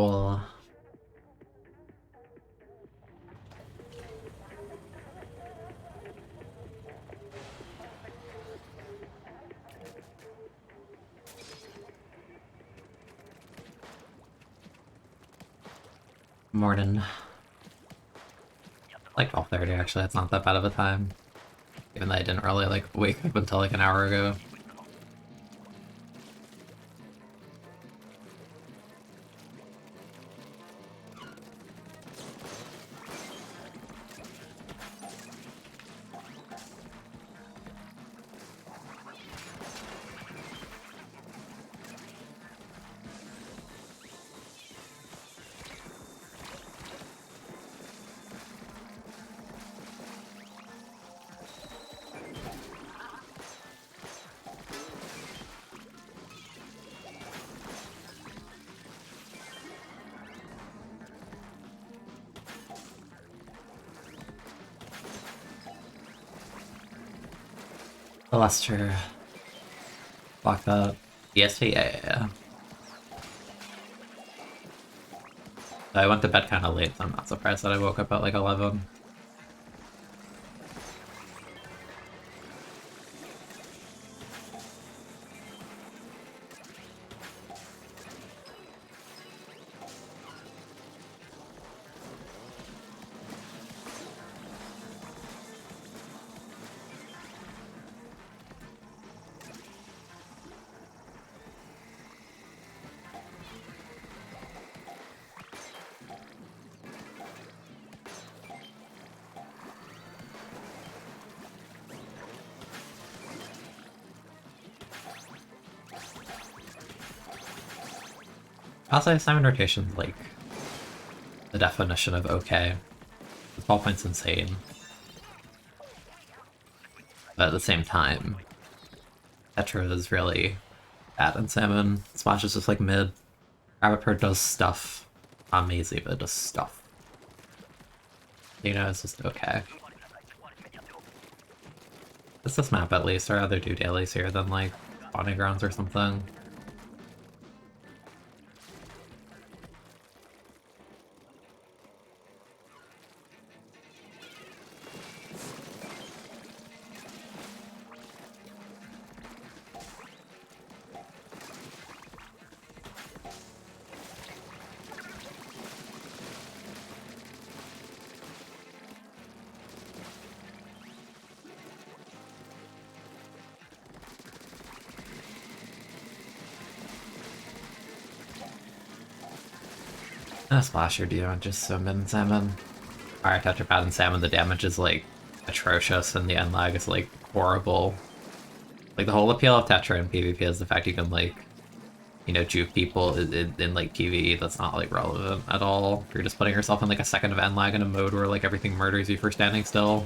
Well, morning. Like 12:30 actually, it's not that bad of a time. Even though I didn't really like wake up until like an hour ago. Well, that's true. Fuck up. EST, yeah. I went to bed kind of late, so I'm not surprised that I woke up at like 11. I'll say assignment rotation's like the definition of okay. The 12 points insane. But at the same time, Tetra is really bad in Salmon. Splash is just like mid. Rabbit Bird does stuff. Not amazing, but it does stuff. You know, it's just okay. It's this map at least. I'd rather do dailies here than like spawning grounds or something. Splash your Dio just so mid in Salmon. Alright, Tetrapad and Salmon, the damage is like atrocious and the end lag is like horrible. Like the whole appeal of Tetra in PvP is the fact you can like, you know, juke people in like PvE that's not like relevant at all. You're just putting yourself in like a second of end lag in a mode where like everything murders you for standing still.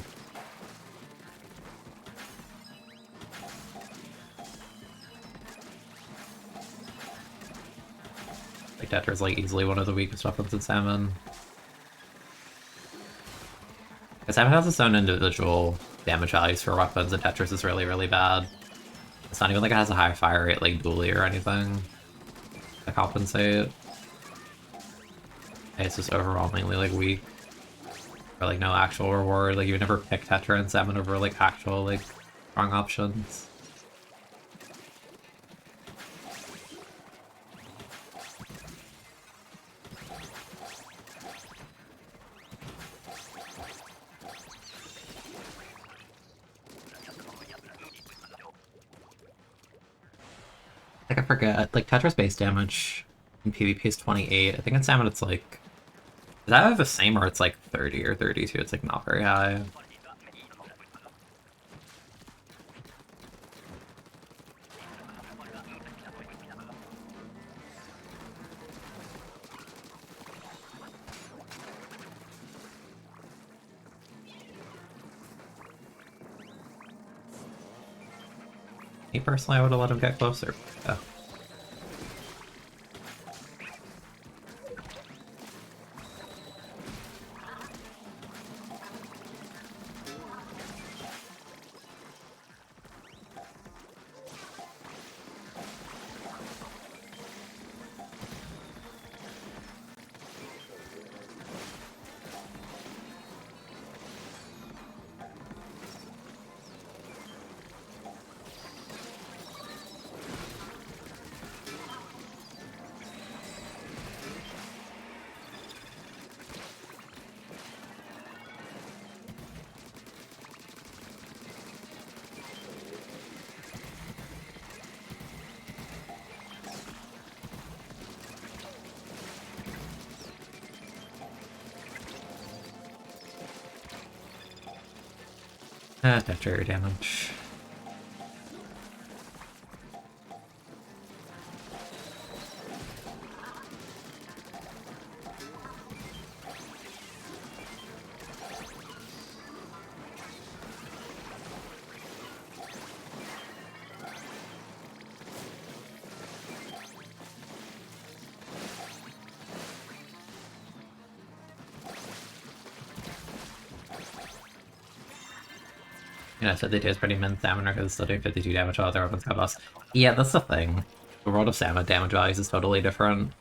Like Tetra is like easily one of the weakest weapons in Salmon. Salmon has its own individual damage values for weapons, and Tetris is really, really bad. It's not even like it has a high fire rate like Dually or anything to compensate. It's just overwhelmingly like weak. Or like no actual reward. Like you would never pick Tetra and Salmon over like actual like strong options. Like I forget, like Tetra's base damage in PvP is 28. I think in Salmon it's like, is that either the same or it's like 30 or 32? It's like not very high. Me personally, I would have let him get closer. Yeah. Tetra damage. You know, I said they do is pretty min salmon because it's still doing 52 damage while other weapons got buffs. Yeah, that's the thing. The world of salmon damage values is totally different.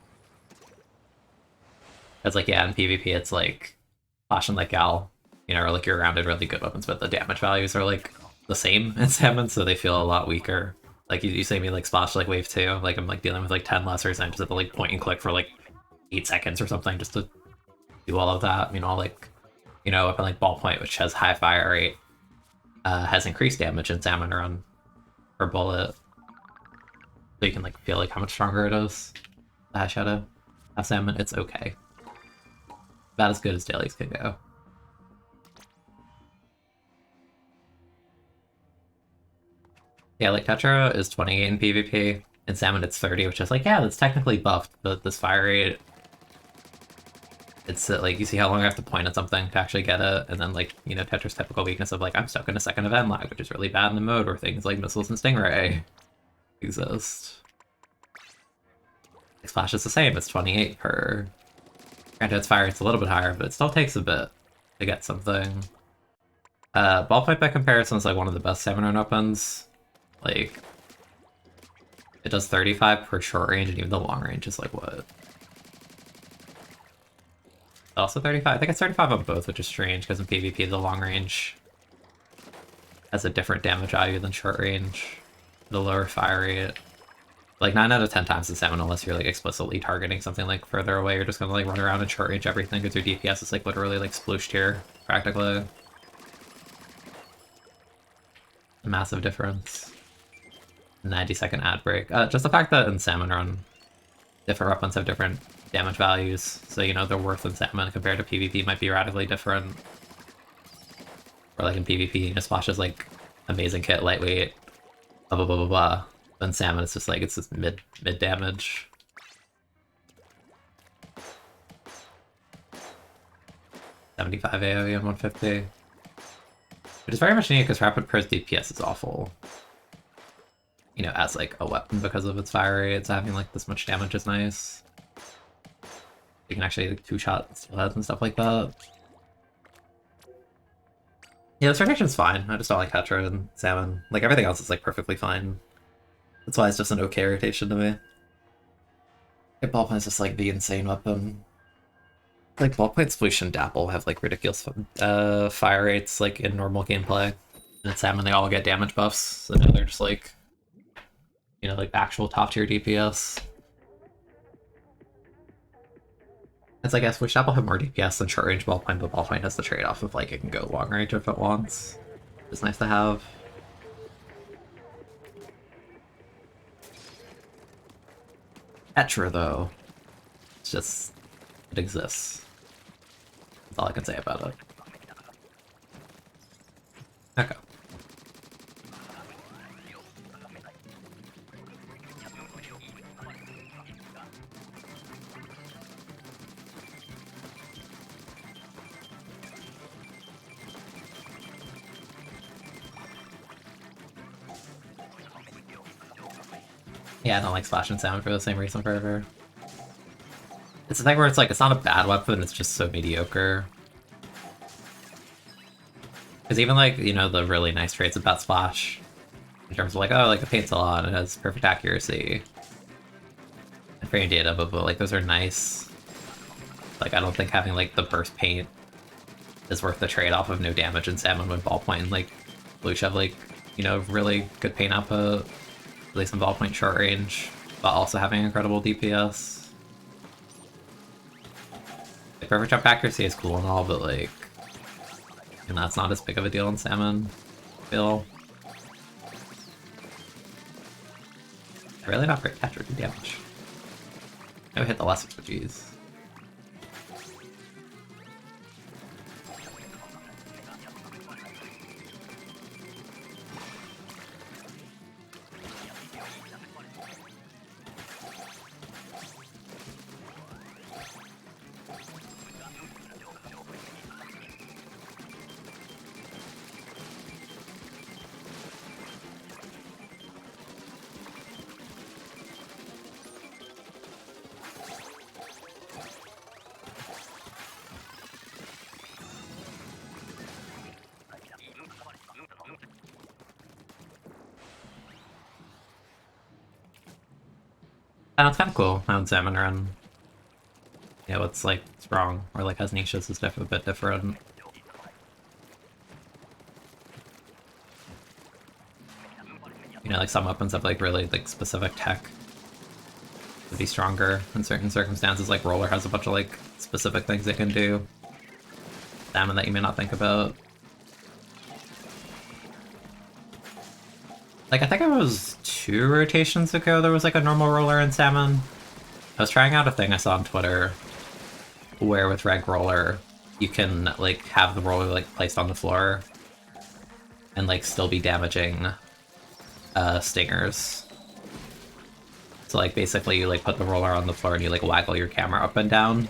It's like, yeah, in PvP it's like Flash and like Gal, you know, are like your rounded really good weapons, but the damage values are like the same in salmon, so they feel a lot weaker. Like you say me like Splash like wave 2, like I'm like dealing with like 10 lessers and I just have to like point and click for like 8 seconds or something just to do all of that. Meanwhile, like, you know, up in like Ballpoint, which has high fire rate, has increased damage in salmon run per bullet. So you can like feel like how much stronger it is. The High Shadow. Salmon, it's okay. About as good as dailies can go. Yeah, like Tetra is 28 in PvP. In salmon it's 30, which is like, yeah, that's technically buffed, but this fire rate, it's like, you see how long I have to point at something to actually get it, and then like, you know, Tetra's typical weakness of like, I'm stuck in a second of end lag, which is really bad in the mode where things like missiles and stingray exist. Splash is the same, it's 28 per. Granted, its fire rate's a little bit higher, but it still takes a bit to get something. Ballpoint by comparison is like one of the best salmon run weapons. Like, it does 35 per short range, and even the long range is like what? Also 35? I think it's 35 on both, which is strange, because in PvP the long range has a different damage value than short range. The lower fire rate. Like 9 out of 10 times in salmon, unless you're like explicitly targeting something like further away, you're just gonna like run around and short range everything because your DPS is like literally like splooshed here, practically. A massive difference. 90-second ad break. Just the fact that in salmon run, different weapons have different damage values, so you know their worth in salmon compared to PvP might be radically different. Or like in PvP, you know, Splash is like amazing kit, lightweight, blah blah blah blah blah. But in salmon, it's just like it's just mid damage. $75 AoE and 150. Which is very much needed because Rapid Pro's DPS is awful. You know, as like a weapon because of its fire rate, so having like this much damage is nice. You can actually like, two-shot steel heads and stuff like that. Yeah, this rotation's fine. I just don't like Tetra and Salmon. Like everything else is like perfectly fine. That's why it's just an okay rotation to me. Yeah, Ballpoint is just like the insane weapon. Like Ballpoint, Sploosh, and Dapple have like ridiculous fire rates like in normal gameplay. And in Salmon they all get damage buffs, so now they're just like, you know, like actual top tier DPS. It's like, I guess, which Apple have more DPS than short range Ballpoint, but Ballpoint has the trade-off of like it can go long range if it wants. It's nice to have. Tetra though, it's just, it exists. That's all I can say about it. Okay. Yeah, I don't like Splash and Sound for the same reason forever. It's a thing where it's like, it's not a bad weapon, it's just so mediocre. Because even like, you know, the really nice traits about Splash, in terms of like, oh, like it paints a lot, it has perfect accuracy, and frame data, but like those are nice. Like I don't think having like the burst paint is worth the trade-off of no damage in Salmon when Ballpoint and like Blue have like, you know, really good paint output, at least in Ballpoint short range, but also having incredible DPS. Like, perfect jump accuracy is cool and all, but like, and that's not as big of a deal in Salmon, I feel. Really not great Tetra do damage. No hit the lessons, but jeez. And it's kind of cool how Salmon Run, you know, it's like strong, or like has niches is a bit different. You know, like some weapons have like really like specific tech to be stronger in certain circumstances. Like Roller has a bunch of like specific things it can do. Salmon that you may not think about. Like I think it was 2 rotations ago there was like a normal Roller in Salmon. I was trying out a thing I saw on Twitter where with Reg Roller you can like have the roller like placed on the floor and like still be damaging stingers. So like basically you like put the roller on the floor and you like waggle your camera up and down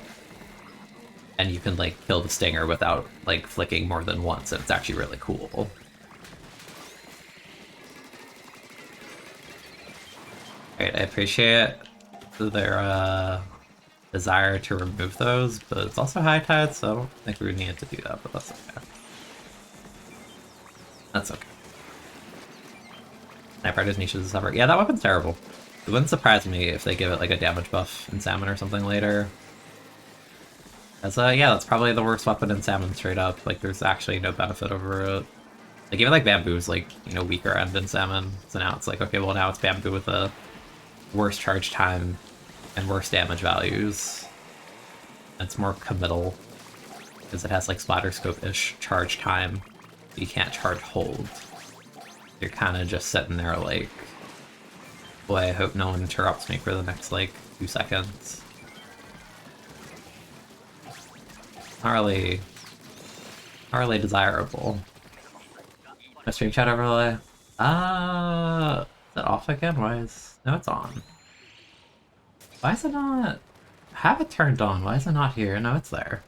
and you can like kill the stinger without like flicking more than once, and it's actually really cool. Right, I appreciate their desire to remove those, but it's also high tide, so I don't think we needed to do that, but that's okay. That's okay. Sniper Rider's niches is separate. Yeah, that weapon's terrible. It wouldn't surprise me if they give it like a damage buff in Salmon or something later. As yeah, that's probably the worst weapon in Salmon straight up. Like there's actually no benefit over it. Like even like Bamboo's like, you know, weaker end in Salmon. So now it's like, okay, well now it's Bamboo with a worse charge time and worse damage values. And it's more committal because it has like splatter scope-ish charge time. You can't charge hold. You're kind of just sitting there like, boy, I hope no one interrupts me for the next like 2 seconds. Not really desirable. A stream chat overlay. Is it off again? Why is... No, it's on. Why is it not... I have it turned on. Why is it not here? No, it's there.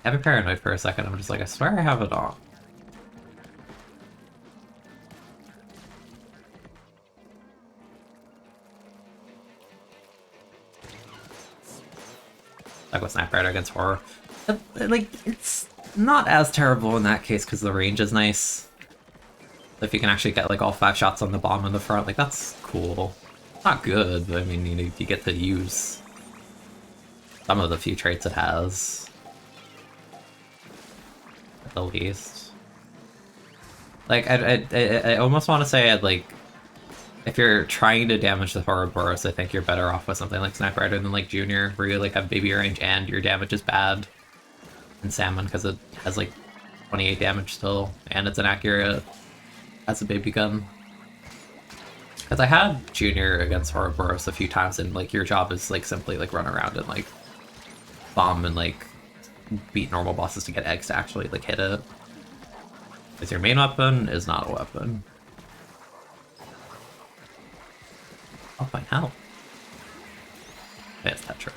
I have a paranoid for a second. I'm just like, I swear I have it on. Like with Sniper Rider against Horror. Like, it's not as terrible in that case because the range is nice. If you can actually get like all 5 shots on the bomb in the front, like that's cool. Not good, but I mean, you get to use some of the few traits it has. At the least. Like, I almost want to say, like, if you're trying to damage the Ouroboros, I think you're better off with something like Sniper Rider than like Junior, where you like have baby range and your damage is bad. And Salmon, because it has like 28 damage still, and it's inaccurate as a baby gun. Because I had Junior against Ouroboros a few times, and like your job is like simply like run around and like bomb and like beat normal bosses to get eggs to actually like hit it. Because your main weapon is not a weapon. I'll find out. It's Tetra.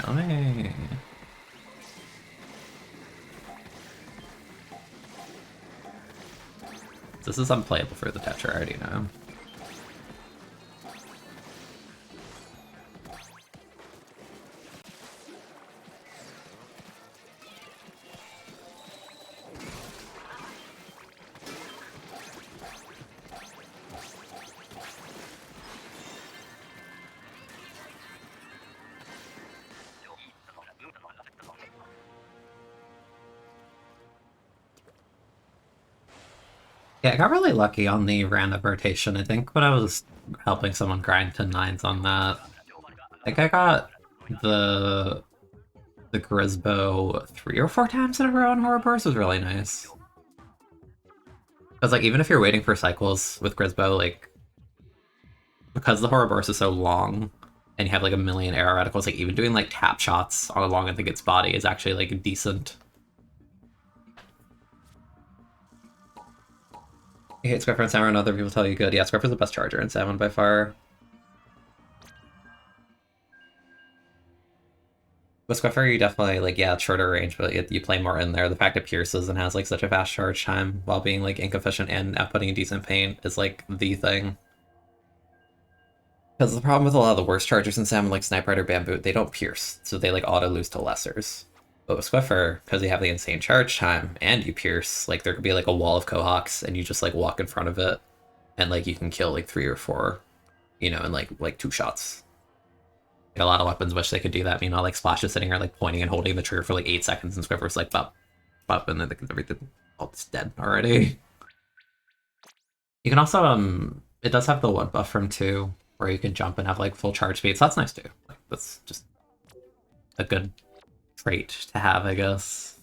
Let me... This is unplayable for the Tetra, I already know. Yeah, I got really lucky on the random rotation. I think when I was helping someone grind to 9s on that, I think I got the Grisbo 3 or 4 times in a row on Ouroboros. Was really nice. Because like even if you're waiting for cycles with Grisbo, like because the Ouroboros is so long and you have like a million arrow reticles, like even doing like tap shots on along I think its body is actually like decent. I hate Square and Salmon, and other people tell you good. Yeah, Square is the best charger in Salmon by far. With Square, you definitely, like, yeah, it's shorter range, but you play more in there. The fact it pierces and has, like, such a fast charge time while being, like, ink efficient and outputting a decent paint is, like, the thing. Because the problem with a lot of the worst chargers in Salmon, like Sniper Rider Bamboo, they don't pierce, so they, like, auto-lose to lessers. But with Swiffer, because you have the insane charge time and you pierce, like there could be like a wall of Cohawks and you just like walk in front of it and like you can kill like 3 or 4, you know, in like 2 shots. A lot of weapons wish they could do that. Meanwhile, like Splash is sitting here like pointing and holding the trigger for like 8 seconds and Swiffer's like bop, bop, and then everything, oh, it's dead already. You can also, it does have the one buff from 2, where you can jump and have like full charge speed, so that's nice too. Like, that's just a good trait to have, I guess.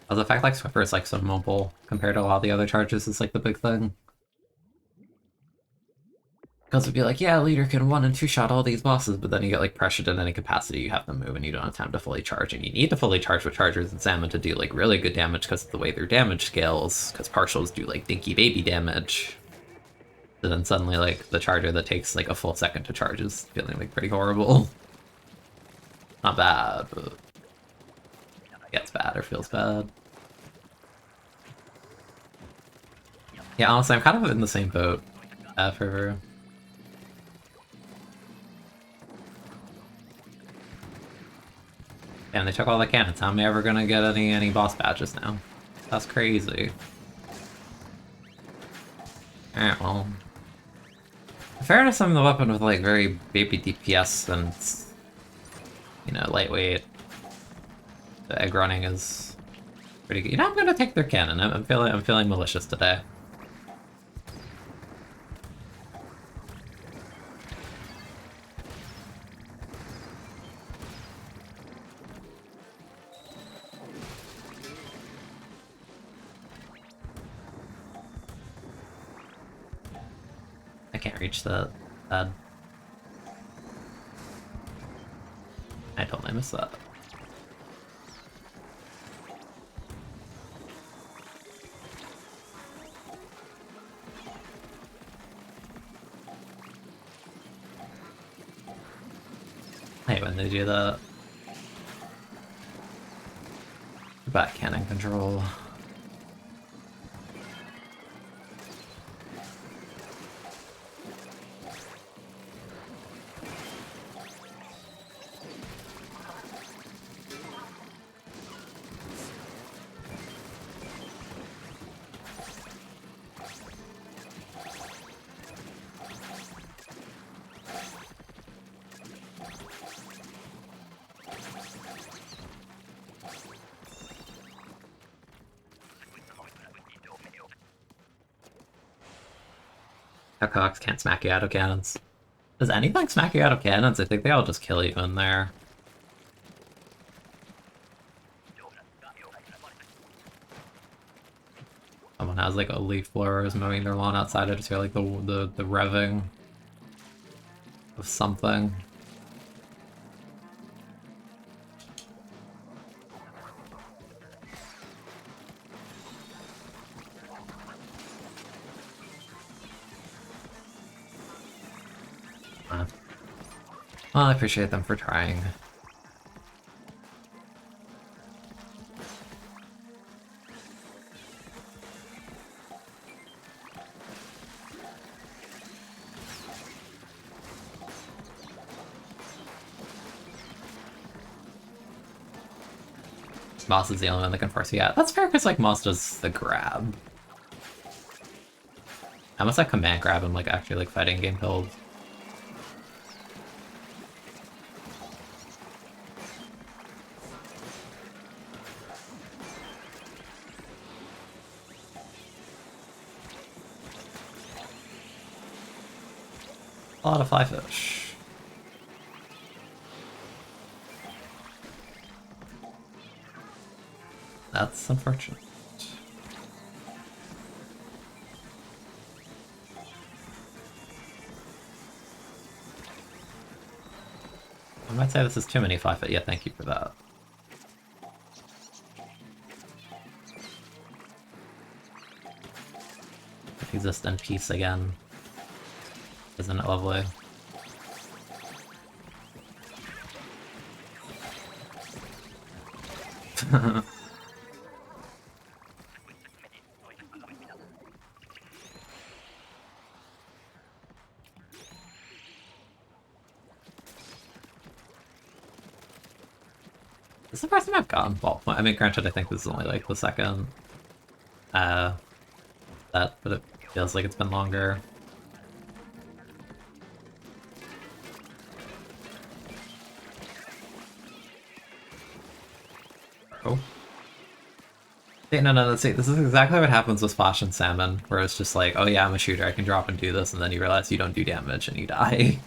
The fact like Swiffer is like so mobile compared to a lot of the other charges is like the big thing. Because it'd be like, yeah, leader can 1 and 2 shot all these bosses, but then you get like pressured in any capacity, you have to move and you don't have time to fully charge, and you need to fully charge with chargers and salmon to do like really good damage because of the way their damage scales, because partials do like dinky baby damage. So then suddenly like the charger that takes like a full second to charge is feeling like pretty horrible. Not bad, but it gets bad or feels bad. Yeah, honestly, I'm kind of in the same boat for. And they took all the cannons. How am I ever gonna get any boss badges now? That's crazy. Alright, well. In fairness, I'm the weapon with like very baby DPS and, you know, lightweight. The egg running is pretty good. You know, I'm gonna take their cannon. I'm feeling malicious today. I can't reach that. I totally missed that. I hate when they do that. Back cannon control. Cox can't smack you out of cannons. Does anything smack you out of cannons? I think they all just kill you in there. Someone has like a leaf blower is mowing their lawn outside. I just hear like the revving of something. Well, I appreciate them for trying. Moss is the only one that can force you out. That's fair, because like Moss does the grab. I must like command grab and like actually like fighting game build. A lot of fly fish. That's unfortunate. I might say this is too many fly fish. Yeah, thank you for that. Exist in peace again. Isn't it lovely? This is the first time I've gotten ball point. I mean, granted, I think this is only like the second uh set, but it feels like it's been longer. Oh. See, no, see, this is exactly what happens with Splash and Salmon, where it's just like, oh yeah, I'm a shooter, I can drop and do this, and then you realize you don't do damage and you die.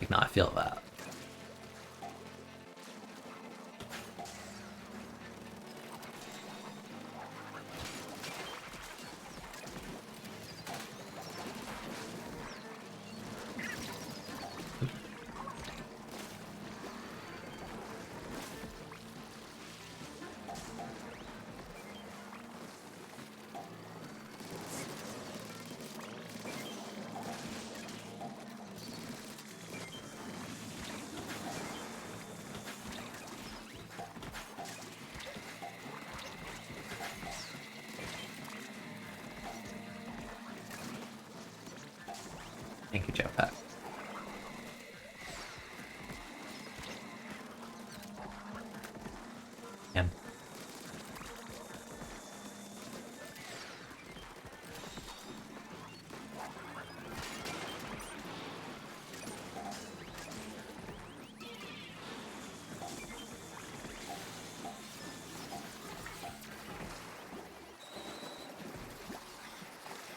Like, no, I feel that. Thank you, Jetpack. Yeah.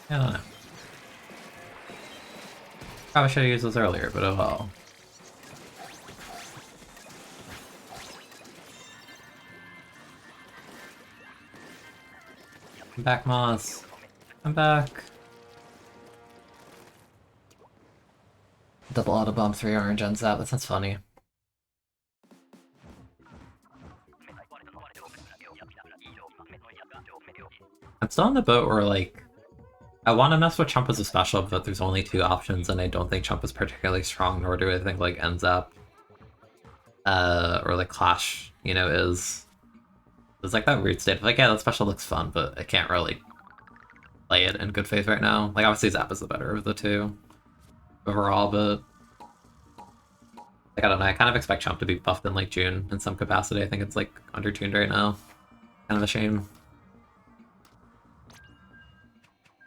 I don't know. Probably should have used those earlier, but oh well. I'm back, Moss. I'm back. Double auto bomb, 3 orange ends out. That sounds funny. I'm still on the boat where, like, I want to mess with Chump as a special, but there's only 2 options, and I don't think Chump is particularly strong, nor do I think, like, ends up, or, like, Clash, you know, is. It's like that weird state of, like, yeah, that special looks fun, but I can't really play it in good faith right now. Like, obviously Zap is the better of the 2 overall, but like, I don't know, I kind of expect Chump to be buffed in, like, June in some capacity. I think it's, like, under-tuned right now. Kind of a shame.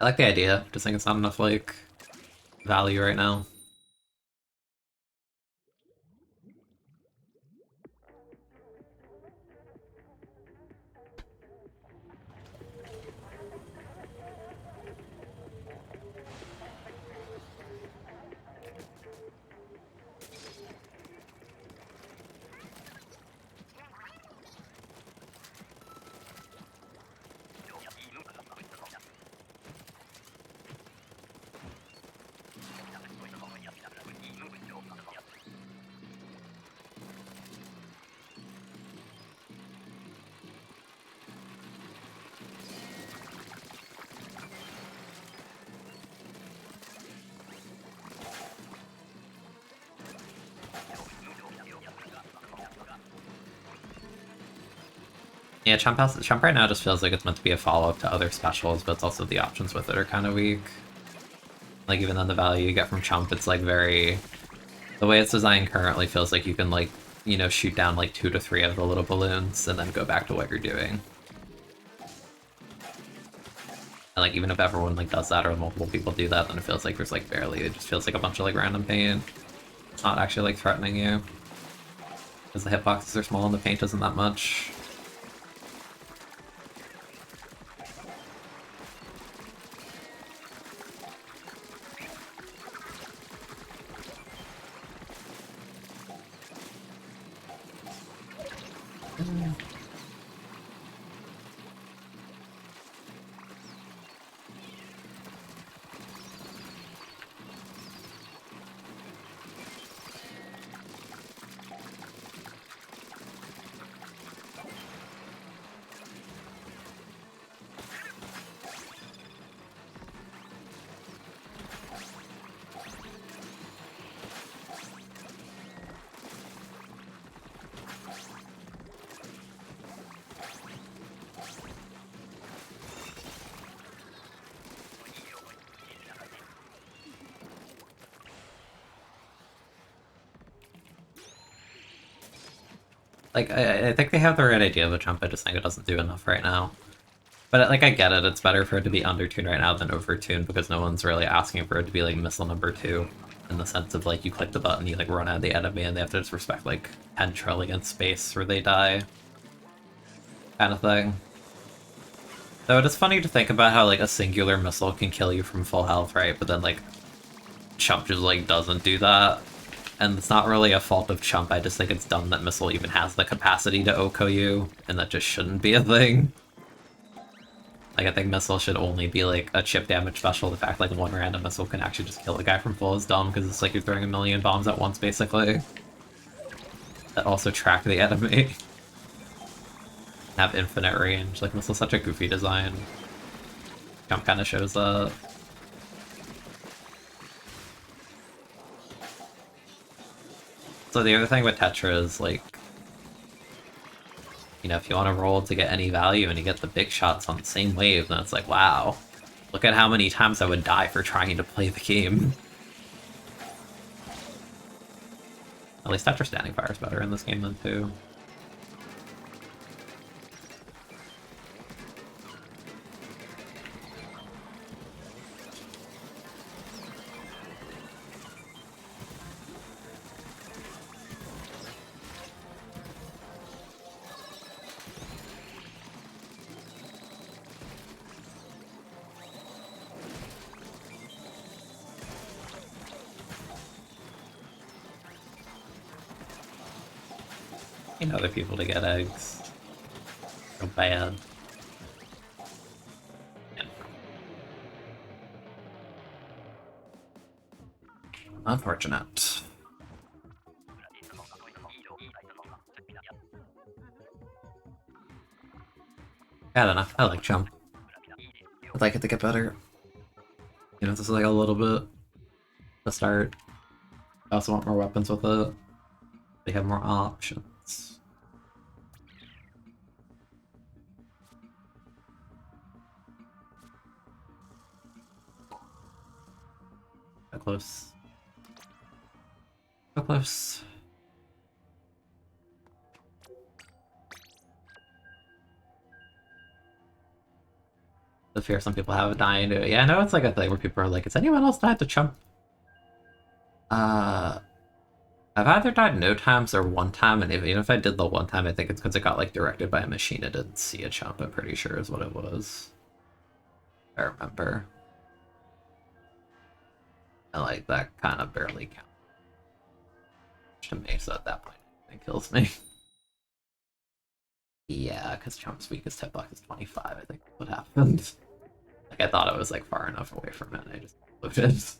I like the idea, just think it's not enough, like, value right now. Yeah, Chump right now just feels like it's meant to be a follow-up to other specials, but it's also the options with it are kind of weak. Like, even then the value you get from Chump, it's like very... The way it's designed currently feels like you can, like, you know, shoot down like 2 to 3 of the little balloons and then go back to what you're doing. And like, even if everyone like does that or multiple people do that, then it feels like there's like barely, it just feels like a bunch of like random paint. It's not actually like threatening you. Because the hitboxes are small and the paint isn't that much. Like, I think they have the right idea of a jump, I just think it doesn't do enough right now. But, like, I get it, it's better for it to be undertuned right now than overtuned, because no one's really asking for it to be, like, missile number 2. In the sense of, like, you click the button, you, like, run at the enemy, and they have to just respect, like, 10 trillion space or they die. Kind of thing. Though it is funny to think about how, like, a singular missile can kill you from full health, right? But then, like, Chump just, like, doesn't do that. And it's not really a fault of Chump, I just think it's dumb that Missile even has the capacity to OHKO you, and that just shouldn't be a thing. Like, I think Missile should only be, like, a chip damage special. The fact, like, one random missile can actually just kill a guy from full is dumb, because it's like you're throwing a million bombs at once, basically. That also track the enemy. Have infinite range. Like, Missile's such a goofy design. Jump kind of shows that. So the other thing with Tetra is, like, you know, if you want to roll to get any value and you get the big shots on the same wave, then it's like, wow, look at how many times I would die for trying to play the game. At least Tetra standing fire is better in this game than 2. Other people to get eggs. So bad. Yeah. Unfortunate. I don't know. I like Jump. I'd like it to get better. You know, this is like a little bit to start. I also want more weapons with it. They have more options. How close? How close? The fear some people have of dying to it. Yeah, I know it's like a thing where people are like, has anyone else died to Chump? I've either died no times or one time, and even if I did the one time, I think it's because it got, like, directed by a machine. It didn't see a Chump, I'm pretty sure is what it was. I remember. And, like, that kind of barely counts to me, so at that point, it kills me. Yeah, because Chump's weakest hitbox is 25, I think that's what happened. Like, I thought it was, like, far enough away from it, and I just looked at it.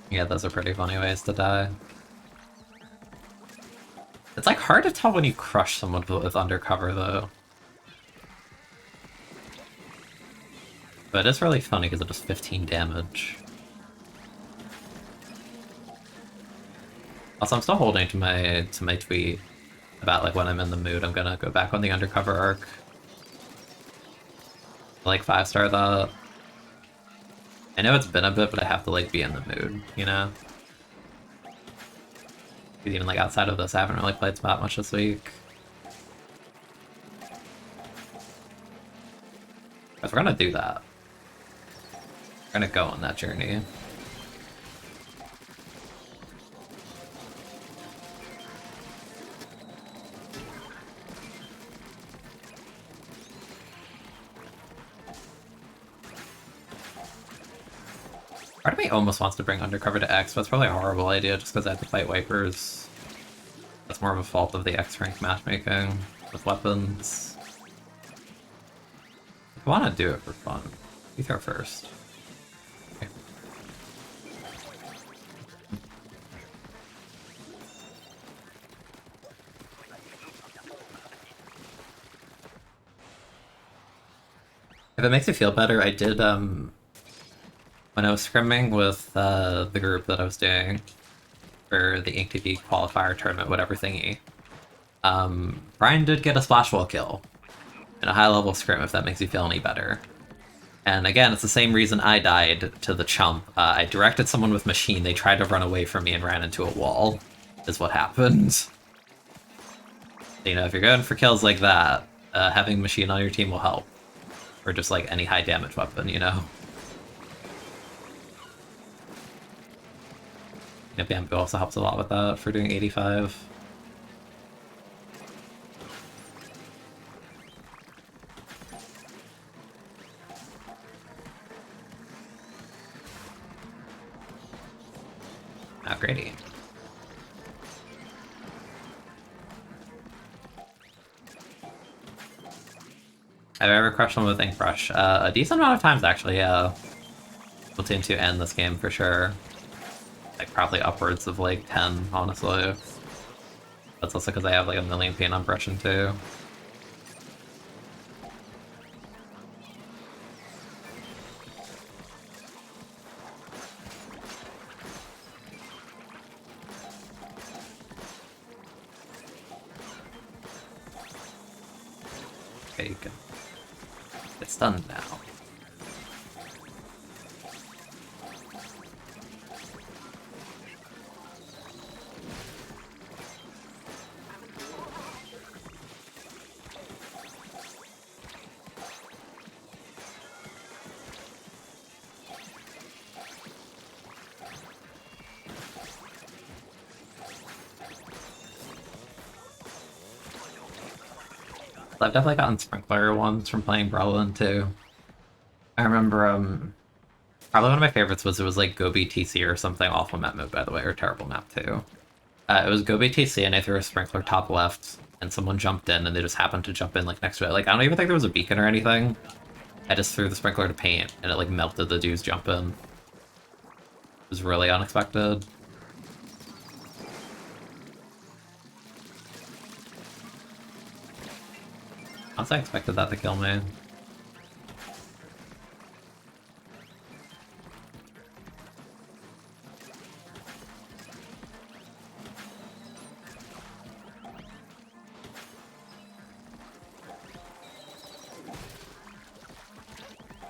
Yeah, those are pretty funny ways to die. It's like hard to tell when you crush someone with undercover though. But it's really funny because it does 15 damage. Also, I'm still holding to my tweet about, like, when I'm in the mood, I'm gonna go back on the undercover arc. Like 5-star that. I know it's been a bit, but I have to, like, be in the mood, you know? Even, like, outside of this, I haven't really played Splat much this week. Because we're gonna do that. We're gonna go on that journey. Part of me almost wants to bring Undercover to X, but it's probably a horrible idea just because I have to fight Wipers. That's more of a fault of the X rank matchmaking. with weapons. I want to do it for fun. You throw first. Okay. If it makes you feel better, I did, when I was scrimming with the group that I was doing for the InkTV qualifier tournament, whatever thingy, Brian did get a splash wall kill in a high-level scrim, if that makes you feel any better. And again, it's the same reason I died to the chump. I directed someone with machine, they tried to run away from me and ran into a wall, is what happened. You know, if you're going for kills like that, having machine on your team will help. Or just like any high damage weapon, you know? Yeah, Bamboo also helps a lot with that for doing 85. Oh, Grady. I've ever crushed one with Ink Brush. A decent amount of times, actually, yeah. Splatoon 2 and this game, for sure. Like, probably upwards of, like, 10, honestly. That's also because I have, like, a million paint on brushing, too. Okay, you can... It's done now. I've definitely gotten sprinkler ones from playing Brelin too. I remember, probably one of my favorites was it was like Go BTC or something, awful map mode by the way, or terrible map too. It was Go BTC and I threw a sprinkler top left and someone jumped in and they just happened to jump in like next to it. Like, I don't even think there was a beacon or anything. I just threw the sprinkler to paint and it like melted the dude's jump in. It was really unexpected. Honestly, I expected that to kill me.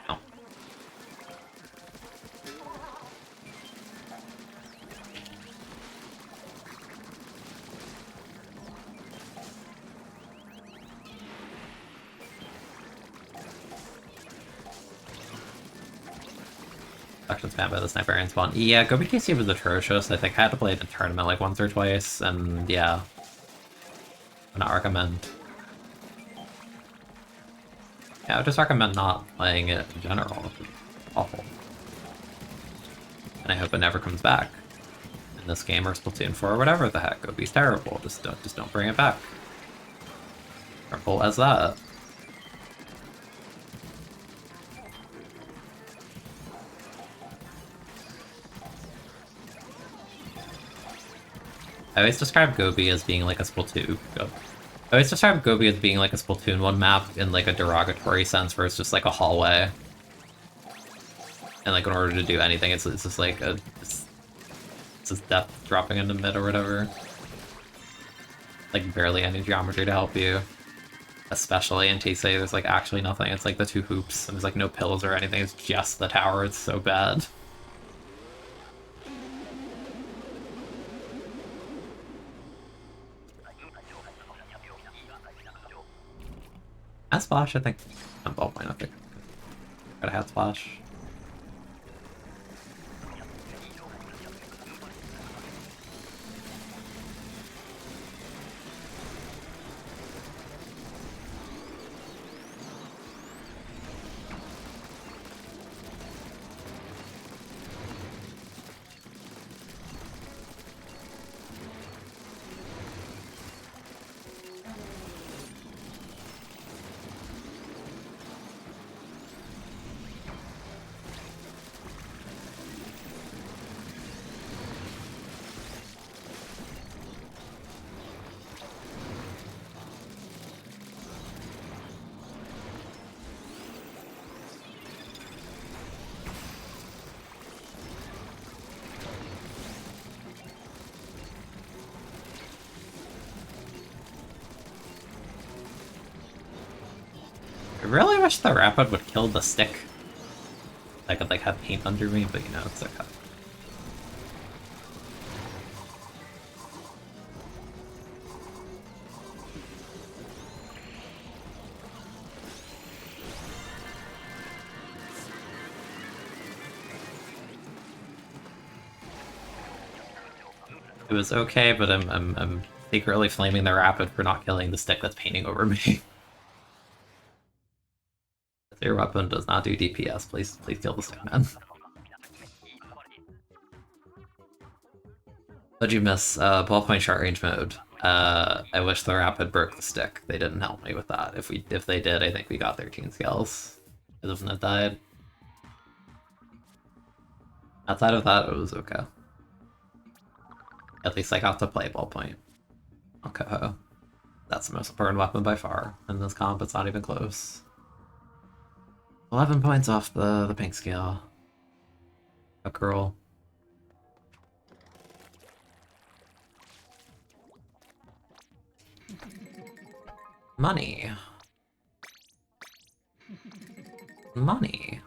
Oh. Action spam by the Sniperian spawn. Yeah, Go BTC was atrocious. I think I had to play it in tournament like once or twice, and yeah. Would not recommend. Yeah, I would just recommend not playing it in general. It's awful. And I hope it never comes back. In this game or Splatoon 4 or whatever the heck. Gobi's terrible. Just don't bring it back. Simple as that. I always describe Gobi as being like a Splatoon. I always describe Gobi as being like a Splatoon 1 map in like a derogatory sense where it's just like a hallway. And like in order to do anything, it's just like it's just death dropping into mid or whatever. Like barely any geometry to help you. Especially in TC, there's like actually nothing. It's like the two hoops, and there's like no pills or anything, it's just the tower, it's so bad. Hat splash, I think. I'm ball point, I think. Got a hat splash. really wish the rapid would kill the stick. I could like have paint under me, but you know, it's okay. It was okay, but I'm secretly flaming the rapid for not killing the stick that's painting over me. Your weapon does not do DPS. Please kill the stick, man. What'd you miss? Ballpoint short range mode. I wish the rapid broke the stick. They didn't help me with that. If they did, I think we got 13 skills. It wouldn't have died. Outside of that, it was okay. At least I got to play ballpoint. Okay. That's the most important weapon by far. In this comp, it's not even close. 11 points off the pink scale. A girl. Money. Money.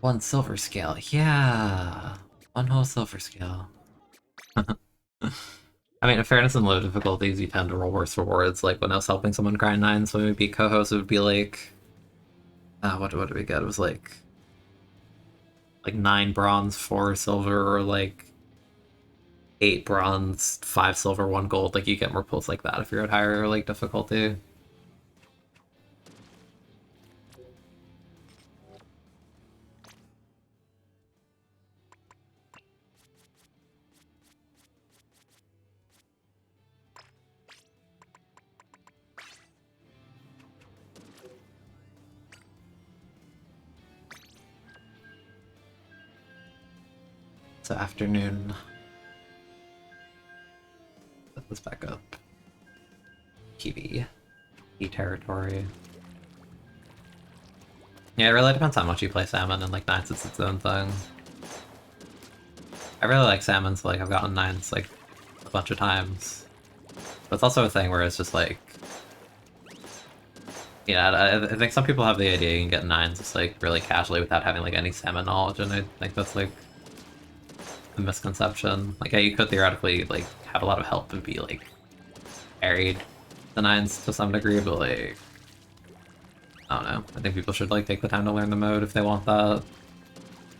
One silver scale. Yeah. One whole silver scale. I mean, in fairness in low difficulties, you tend to roll worse rewards. Like when I was helping someone grind 9s when we beat co-host, it would be like... what did we get? It was like 9 bronze, 4 silver, or like 8 bronze, 5 silver, 1 gold. Like you get more pulls like that if you're at higher like difficulty. It's afternoon. Set this back up. PV. E territory. Yeah, it really depends how much you play Salmon, and like 9s it's its own thing. I really like Salmon, so like I've gotten 9s like a bunch of times. But it's also a thing where it's just like... Yeah, I think some people have the idea you can get 9s just like really casually without having like any Salmon knowledge, and I think that's like a misconception. Like, yeah, you could theoretically like have a lot of help and be like carried the 9s to some degree, but like I don't know. I think people should like take the time to learn the mode if they want that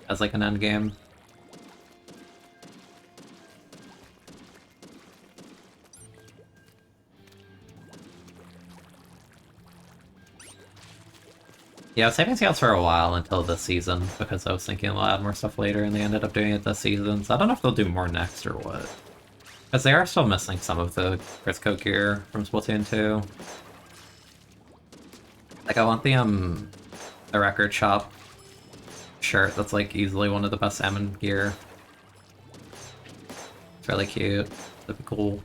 as like an end game. Yeah, I was saving scouts for a while until this season because I was thinking we'll add more stuff later, and they ended up doing it this season. So I don't know if they'll do more next or what. Because they are still missing some of the Crisco gear from Splatoon 2. Like, I want the record shop shirt that's like easily one of the best salmon gear. It's really cute. That'd be cool.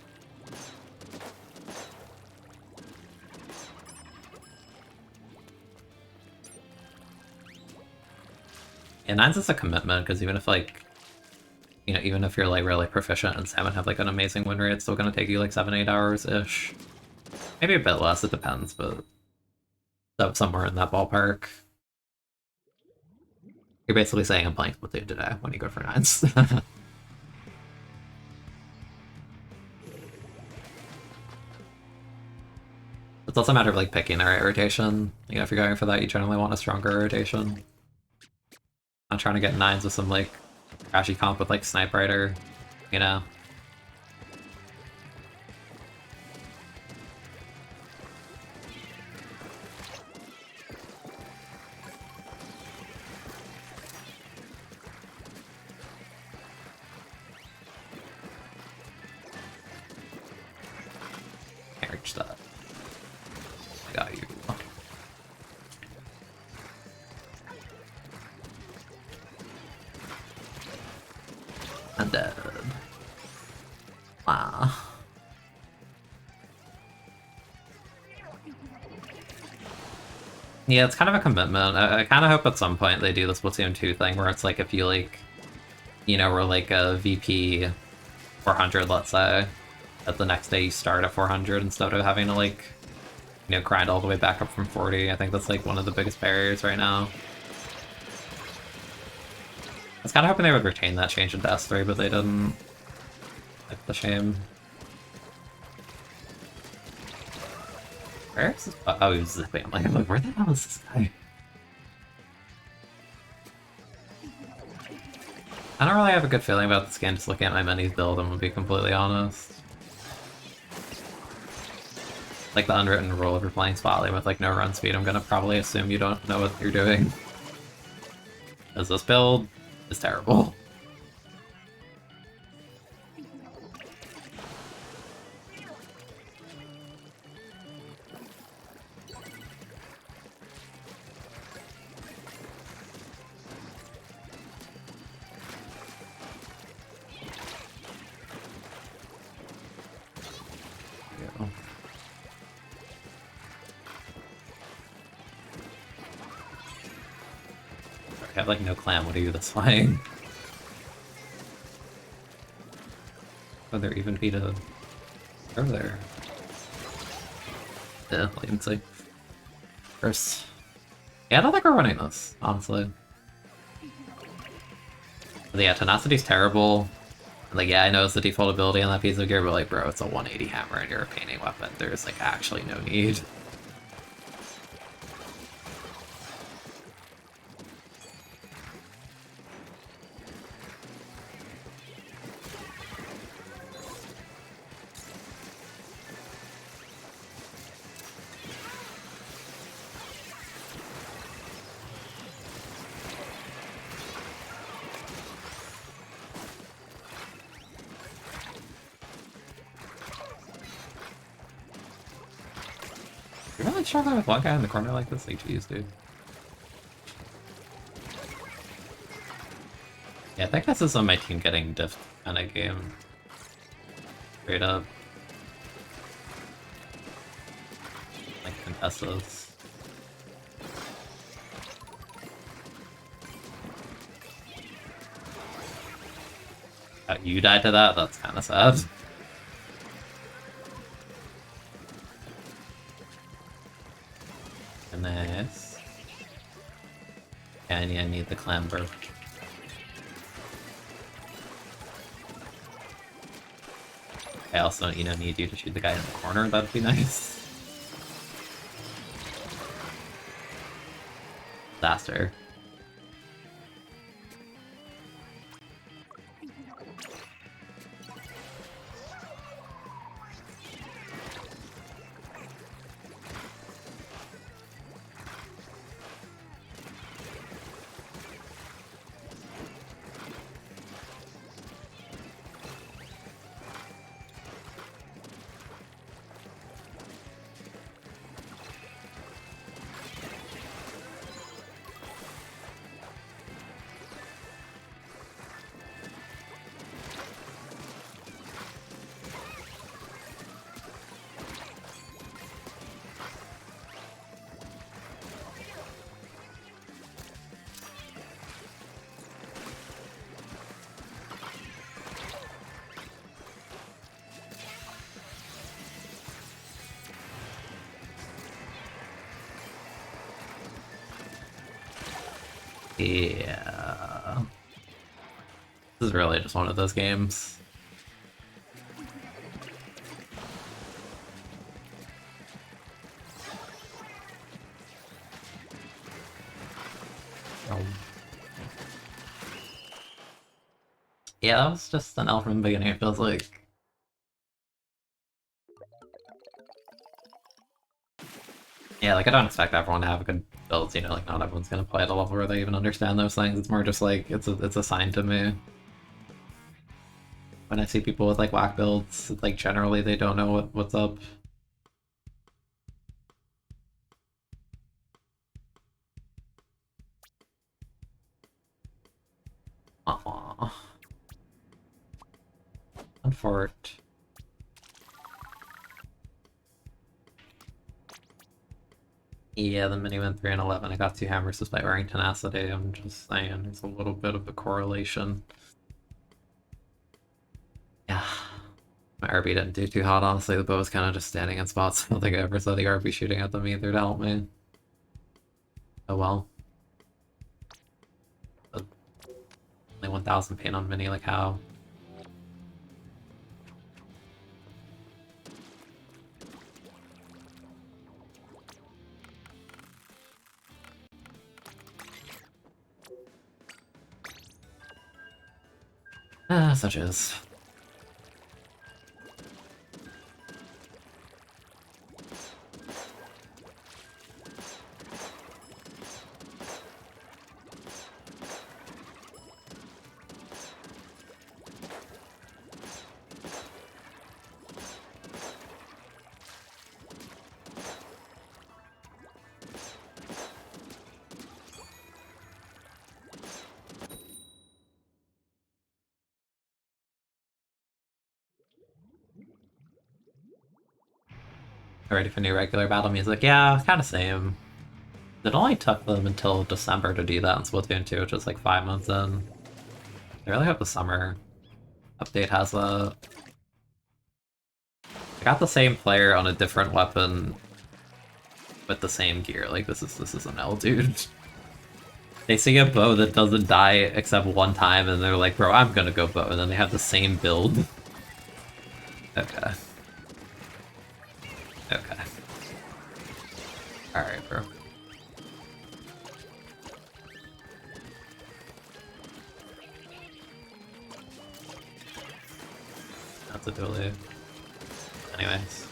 Yeah, 9s is a commitment, because even if like, you know, even if you're like really proficient and salmon have like an amazing win rate, it's still gonna take you like 7-8 hours-ish. Maybe a bit less, it depends, but somewhere in that ballpark. You're basically saying I'm playing Splatoon today when you go for 9s. It's also a matter of like picking the right rotation. You know, if you're going for that, you generally want a stronger rotation. I'm trying to get 9s with some like trashy comp with like Snipe Rider, you know. Can't reach that. I got you. I'm dead. Wow. Yeah, it's kind of a commitment. I kind of hope at some point they do the Splatoon 2 thing where it's like if you like, you know, we're like a VP 400, let's say, that the next day you start at 400 instead of having to like, you know, grind all the way back up from 40. I think that's like one of the biggest barriers right now. I was kind of hoping they would retain that change in S3, but they didn't. Like, the shame. Where is this? Oh, he was zipping. I'm like, where the hell is this guy? I don't really have a good feeling about this game, just looking at my minis build, I'm gonna be completely honest. Like the unwritten rule if you're playing Spotlight with like no run speed, I'm gonna probably assume you don't know what you're doing. Because this build is terrible. I have like no clam, what are you that's flying? Oh, they're even feet of over there. Yeah, latency. First. Yeah, I don't think we're winning this, honestly. But yeah, Tenacity's terrible. Like, yeah, I know it's the default ability on that piece of gear, but like, bro, it's a 180 hammer and you're a painting weapon. There's like actually no need. You're really struggling with one guy in the corner like this? Like, jeez, dude. Yeah, I think this is on my team getting diff kind of game. Straight up. Like, contest this. Oh, you died to that? That's kind of sad. Nice. Yeah, I need the clamber. I also, you know, need you to shoot the guy in the corner, that'd be nice. Disaster. Yeah. This is really just one of those games. Oh. Yeah, that was just an L from the beginning, it feels like. Yeah, like I don't expect everyone to have good builds, you know, like not everyone's gonna play at a level where they even understand those things. It's more just like it's a sign to me. When I see people with like whack builds, like generally they don't know what's up. Aww. Unfort. Yeah, the mini went 3 and 11. I got 2 hammers despite wearing tenacity. I'm just saying, there's a little bit of a correlation. Yeah. My RB didn't do too hot, honestly. The bow was kind of just standing in spots. I don't think I ever saw the RB shooting at them either to help me. Oh well. But only 1,000 pain on mini, like how? Such as. Ready for new regular battle music? Yeah, kind of same. It only took them until December to do that in Splatoon 2, which is like 5 months in. I really hope the summer update has a... I got the same player on a different weapon with the same gear. Like, this is an L, dude. They see a bow that doesn't die except one time, and they're like, bro, I'm gonna go bow, and then they have the same build. Okay. Okay. Alright, bro. That's a dually. Anyways.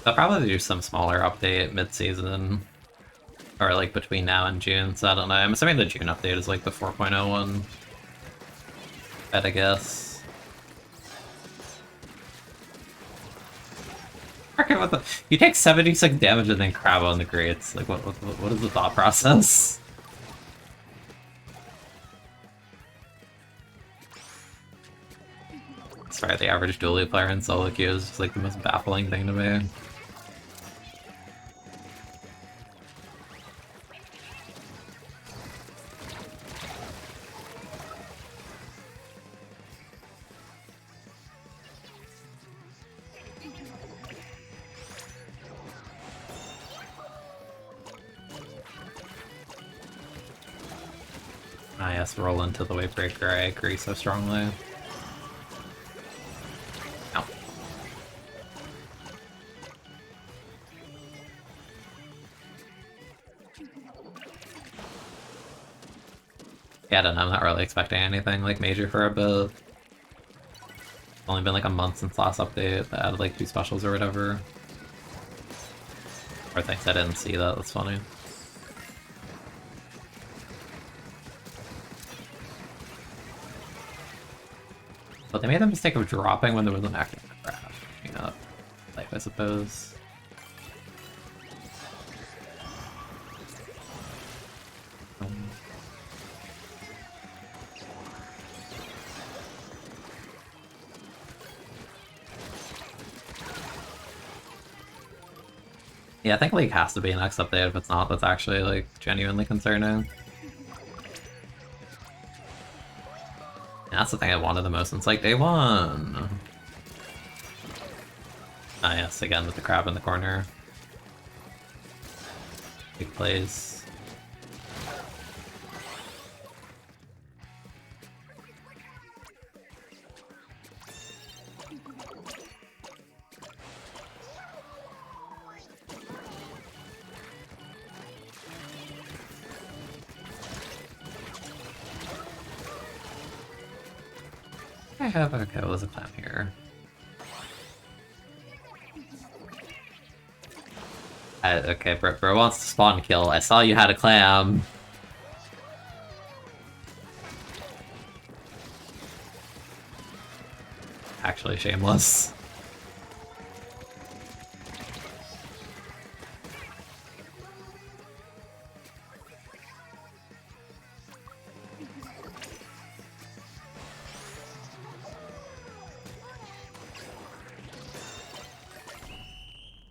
They'll probably do some smaller update mid-season, or like between now and June, so I don't know. I'm assuming the June update is like the 4.0 one, I guess. Okay, what the? You take 76 damage and then crab on the grades. Like, what is the thought process? Sorry, the average dually player in solo queue is just like the most baffling thing to me. Ah yes, roll into the wave breaker, I agree so strongly. Ow. Yeah, I don't know, I'm not really expecting anything like major for a bit. It's only been like a month since last update, that added like 2 specials or whatever. Or things I didn't see that, that's funny. But they made the mistake of dropping when there was an active crash. You know, life, I suppose. Yeah, I think League has to be next update. If it's not, that's actually like genuinely concerning. That's the thing I wanted the most since like day one. Ah yes, again with the crab in the corner. Big plays. I have okay, what was the plan here? Okay, bro wants to spawn kill. I saw you had a clam. Actually shameless.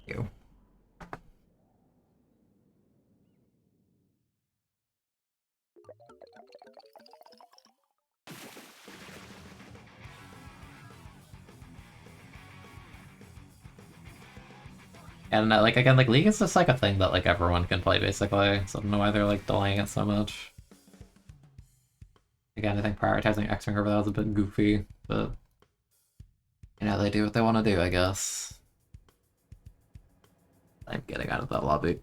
You. And like again, like League is just like a thing that like everyone can play basically. So I don't know why they're like delaying it so much. Again, I think prioritizing X-Wing over that was a bit goofy, but you know, they do what they want to do, I guess. I'm getting out of that lobby.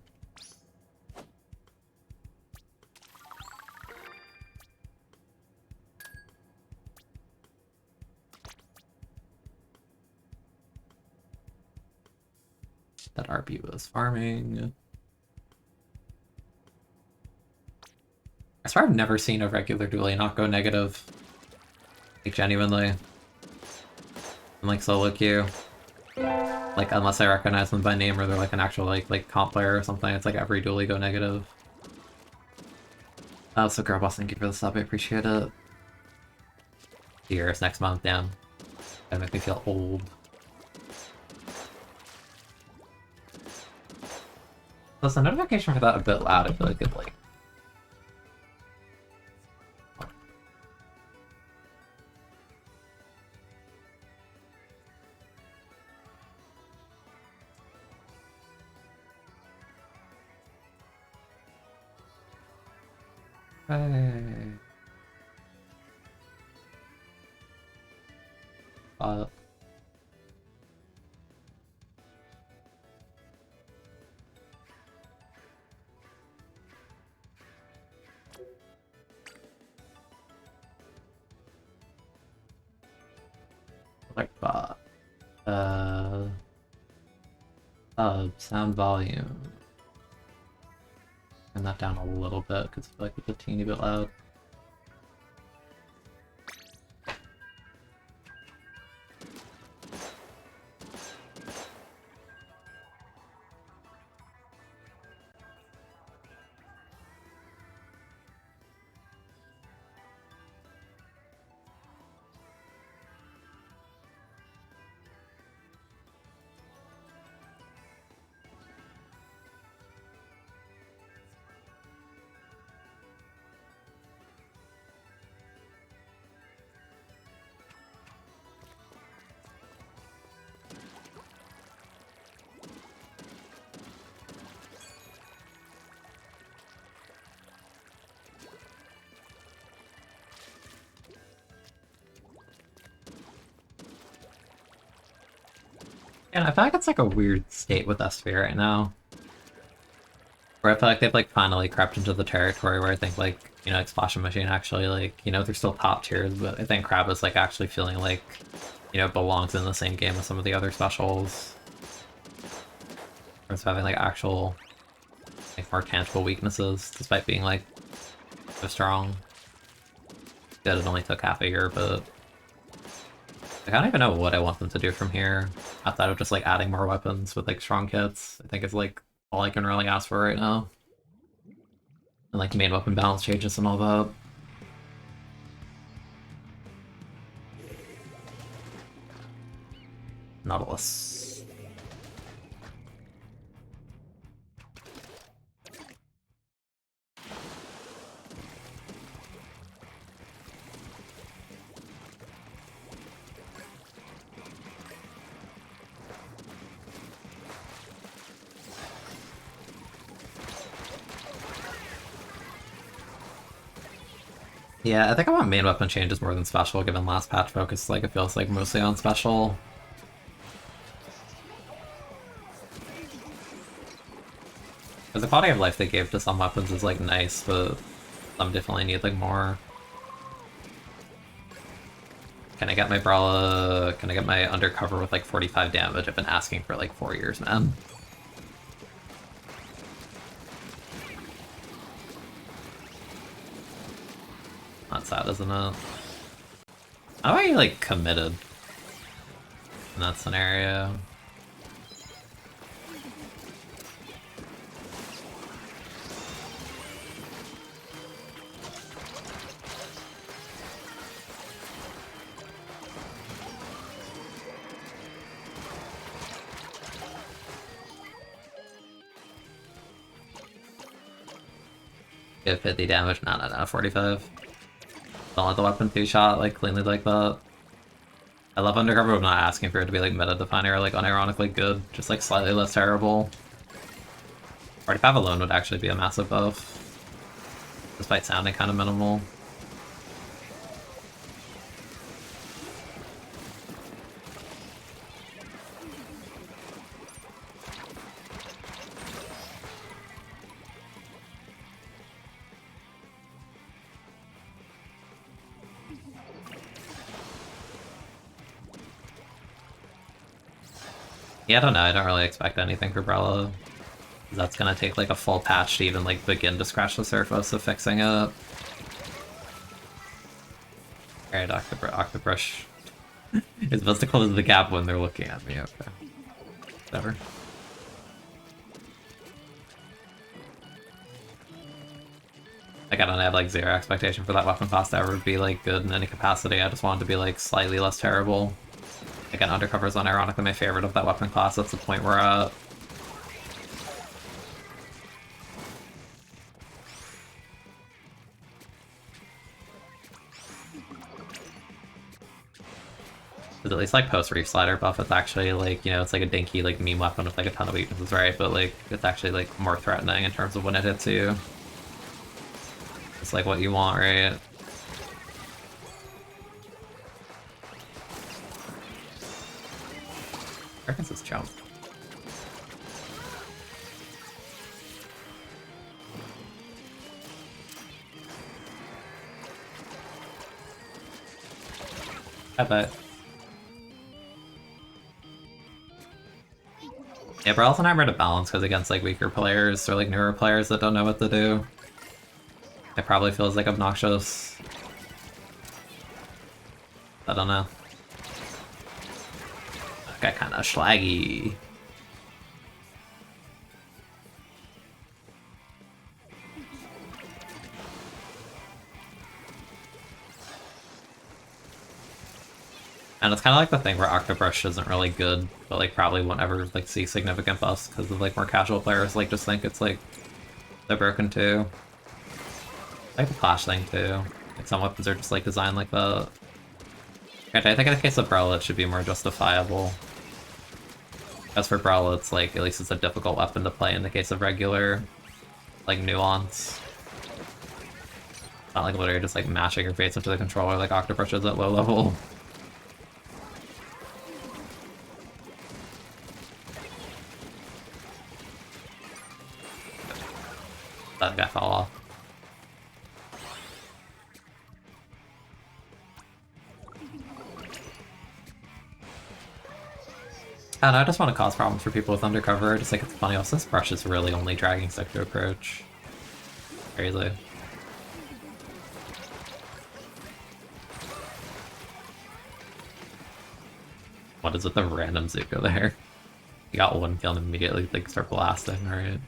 That RP was farming. I swear I've never seen a regular duelie not go negative. Like, genuinely. I'm like solo queue. Like, unless I recognize them by name or they're like an actual like comp player or something, it's like every duelie go negative. Oh, so girl boss, thank you for the sub, I appreciate it. Years next month, damn. That make me feel old. Was the notification for that a bit loud? I feel like it like... Hey. Like sound volume. Turn that down a little bit because I feel like it's a teeny bit loud. And I feel like it's like a weird state with SP right now. Where I feel like they've like finally crept into the territory where I think like, you know, like Splash and Machine actually like, you know, they're still top tiers, but I think Crab is like actually feeling like, you know, belongs in the same game as some of the other specials. Or it's having like actual, like more tangible weaknesses, despite being like so strong. Good, it only took half a year, but I don't even know what I want them to do from here, outside of just like adding more weapons with like strong kits. I think it's like all I can really ask for right now. And like main weapon balance changes and all that. Nautilus. Yeah, I think I want main weapon changes more than special, given last patch focus, like, it feels like mostly on special. Because the quality of life they gave to some weapons is, like, nice, but some definitely need, like, more. Can I get my Brawler? Can I get my undercover with like 45 damage? I've been asking for like 4 years, man. That's sad, isn't it? How are you like committed in that scenario? Give 50 damage? No, 45. Don't let the weapon 2-shot like cleanly like that. I love undercover, but I'm not asking for it to be like meta-defining or like unironically good, just like slightly less terrible. 45 alone would actually be a massive buff, despite sounding kind of minimal. Yeah, I don't know, I don't really expect anything for Brella. That's gonna take like a full patch to even like begin to scratch the surface of fixing it. Alright, Octobrush is supposed to close the gap when they're looking at me, okay. Whatever. Like, I don't have like zero expectation for that weapon class to ever be like good in any capacity. I just want it to be like slightly less terrible. Again, Undercover is unironically my favorite of that weapon class. That's the point we're at. Because at least like post Reef Slider buff, it's actually like, you know, it's like a dinky like meme weapon with like a ton of weaknesses, right? But like, it's actually like more threatening in terms of when it hits you. It's like what you want, right? Where is this jump? I bet. Yeah, Brawl's and I'm to balance because against like weaker players or like newer players that don't know what to do, it probably feels like obnoxious. I don't know. Got kind of schlaggy. And it's kind of like the thing where Octobrush isn't really good, but like probably won't ever like see significant buffs because of like more casual players like just think it's like they're broken too. Like the Clash thing too. Like some weapons are just like designed like that. Granted, I think in the case of Brawler it should be more justifiable. As for Brawler, it's like at least it's a difficult weapon to play in the case of regular like nuance. Not like literally just like mashing your face into the controller like Octobrush is at low level. That guy fell off. I don't know, I just want to cause problems for people with Undercover. I just think it's funny. Also, this brush is really only dragging stick to approach. Crazy. What is with the random Zuko there? You got one kill and immediately like start blasting, alright.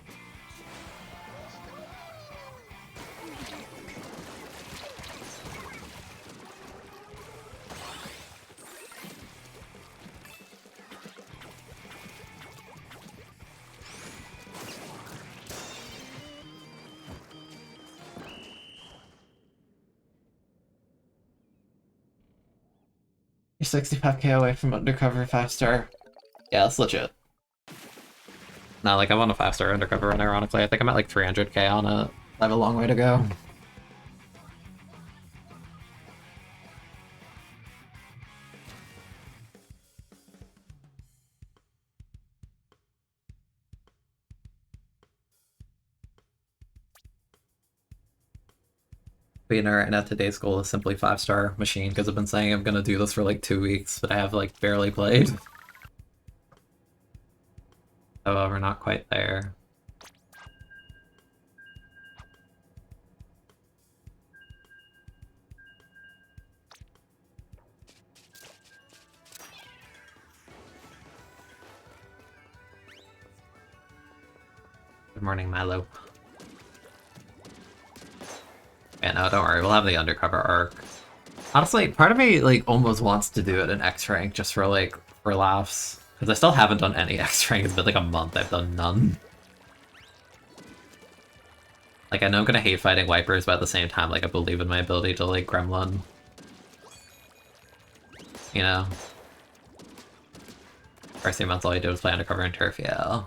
You're 65k away from Undercover 5-star. Yeah, that's legit. No, like I want a 5-star Undercover run, ironically. I think I'm at like 300k on it. I have a long way to go. But you know, right now today's goal is simply 5-star machine, because I've been saying I'm gonna do this for like 2 weeks, but I have like barely played. However, not quite there. Good morning, Milo. Yeah, no, don't worry, we'll have the undercover arc. Honestly, part of me like almost wants to do it in X rank just for like for laughs. Because I still haven't done any X rank, it's been like a month, I've done none. Like, I know I'm gonna hate fighting Wipers, but at the same time, like, I believe in my ability to, like, Gremlin. You know? First 3 months all I did was play Undercover and Turf, yeah.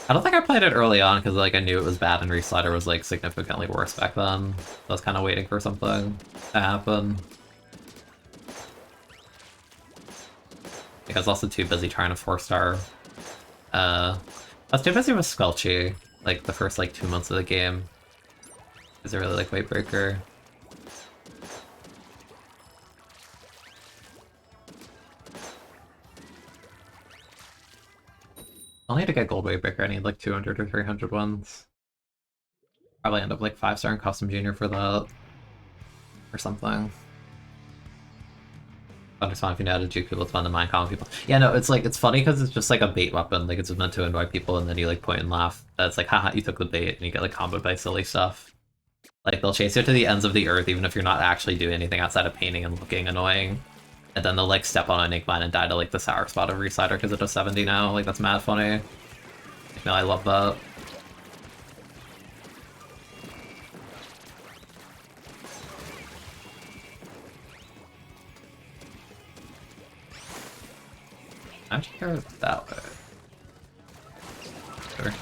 I don't think I played it early on, because, like, I knew it was bad and Reslider was, like, significantly worse back then. I was kind of waiting for something to happen. Like, I was also too busy trying to 4-star. I was too busy with Squelchy, like, the first, like, 2 months of the game. Is it really, like, Weightbreaker? I'll need to get Gold Weightbreaker, I need, like, 200 or 300 ones. Probably end up, like, 5-star in Custom Junior for that. Or something. Understand if you know how to juke people, it's fun to mind calling people. Yeah, no, it's like, it's funny because it's just like a bait weapon, like it's meant to annoy people and then you like point and laugh. That's like, haha, you took the bait, and you get like comboed by silly stuff. Like, they'll chase you to the ends of the earth even if you're not actually doing anything outside of painting and looking annoying. And then they'll like step on an ink mine and die to like the sour spot of Reslider because it does 70 now, like that's mad funny. Like, no, I love that. I'm just here that way. Sure.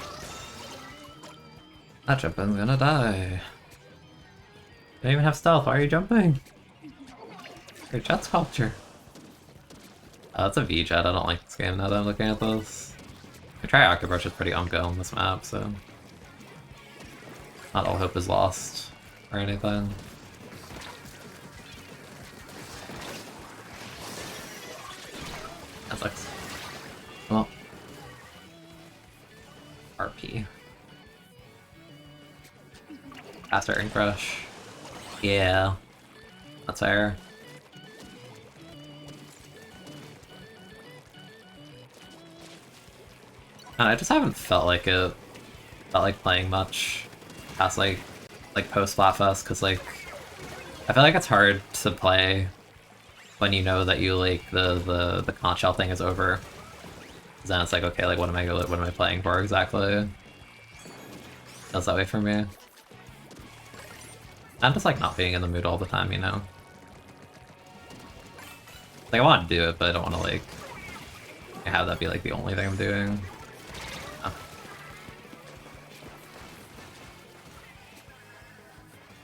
That jumping's gonna die. Don't even have stealth, why are you jumping? Your jet sculpture. Oh, that's a V-jet, I don't like this game now that I'm looking at this. I try Octobrush is pretty ungo on this map, so... not all hope is lost, or anything. That sucks. Well... RP. Faster Ink Rush. Yeah. That's fair. I just haven't felt like it. Felt like playing much past like post Splatfest, because like I feel like it's hard to play when you know that you like the conch shell thing is over. Then it's like, okay, like what am I playing for exactly? Feels that way for me. I'm just like not being in the mood all the time, you know? Like I want to do it, but I don't want to like have that be like the only thing I'm doing. Oh.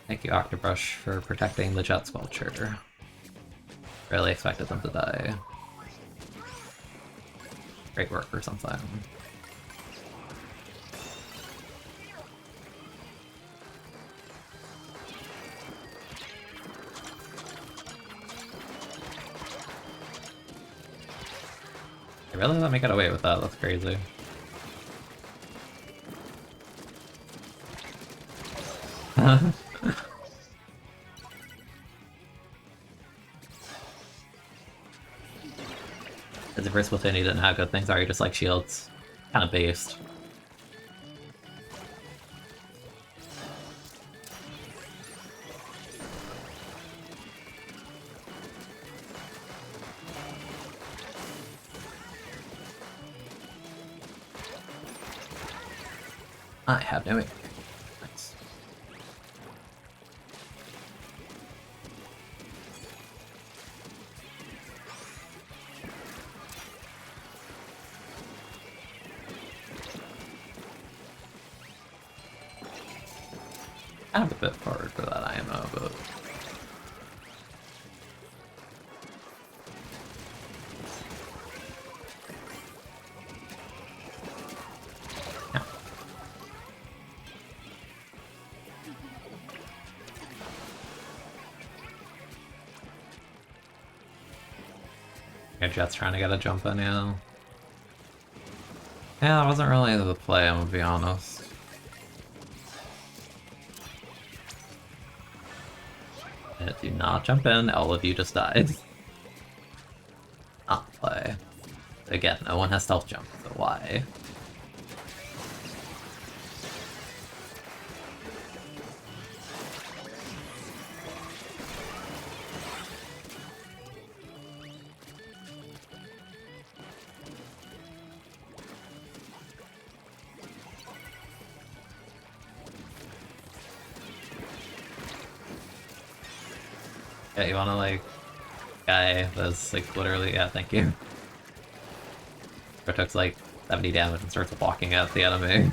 Thank you, Octobrush, for protecting the jet sculpture. Really expected them to die. Great work or something. They really let me get away with that, that's crazy. As a first Splatoon, you didn't have good things, are you just like shields? Kind of based. I have no idea. Nice. Kind of a bit forward for that IMO, but... Your Jet's trying to get a jump in, yeah. Yeah, that wasn't really the play, I'm gonna be honest. Do not jump in, all of you just died. Not play. Again, no one has stealth jump, so why? Yeah, you wanna like guy that's like literally, yeah, thank you. It took like 70 damage and starts walking at the enemy.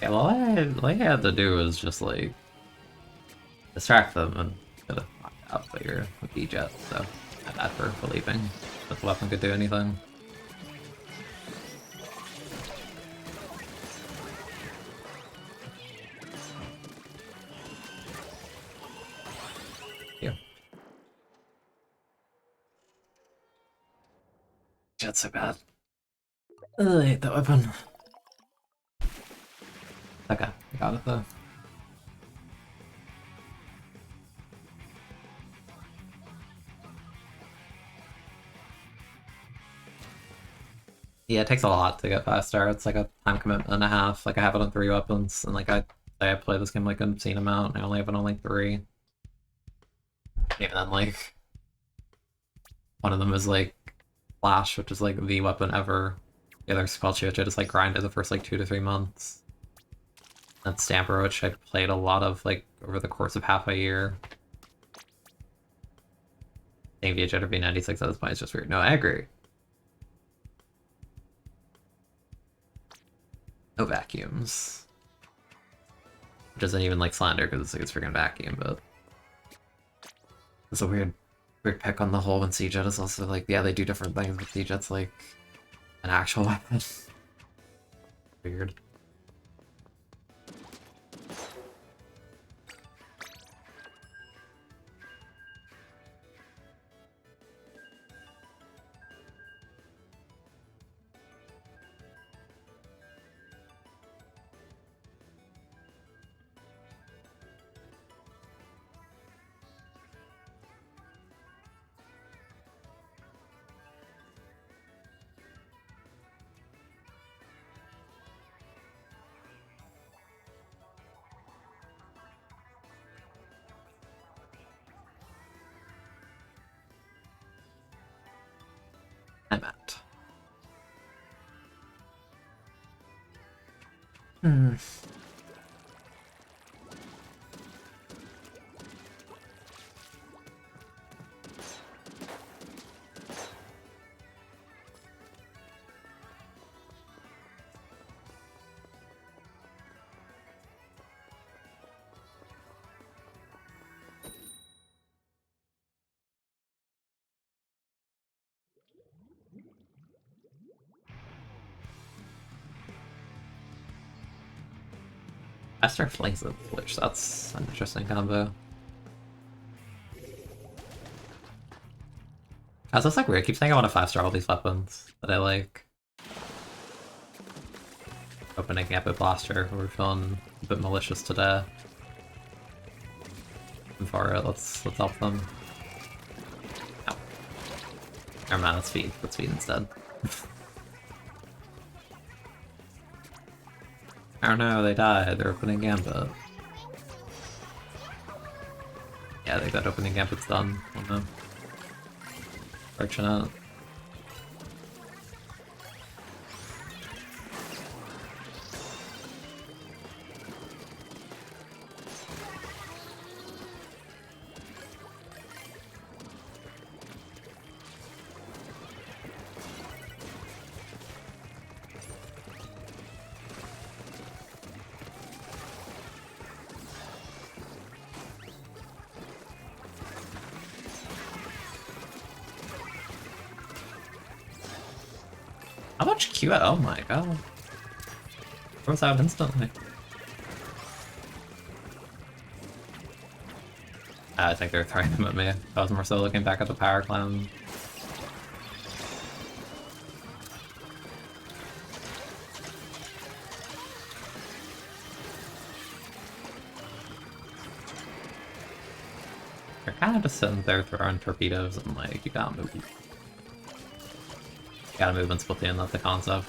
Yeah, well, all I had to do was just like distract them and get a knocked out by your B-Jet, so not bad for believing that the weapon could do anything. Yeah. Jet's so bad. I hate that weapon. Okay, got it though. Yeah, it takes a lot to get faster. It's like a time commitment and a half. Like I have it on 3 weapons, and like I play this game like an obscene amount, and I only have it on like 3. Even then, like one of them is like Flash, which is like the weapon ever. The other Squelchy, which I just like grinded the first like 2 to 3 months. And Stamper, which I played a lot of like over the course of half a year. Saying VHR V96 at this point is just weird. No, I agree. No vacuums. Which isn't even like slander because it's like it's freaking vacuum, but it's a weird pick on the whole when C-Jet is also like, yeah, they do different things, but C-Jet's like an actual weapon. Weird. I'm at. I start Flings of Glitch, that's an interesting combo. Guys, that's like weird. I keep saying I want to 5-star all these weapons that I like. Opening Gambit Blaster, we're feeling a bit malicious today. I'm for it, let's help them. Oh. Never mind, let's feed instead. Oh no, they died. They're opening Gambit. Yeah, I think that opening Gambit's done. Oh no. Fortunate. How much Q? Oh my god. Throws out instantly. I think they're throwing them at me. I was more so looking back at the power clan. They're kind of just sitting there throwing torpedoes and like, you gotta move. You gotta move in Splatoon, that's the concept.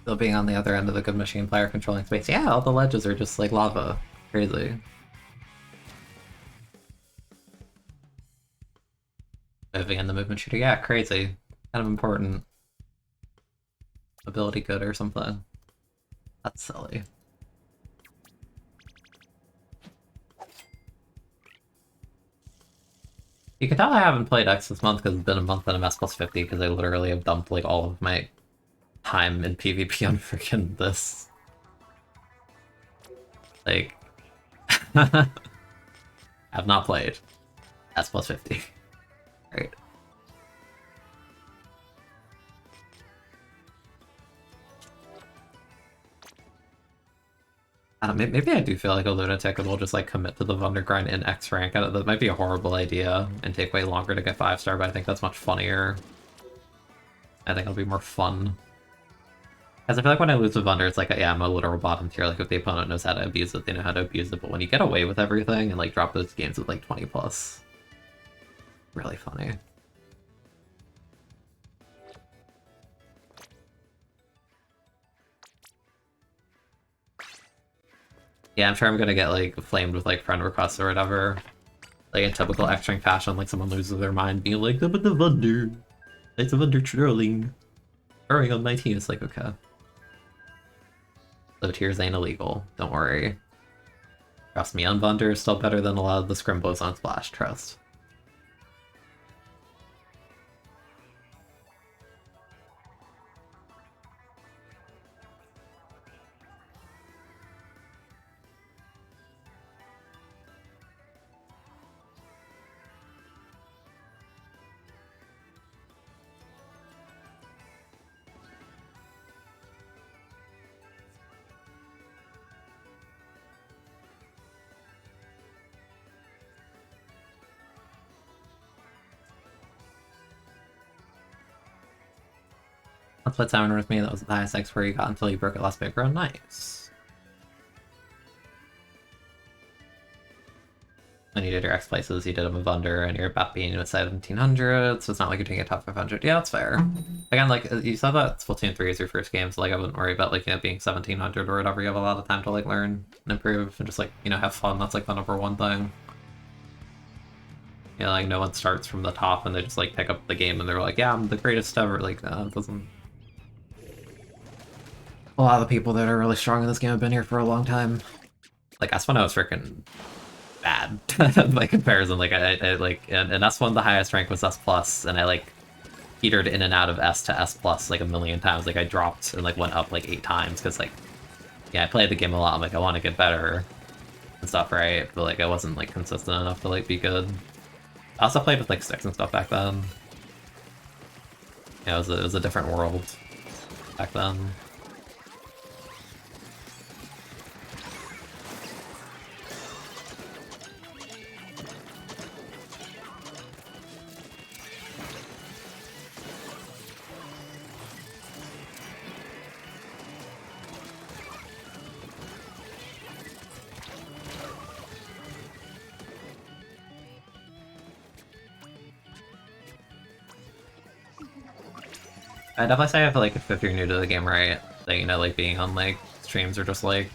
Still being on the other end of the good machine player controlling space. Yeah, all the ledges are just like lava. Crazy. Moving in the movement shooter. Yeah, crazy. Kind of important. Ability good or something. That's silly. You can tell I haven't played X this month because it's been a month and I'm S plus 50 because I literally have dumped like all of my time in PvP on freaking this. Like, have not played. S plus 50. Right. Maybe I do feel like a lunatic and will just like commit to the Wunder grind in X rank. That might be a horrible idea and take way longer to get 5-star, but I think that's much funnier. I think it'll be more fun. Because I feel like when I lose with Wunder, it's like, yeah, I'm a literal bottom tier. Like, if the opponent knows how to abuse it, they know how to abuse it. But when you get away with everything and, like, drop those games with, like, 20 plus, really funny. Yeah, I'm sure I'm gonna get, like, flamed with, like, friend requests or whatever. Like, in typical X-Rank fashion, like, someone loses their mind being like, but the Wunder. It's a Wunder trolling. Throwing on 19, it's like, okay. Low tiers ain't illegal, don't worry. Trust me, on Wunder is still better than a lot of the scrimbos on Splash, trust. Let's put Simon with me, that was the highest X score you got until you broke it last paper. Nice. When you did your X places, you did them with Wunder, and you're about being with 1700, so it's not like you're doing a top 500. Yeah, that's fair. Again, like, you said that Splatoon 3 is your first game, so, like, I wouldn't worry about, like, it being 1700 or whatever. You have a lot of time to, like, learn and improve and just, like, you know, have fun. That's, like, the #1 thing. Yeah, like, no one starts from the top and they just, like, pick up the game and they're like, yeah, I'm the greatest ever. Like, it doesn't... A lot of the people that are really strong in this game have been here for a long time. Like, S1 was freaking bad by comparison. Like, I like, and S1 the highest rank was S plus, and I like petered in and out of S to S plus like a million times. Like, I dropped and like went up like 8 times because like, yeah, I played the game a lot. I'm like, I want to get better and stuff, right? But like, I wasn't like consistent enough to like be good. I also played with like sticks and stuff back then. Yeah, it was a different world back then. I definitely say if like if you're new to the game, right? That, you know, like being on like streams or just like,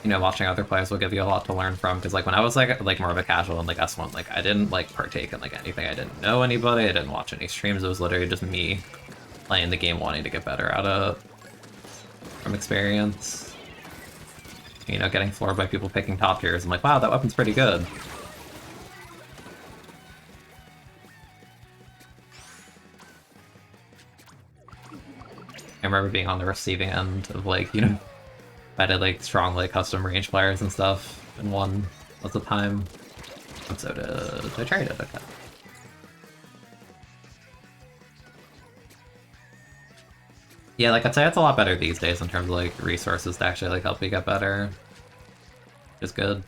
you know, watching other players will give you a lot to learn from. Because like when I was like more of a casual in like S1, like I didn't like partake in like anything. I didn't know anybody. I didn't watch any streams. It was literally just me playing the game, wanting to get better at it from experience. You know, getting floored by people picking top tiers. I'm like, wow, that weapon's pretty good. I remember being on the receiving end of like, you know, I did like strong like custom range players and stuff, and one at the time. And so did I tried it, okay. Yeah, like I'd say it's a lot better these days in terms of like resources to actually like help you get better. Which is good.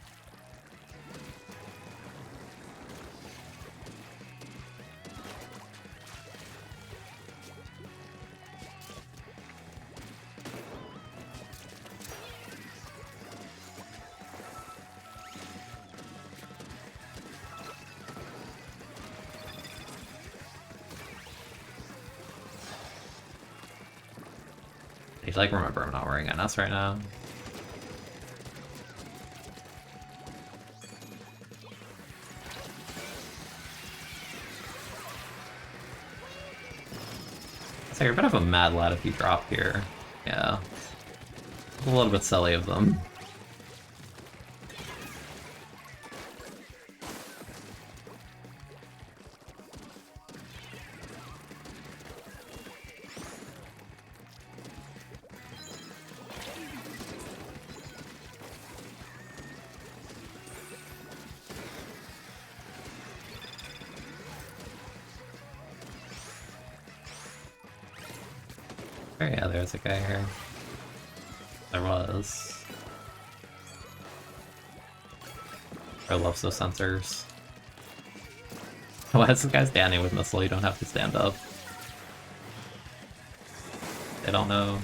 I like remember I'm not wearing NS right now. So you're a bit of a mad lad if you drop here. Yeah. A little bit silly of them. Oh yeah, there's a guy here. There was. I love those sensors. Why is this guy standing with missile? You don't have to stand up. They don't know.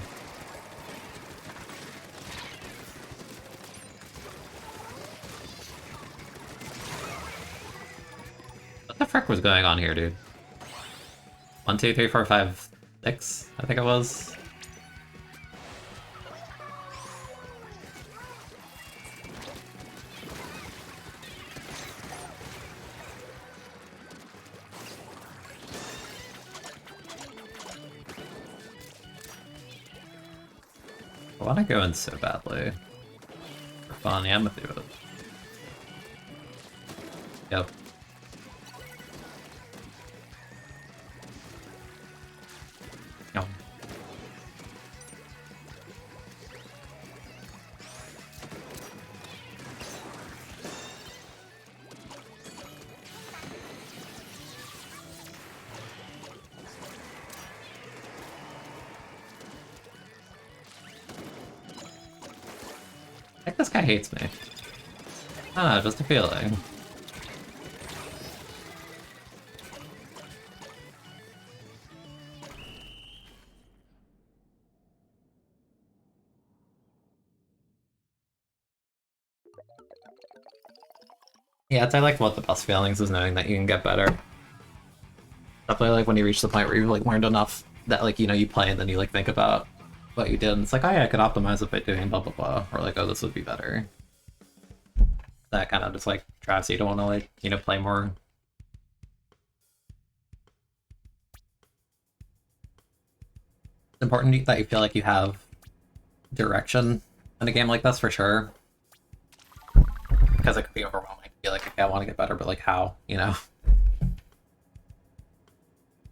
What the frick was going on here, dude? 1, 2, 3, 4, 5, 6, I think it was. I want to go in so badly. For fun, yeah, I'm with you. Yep. No. I think this guy hates me. I don't know, just a feeling. Yeah, it's like one of the best feelings is knowing that you can get better. Definitely like when you reach the point where you've like learned enough that like, you know, you play and then you like think about what you did and it's like, oh yeah, I could optimize it by doing blah blah blah, or like, oh, this would be better. That kind of just like drives you to want to like, you know, play more. It's important that you feel like you have direction in a game like this for sure. Because it could be overwhelming to be like, okay, I want to get better, but like how, you know?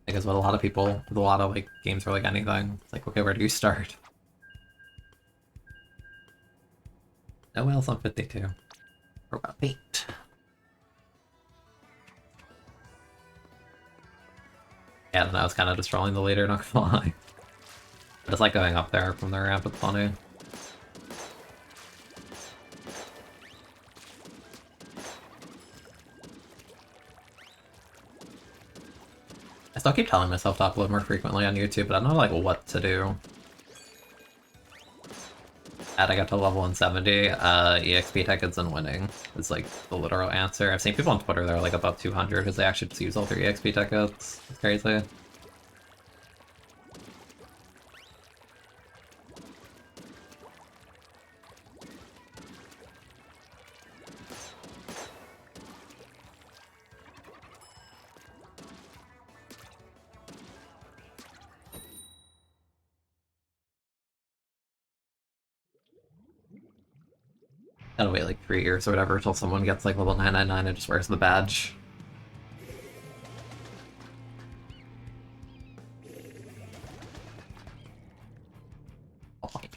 Because with a lot of people, with a lot of like games or like anything, it's like, okay, where do you start? No whales on 52. Or about 8. Yeah, I don't know, I was kind of just trolling the leader, not gonna lie. I just like going up there from the ramp, it's funny. I still keep telling myself to upload more frequently on YouTube, but I don't know like what to do. And I got to level 170, EXP tickets and winning is like the literal answer. I've seen people on Twitter that are like above 200 because they actually just use all their EXP tickets. It's crazy. Gotta wait like 3 years or whatever until someone gets like level 999 and just wears the badge. Oh, can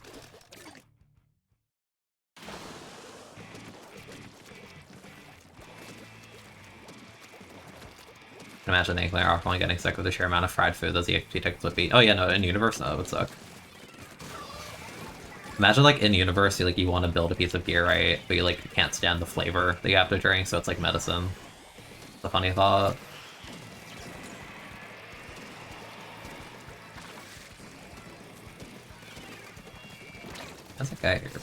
imagine the Inkling are only getting sick with the sheer amount of fried food those EXP tickets would be. Oh yeah, no, in universe, no, it would suck. Imagine like in universe, you want to build a piece of gear, right? But you like can't stand the flavor that you have to drink, so it's like medicine. It's a funny thought. There's a guy here, but...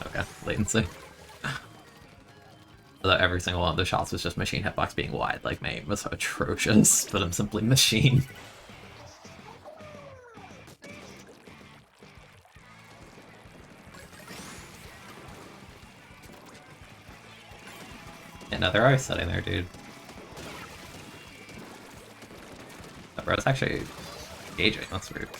Okay, latency. Although every single one of the shots was just machine hitbox being wide, like my aim was atrocious, but I'm simply machine. Yeah, no, they're always sitting there, dude. Oh, bro, it's actually engaging, that's weird.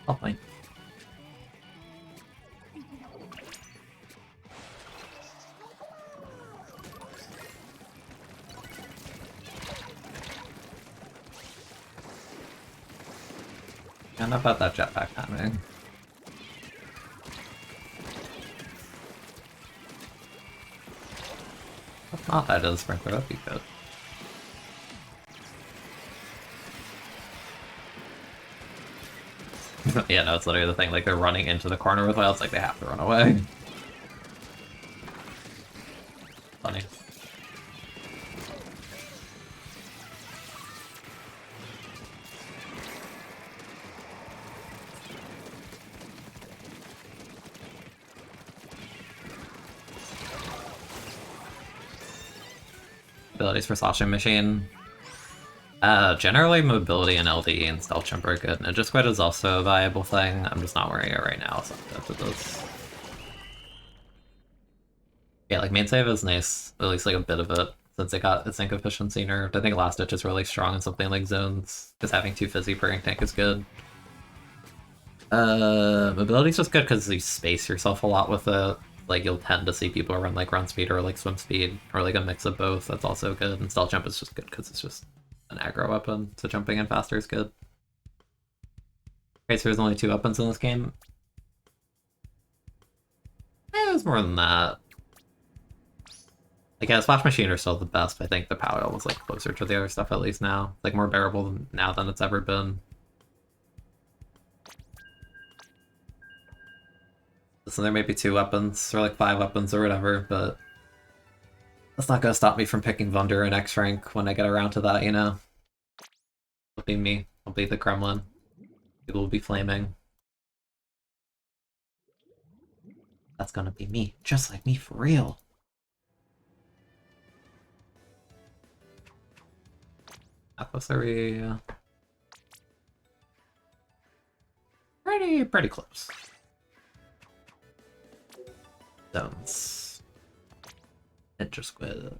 Oh, fine. Enough about that jetpack timing. If not, I did sprinkler, that'd be good. Yeah, no, it's literally the thing, like they're running into the corner with it's like they have to run away. Funny. Abilities for slashing machine. Generally mobility and LD and stealth jump are good. Ninja Squid is also a viable thing. I'm just not wearing it right now, so I'm good with this. Yeah, like main save is nice, at least like a bit of it, since it got its ink efficiency nerfed. I think Last Ditch is really strong in something like zones, because having 2 fizzy per ink tank is good. Mobility's just good because you space yourself a lot with it. Like you'll tend to see people run like run speed or like swim speed, or like a mix of both. That's also good. And stealth jump is just good because it's just an aggro weapon, so jumping in faster is good. Okay, so there's only 2 weapons in this game. There's more than that. Like, yeah, Splash Machine are still the best, but I think the Power was like closer to the other stuff at least now. Like more bearable now than it's ever been. So there may be 2 weapons, or like 5 weapons or whatever, but that's not gonna stop me from picking Wunder and X rank when I get around to that, you know? It'll be me. I'll be the Kremlin. People will be flaming. That's gonna be me. Just like me for real. How close are we? Pretty close. Zones. Ninja Squid.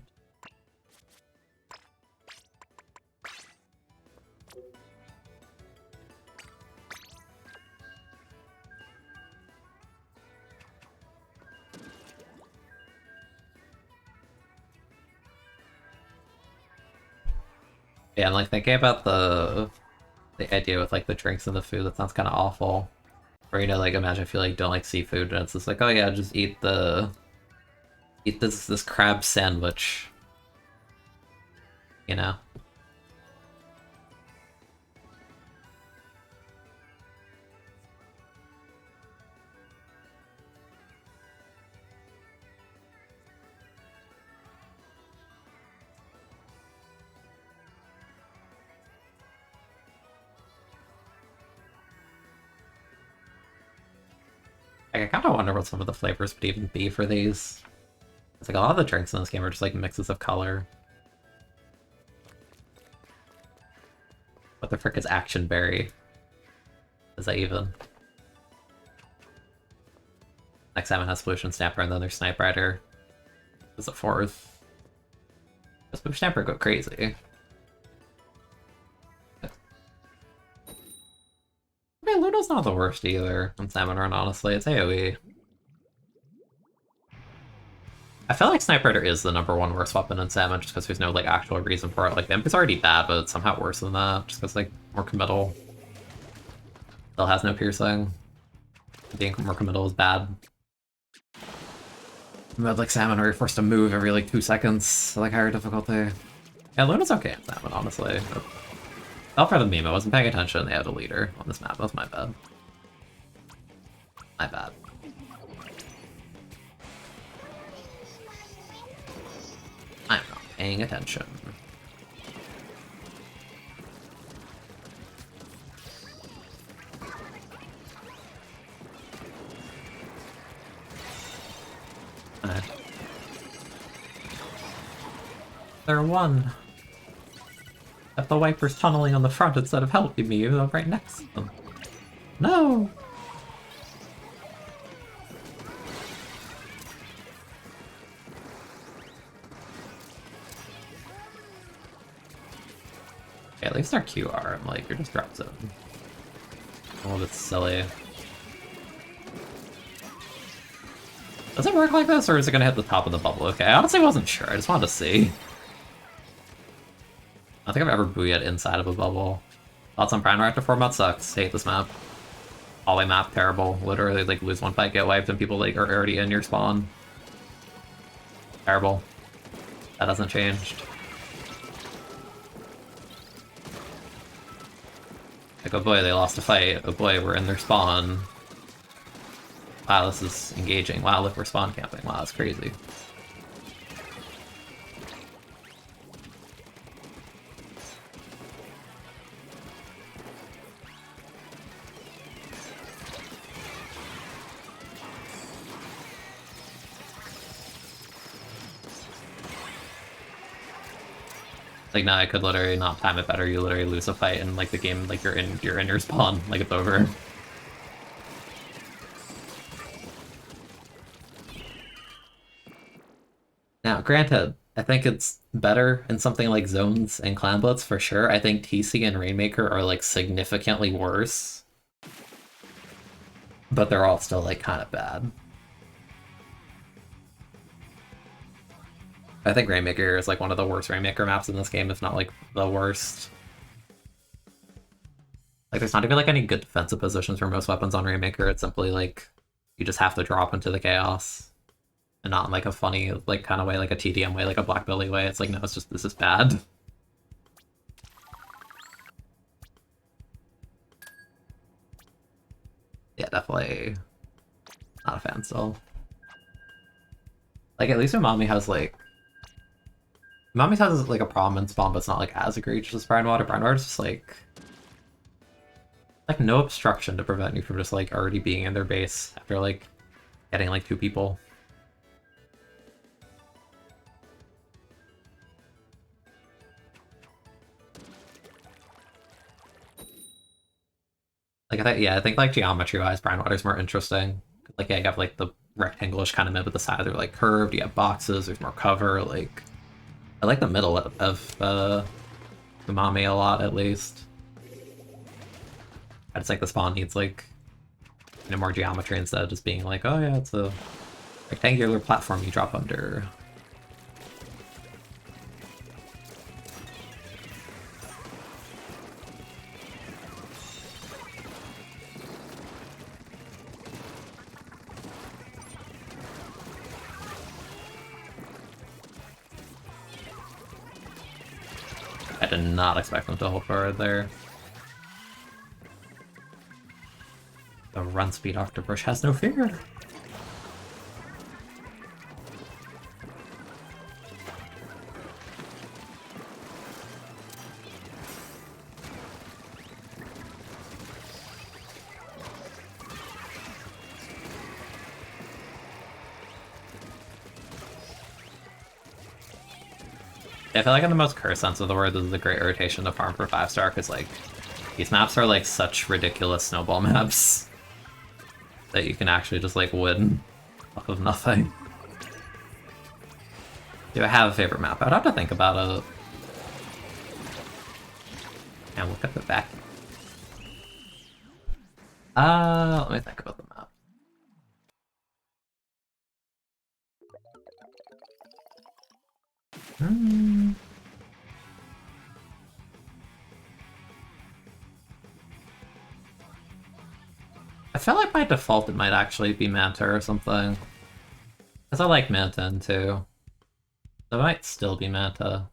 Yeah, I'm like thinking about the idea with like the drinks and the food. That sounds kind of awful. Or you know, like imagine if you like don't like seafood and it's just like, oh yeah, just eat this crab sandwich. You know. Like, I kind of wonder what some of the flavors would even be for these. It's like a lot of the drinks in this game are just like mixes of color. What the frick is Action Berry? Is that even? Next salmon has Pollution Snapper, and then there's Snipe Rider. Is a fourth. Does Pollution Snapper go crazy? I mean, Luna's not the worst either on Salmon Run, honestly. It's AoE. I feel like Snipe Rider is the #1 worst weapon in Salmon just because there's no like actual reason for it. Like, the Imp is already bad, but it's somehow worse than that, just because like more committal. Still has no piercing. Being more committal is bad. But like Salmon, where you're forced to move every like 2 seconds, so, like higher difficulty. Yeah, Luna's okay in Salmon, honestly. Fell for the meme, I wasn't paying attention, they had a leader on this map, that's my bad. My bad. I'm not paying attention. They're one. If the wiper's tunneling on the front instead of helping me, even though I'm right next to them. No! Okay, at least our QR, I'm like, you're just drop zone. A little bit silly. Does it work like this, or is it gonna hit the top of the bubble? Okay, I honestly wasn't sure, I just wanted to see. I don't think I've ever booyed inside of a bubble. Thoughts on Prime Reactor format sucks. Hate this map. Hallway map, terrible. Literally, like, lose one fight, get wiped, and people, like, are already in your spawn. Terrible. That hasn't changed. Like, oh boy, they lost a fight. Oh boy, we're in their spawn. Wow, this is engaging. Wow, look, we're spawn camping. Wow, that's crazy. Like, now I could literally not time it better. You literally lose a fight and like the game, like you're in your spawn, like it's over. Now, granted, I think it's better in something like Zones and Clan Blitz for sure. I think TC and Rainmaker are like significantly worse, but they're all still like kind of bad. I think Rainmaker is like one of the worst Rainmaker maps in this game, if not like the worst. Like, there's not even like any good defensive positions for most weapons on Rainmaker. It's simply like you just have to drop into the chaos, and not in like a funny like kind of way, like a TDM way, like a Black Billy way. It's like, no, it's just, this is bad. Yeah, definitely not a fan still. Like, at least Umami has like Umami has like a problem in spawn, but it's not like as egregious as Brine Water. Brine Water is just like no obstruction to prevent you from just like already being in their base after like getting like 2 people. Like, I think like geometry-wise, Brine Water's more interesting. Like, yeah, you have like the rectangle-ish kind of mid, but the sides are like curved, you have boxes, there's more cover, like... I like the middle of Umami a lot, at least. I just like the spawn needs like, you know, more geometry instead of just being like, oh yeah, it's a rectangular platform you drop under. I did not expect them to hold forward there. The run speed Octobrush has no fear. I feel like in the most cursed sense of the word, this is a great rotation to farm for 5-star, because like these maps are like such ridiculous snowball maps that you can actually just like win off of nothing. Do I have a favorite map? I'd have to think about it. And look at the back. Let me think about the map. I feel like by default it might actually be Manta or something. Because I like Manta too. So it might still be Manta.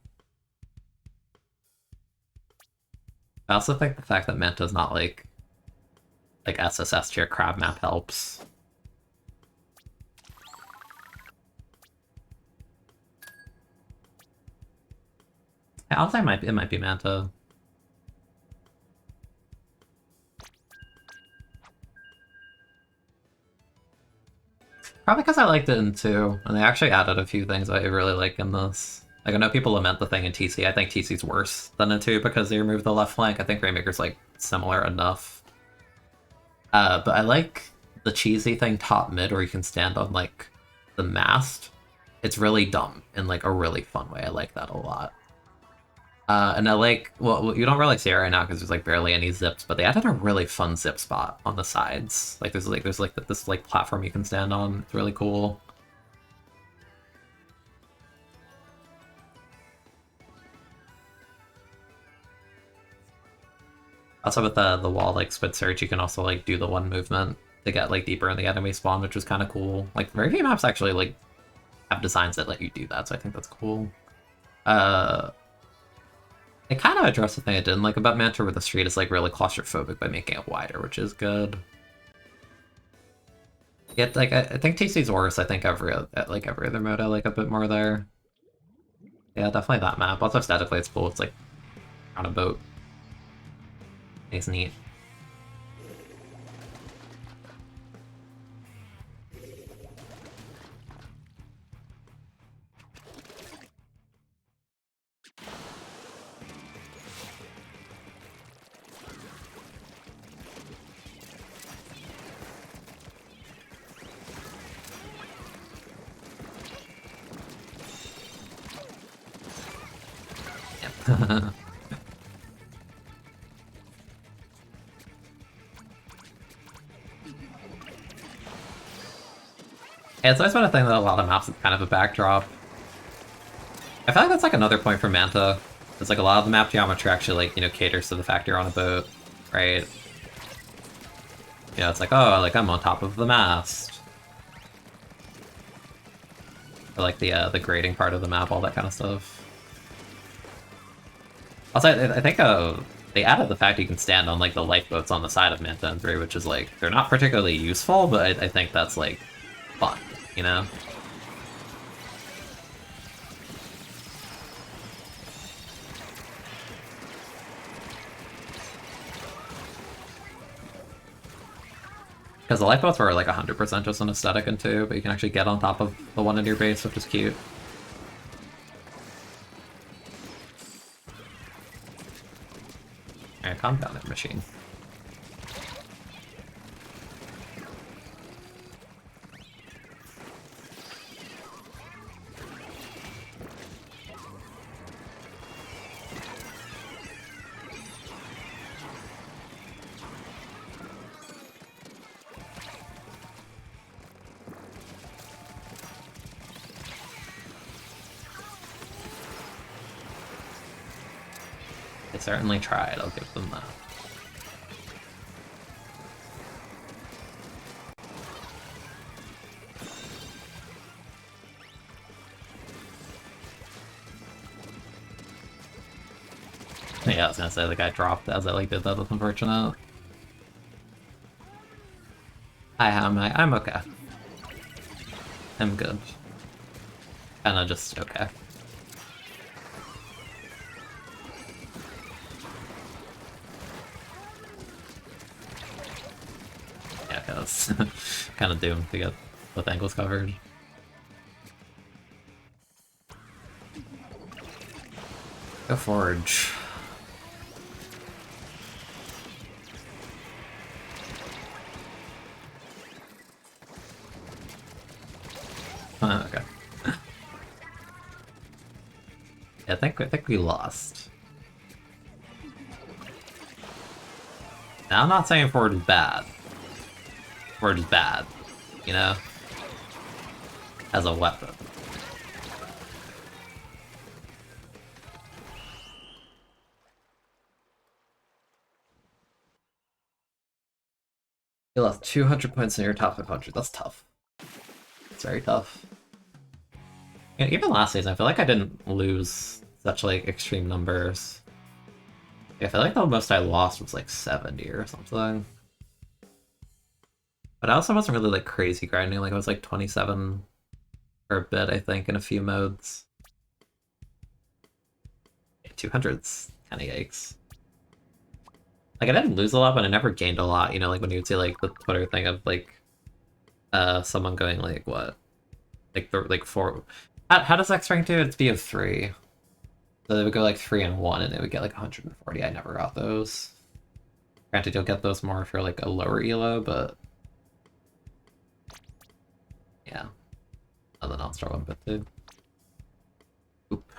I also think the fact that Manta's not like SSS tier crab map helps. Yeah, I'll say it might be Manta. Probably because I liked it in 2, and they actually added a few things I really like in this. Like, I know people lament the thing in TC. I think TC's worse than in 2 because they removed the left flank. I think Rainmaker's, like, similar enough. But I like the cheesy thing top mid where you can stand on, like, the mast. It's really dumb in, like, a really fun way. I like that a lot. And I like, well, you don't really see it right now because there's like barely any zips, but they added a really fun zip spot on the sides. Like there's this like platform you can stand on. It's really cool. Also with the wall like squid search, you can also like do the one movement to get like deeper in the enemy spawn, which is kind of cool. Like very few maps actually like have designs that let you do that, so I think that's cool. It kind of addressed the thing I didn't like about Manta, where the street is like really claustrophobic by making it wider, which is good. Yet, like I think TC's worse. I think every other mode I like a bit more there. Yeah, definitely that map. Also aesthetically, it's cool. It's like on a boat. It's neat. Yeah, it's always been a thing that a lot of maps is kind of a backdrop. I feel like that's like another point for Manta. It's like a lot of the map geometry actually like, you know, caters to the fact you're on a boat, right? You know, it's like, oh, like I'm on top of the mast. Or like the grading part of the map, all that kind of stuff. Also, I think they added the fact you can stand on like the lifeboats on the side of Manta in 3, which is like, they're not particularly useful, but I think that's like fun, you know? Because the lifeboats were like 100% just an aesthetic in 2, but you can actually get on top of the one in your base, which is cute. Alright, calm down there, machine. They certainly tried, I'll give them that. Yeah, I was gonna say the guy dropped as I like did that. That's unfortunate. I'm okay. I'm good. Kinda just okay. Yeah, cause kinda doomed to get both angles covered. Go forge. Okay. Yeah, I think we lost. Now, I'm not saying forge is bad. Forge is bad, you know? As a weapon. You lost 200 points in your top 500. That's tough. It's very tough. Yeah, even last season, I feel like I didn't lose such like extreme numbers. Yeah, I feel like the most I lost was like 70 or something. But I also wasn't really like crazy grinding. Like I was like 27 for a bit, I think, in a few modes. 200's kind of yikes. Like I didn't lose a lot, but I never gained a lot. You know, like when you would see like the Twitter thing of like someone going like what, like four. How does X rank do? It's B of 3. So they would go like 3 and 1, and they would get like 140. I never got those. Granted, you'll get those more if you're like a lower elo, but yeah. Other than I'll start one bit too. Oop.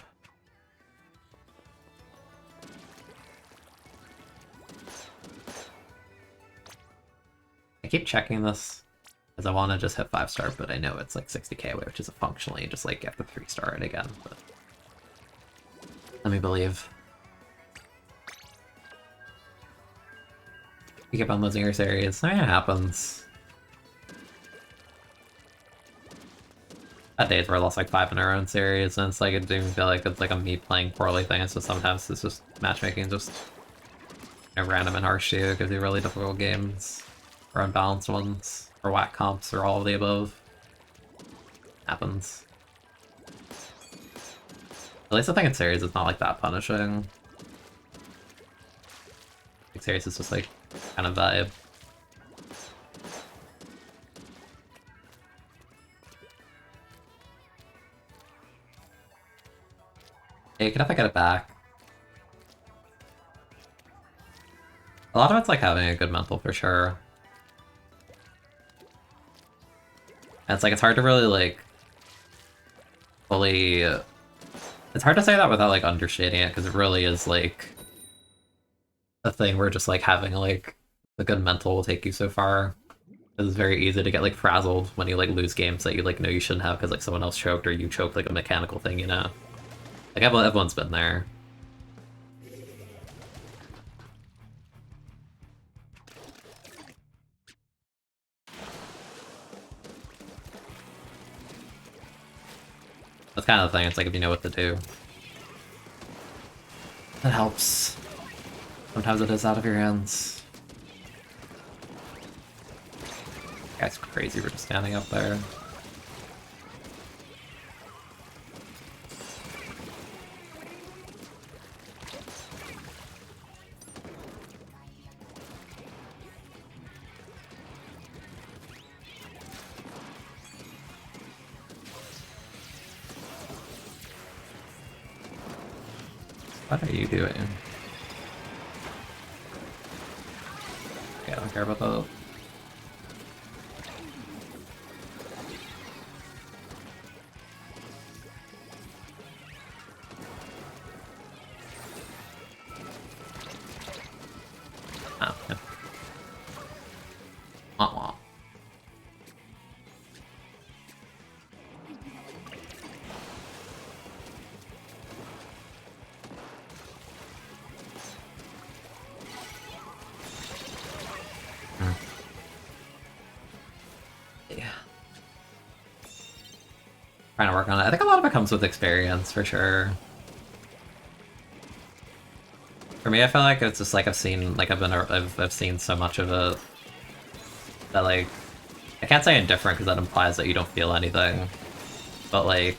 I keep checking this because I want to just hit 5-star, but I know it's like 60k away, which is functionally just like get the 3-star it again. But let me believe. You keep on losing your series. It happens. That days where I lost like 5 in our own series, and it's like it didn't feel like it's like a me playing poorly thing. It's just sometimes it's just matchmaking just random and harsh too. It gives you really difficult games, or unbalanced ones, or whack comps, or all of the above. Happens. At least I think in series it's not like that punishing. Like series is just like kind of vibe. Yeah, you can definitely get it back. A lot of it's like having a good mental for sure. And it's like it's hard to really like fully. It's hard to say that without like understating it, because it really is like a thing where just like having like a good mental will take you so far. It's very easy to get like frazzled when you like lose games that you like know you shouldn't have because like someone else choked or you choked like a mechanical thing, you know? Like everyone's been there. That's kind of the thing. It's like if you know what to do, that helps. Sometimes it is out of your hands. Guy's crazy for just standing up there. What are you doing? Okay, I don't care about that. Oh, yeah. Wah. Yeah. Trying to work on it. I think a lot of it comes with experience, for sure. For me, I feel like it's just like I've seen, like I've seen so much of it that like, I can't say indifferent because that implies that you don't feel anything, but like,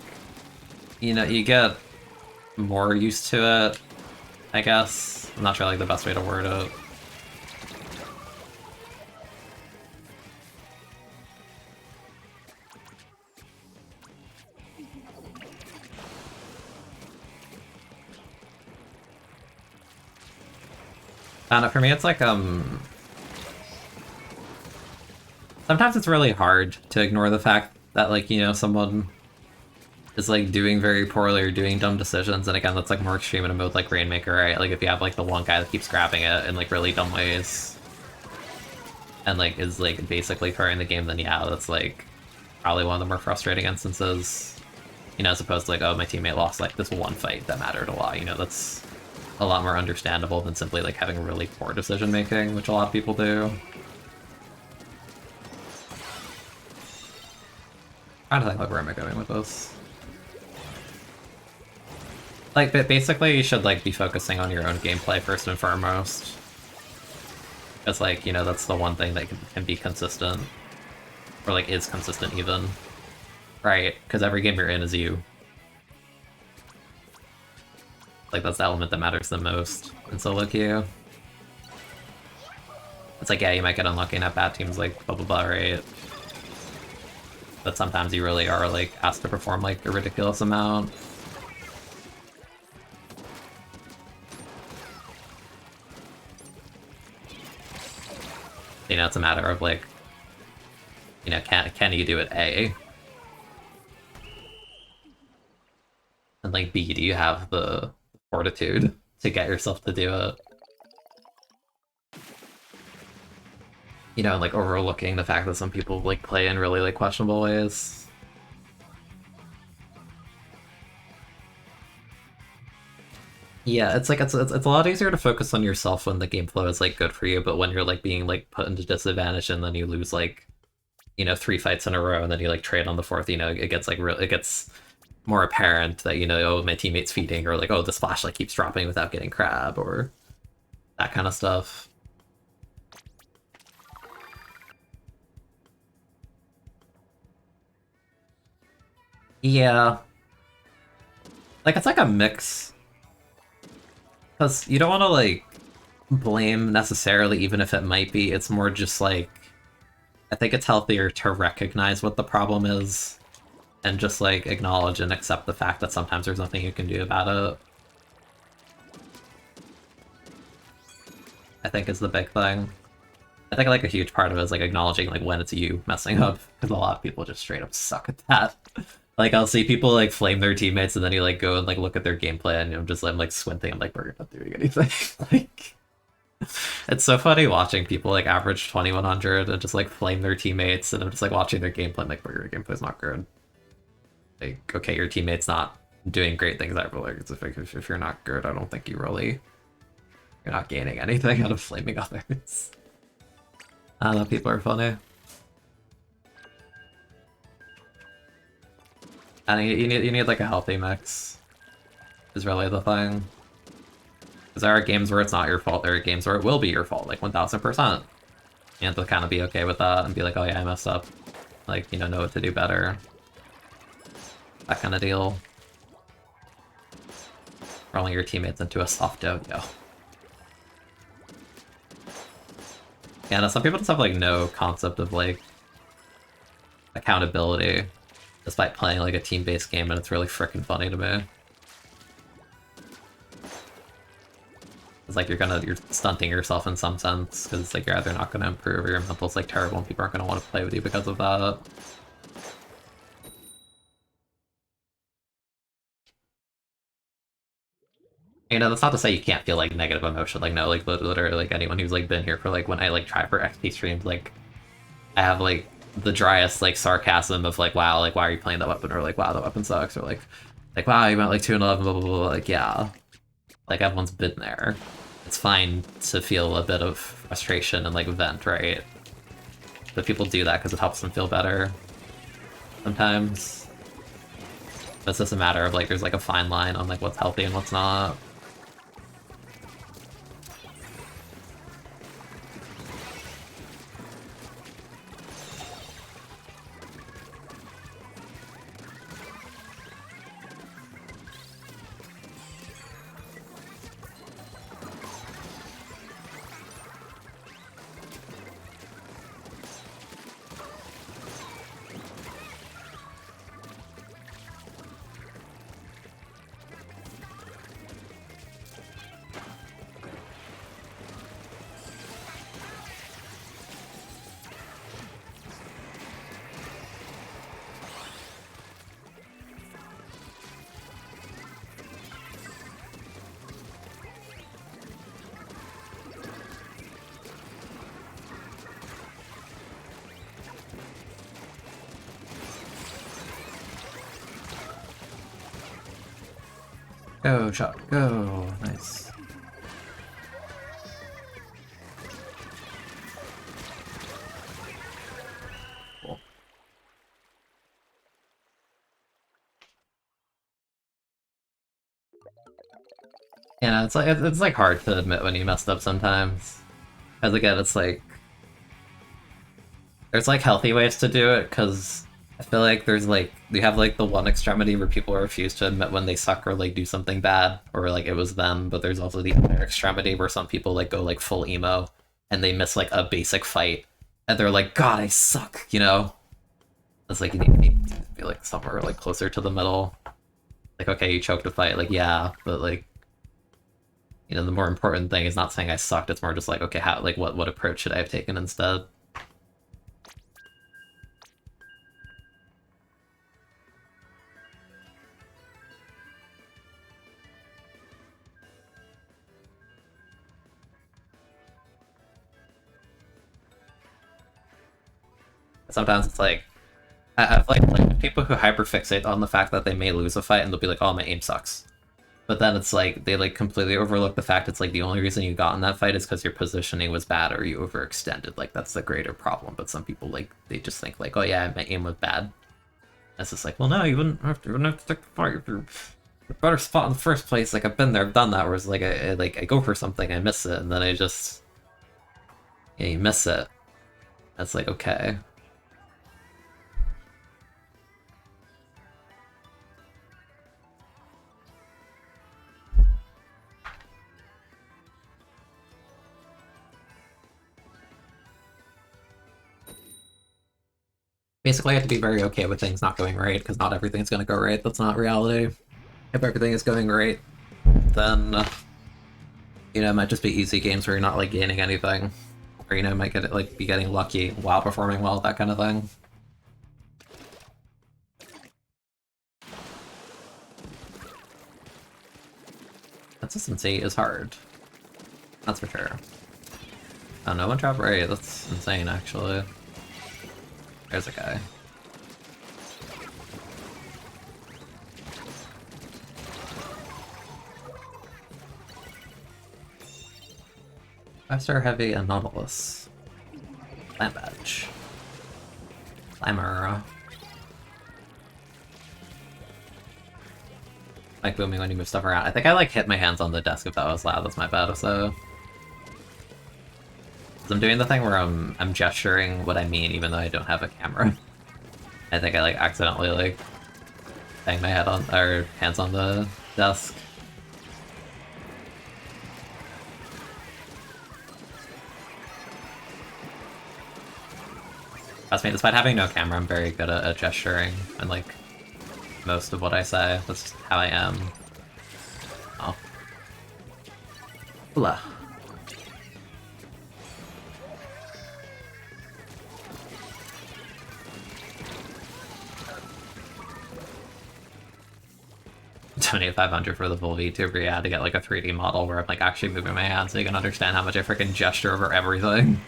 you know, you get more used to it, I guess. I'm not sure like the best way to word it. I don't know, for me it's like, sometimes it's really hard to ignore the fact that, like, you know, someone is, like, doing very poorly or doing dumb decisions, and again, that's, like, more extreme in a mode like Rainmaker, right? Like, if you have, like, the one guy that keeps grabbing it in, like, really dumb ways, and, like, is, like, basically throwing the game, then yeah, that's, like, probably one of the more frustrating instances. You know, as opposed to, like, oh, my teammate lost, like, this one fight that mattered a lot, you know, that's a lot more understandable than simply, like, having really poor decision-making, which a lot of people do. Trying to think, like, where am I going with this? Like, but basically you should, like, be focusing on your own gameplay first and foremost. Because, like, you know, that's the one thing that can be consistent. Or, like, is consistent even. Right? Because every game you're in is you. Like, that's the element that matters the most in solo queue. It's like, yeah, you might get unlucky and have bad teams, like, blah blah blah, right? But sometimes you really are, like, asked to perform, like, a ridiculous amount. You know, it's a matter of, like, you know, can you do it, A? And, like, B, do you have the fortitude to get yourself to do it? You know, like, overlooking the fact that some people, like, play in really, like, questionable ways. Yeah, it's like, it's a lot easier to focus on yourself when the game flow is, like, good for you, but when you're, like, being, like, put into disadvantage and then you lose, like, you know, 3 fights in a row and then you, like, trade on the 4th, you know, it gets, like, it gets more apparent that, you know, oh, my teammate's feeding, or, like, oh, this flashlight keeps dropping without getting crab, or that kind of stuff. Yeah. Like, it's like a mix. Because you don't want to, like, blame necessarily, even if it might be. It's more just, like, I think it's healthier to recognize what the problem is and just, like, acknowledge and accept the fact that sometimes there's nothing you can do about it. I think is the big thing. I think, like, a huge part of it is, like, acknowledging, like, when it's you messing up, because a lot of people just straight up suck at that. Like, I'll see people, like, flame their teammates, and then you, like, go and, like, look at their gameplay, and I'm just, I'm, like, squinting, I'm like, we're not doing anything. Like, it's so funny watching people, like, average 2100 and just, like, flame their teammates, and I'm just, like, watching their gameplay, I'm like, bro, your gameplay's not good. Like, okay, your teammate's not doing great things ever, like, if you're not good, I don't think you're not gaining anything out of flaming others. I don't know, people are funny. And you need like a healthy mix, is really the thing. Because there are games where it's not your fault, there are games where it will be your fault, like 1000%. You have to kind of be okay with that and be like, oh yeah, I messed up. Like, you know what to do better. That kind of deal. Rolling your teammates into a soft dojo. Yeah, no, some people just have, like, no concept of, like, accountability, despite playing, like, a team-based game, and it's really freaking funny to me. It's like you're stunting yourself in some sense, because it's like you're either not going to improve or your mental's, like, terrible and people aren't going to want to play with you because of that. You know, that's not to say you can't feel, like, negative emotion, like, no, like, literally, like, anyone who's, like, been here for, like, when I, like, try for XP streams, like, I have, like, the driest, like, sarcasm of, like, wow, like, why are you playing that weapon, or, like, wow, that weapon sucks, or, like, wow, you went, like, 2-11, blah, blah, blah, like, yeah. Like, everyone's been there. It's fine to feel a bit of frustration and, like, vent, right? But people do that because it helps them feel better sometimes. But it's just a matter of, like, there's, like, a fine line on, like, what's healthy and what's not. Go, shot, go. Nice. Cool. Yeah, it's like hard to admit when you messed up sometimes. Because again, it's like there's like healthy ways to do it, because I feel like there's like you have like the one extremity where people refuse to admit when they suck or like do something bad or like it was them, but there's also the other extremity where some people like go like full emo and they miss like a basic fight and they're like, God, I suck, you know? It's like you need to be like somewhere like closer to the middle. Like, okay, you choked a fight, like yeah, but like you know, the more important thing is not saying I sucked, it's more just like, okay, how like what approach should I have taken instead? Sometimes it's like I've like people who hyperfixate on the fact that they may lose a fight and they'll be like, "Oh, my aim sucks," but then it's like they like completely overlook the fact it's like the only reason you got in that fight is because your positioning was bad or you overextended. Like that's the greater problem. But some people like they just think like, "Oh yeah, my aim was bad." It's just like, well, no, you wouldn't have to take the fight if you're a better spot in the first place. Like I've been there, I've done that. Whereas like I go for something, I miss it, and then I just yeah, you miss it. That's like okay. Basically, I have to be very okay with things not going right, because not everything's going to go right. That's not reality. If everything is going right, then, you know, it might just be easy games where you're not, like, gaining anything. Or, you know, might get like, be getting lucky while performing well, that kind of thing. Consistency is hard. That's for sure. Oh, no one dropped right. That's insane, actually. There's a guy. Five-star heavy anomalous. Clan badge. Climber. Like booming when you move stuff around. I think I like hit my hands on the desk if that was loud. That's my bad. So I'm doing the thing where I'm gesturing what I mean even though I don't have a camera. I think I like accidentally like bang my head on or hands on the desk. Trust me, despite having no camera, I'm very good at gesturing and like most of what I say. That's just how I am. Oh. Blah. Donate 500 for the full VTuber, yeah, to get like a 3D model where I'm like actually moving my hands so you can understand how much I freaking gesture over everything.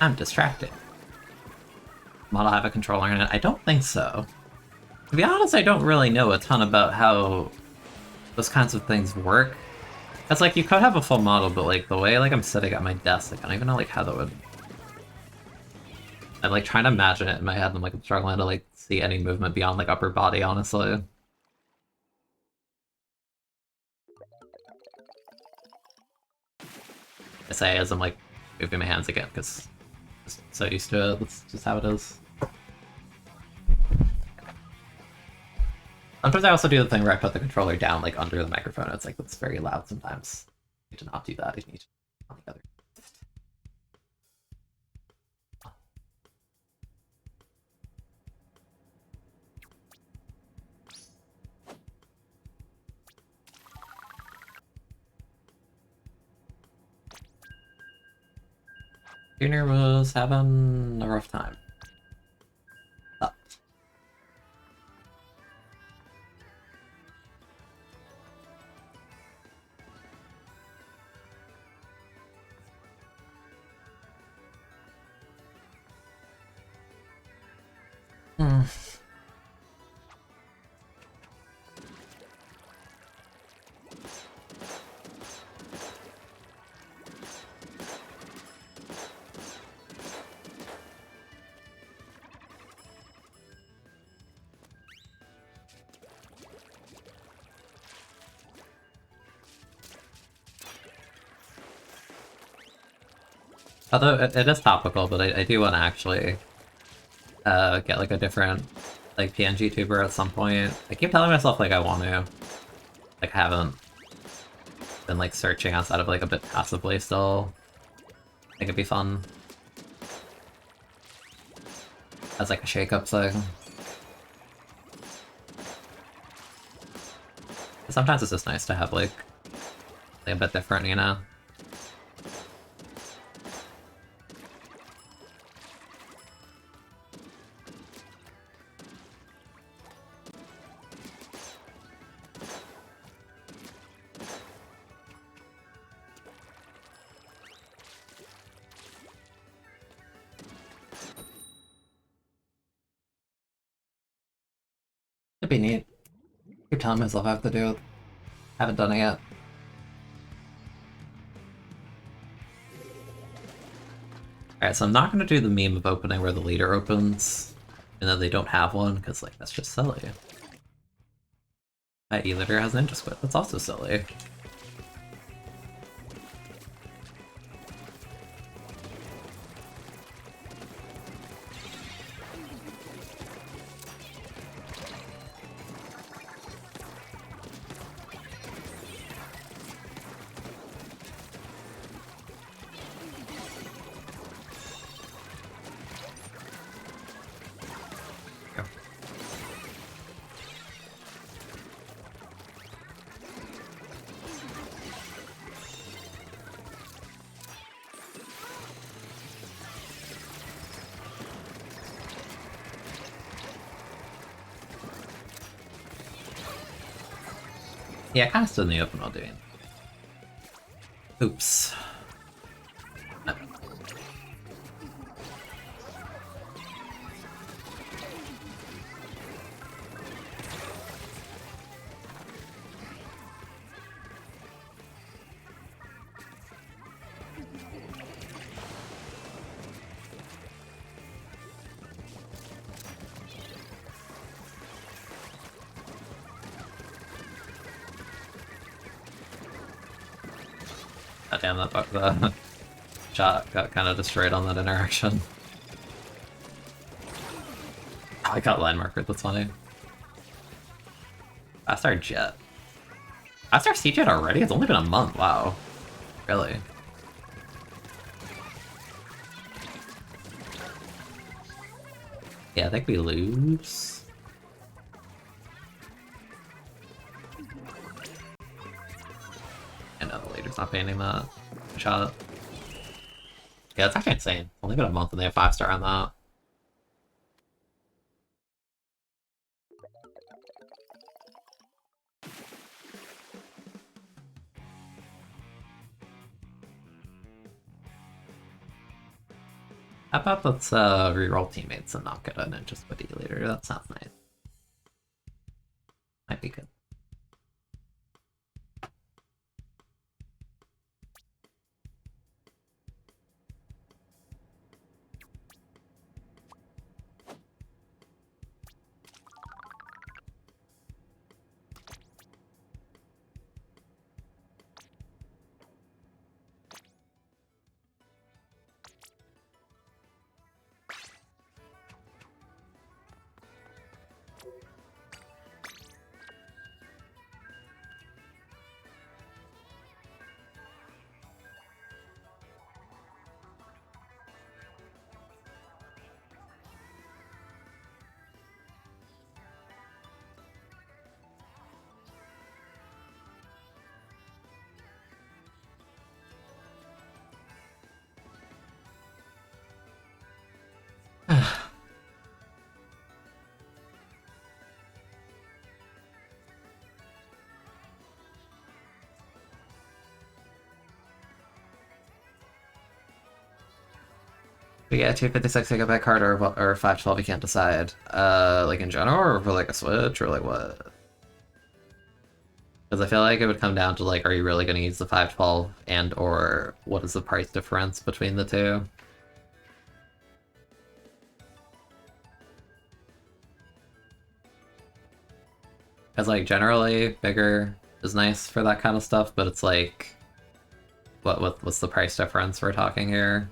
I'm distracted. Model have a controller in it? I don't think so. To be honest, I don't really know a ton about how those kinds of things work. It's like you could have a full model, but like the way like I'm sitting at my desk, like, I don't even know like how that would. I'm like trying to imagine it in my head. And I'm like I'm struggling to like see any movement beyond like upper body, honestly. I say as I'm like moving my hands again because I'm just so used to it. That's just how it is. Sometimes I also do the thing where I put the controller down like under the microphone. It's like that's very loud sometimes. You need to not do that. You need to on the other. Junior was having a rough time. Oh. Hmm. Although it is topical, but I do want to actually get like a different like PNG tuber at some point. I keep telling myself like I want to. Like I haven't been like searching outside of like a bit passively still. I think it'd be fun. As like a shake-up thing. Sometimes it's just nice to have like a bit different, you know? It'd be neat. Keep telling myself I have to do it. Haven't done it yet. Alright, so I'm not gonna do the meme of opening where the leader opens, even though they don't have one, because like that's just silly. That E-leader has Ninja Squid, that's also silly. Yeah, I kind of stood in the open while doing. Oops. God damn, that the shot got kind of destroyed on that interaction. Oh, I got line marker, that's funny. Fast our jet. Fast our C-Jet already? It's only been a month, wow. Really? Yeah, I think we lose. I know the leader's not painting that shot. Yeah, it's actually insane. Only been a month and they have 5-star on that. How about let's reroll teammates and not get a ninja squid leader? That sounds nice. Might be good. But yeah, 256 GB card or 512, you can't decide. Like in general, or for like a Switch, or like what? Because I feel like it would come down to like, are you really going to use the 512, and or what is the price difference between the two? Because like generally, bigger is nice for that kind of stuff, but it's like, what's the price difference we're talking here?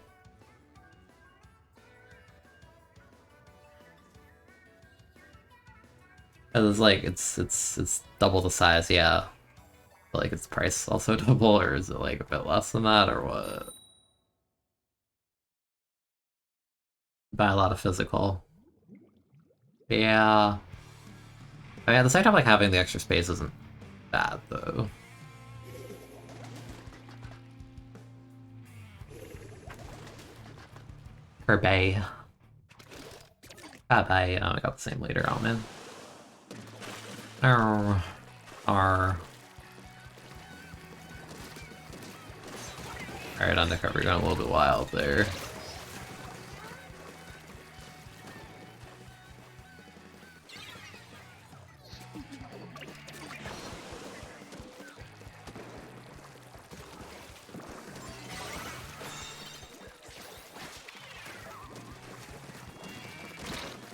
It's like it's double the size, yeah. But like, its price also double, or is it like a bit less than that, or what? Buy a lot of physical. Yeah. I mean, at the same time, like having the extra space isn't bad though. Per bay. Bad bay. Oh, I got the same leader on man. R. Alright, undercover going a little bit wild there.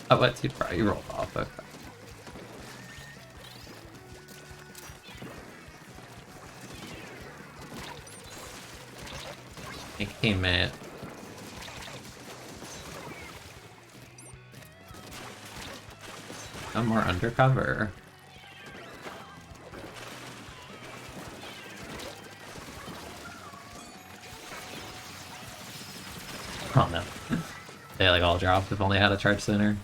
Oh, what? You rolled off. Okay. Teammate. No more undercover. Oh no. They like all dropped if only I had a charge sooner.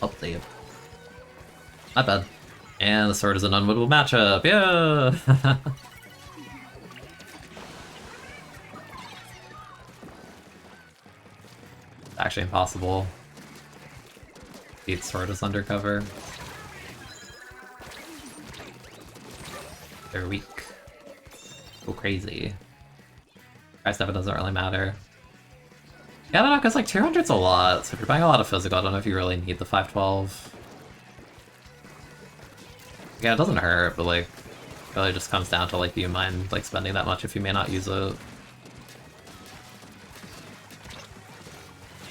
I'll leave. Not bad. And the sword is an unwinnable matchup. Yeah. It's actually impossible. Beat sword is undercover. They're weak. Go crazy. Price stuff, it doesn't really matter. Yeah, I don't know, because like 200's a lot, so if you're buying a lot of physical, I don't know if you really need the 512. Yeah, it doesn't hurt, but like, it really just comes down to like, do you mind like spending that much if you may not use it?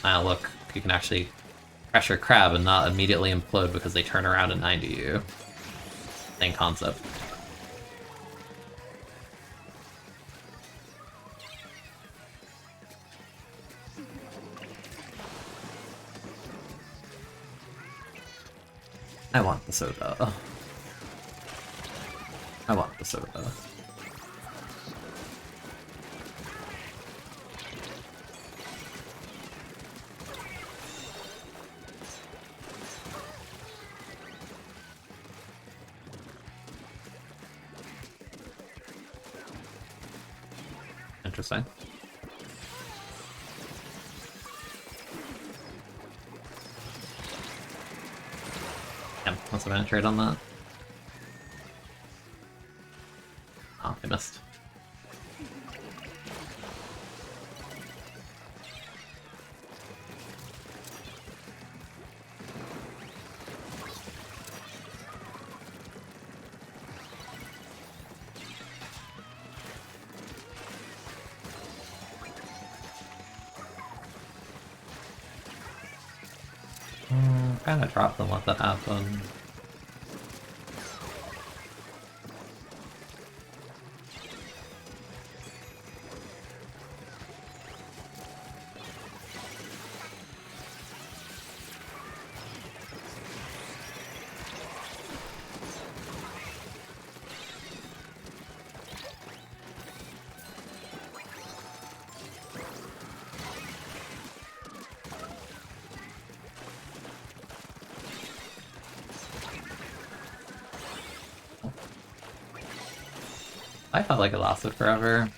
Ah, look, you can actually pressure crab and not immediately implode because they turn around and 90 you. Same concept. I want the soda. I want the soda. Interesting. Yeah, must have been a trade on that. Oh, I missed. Kinda dropped and let that happen. I felt like it lasted forever.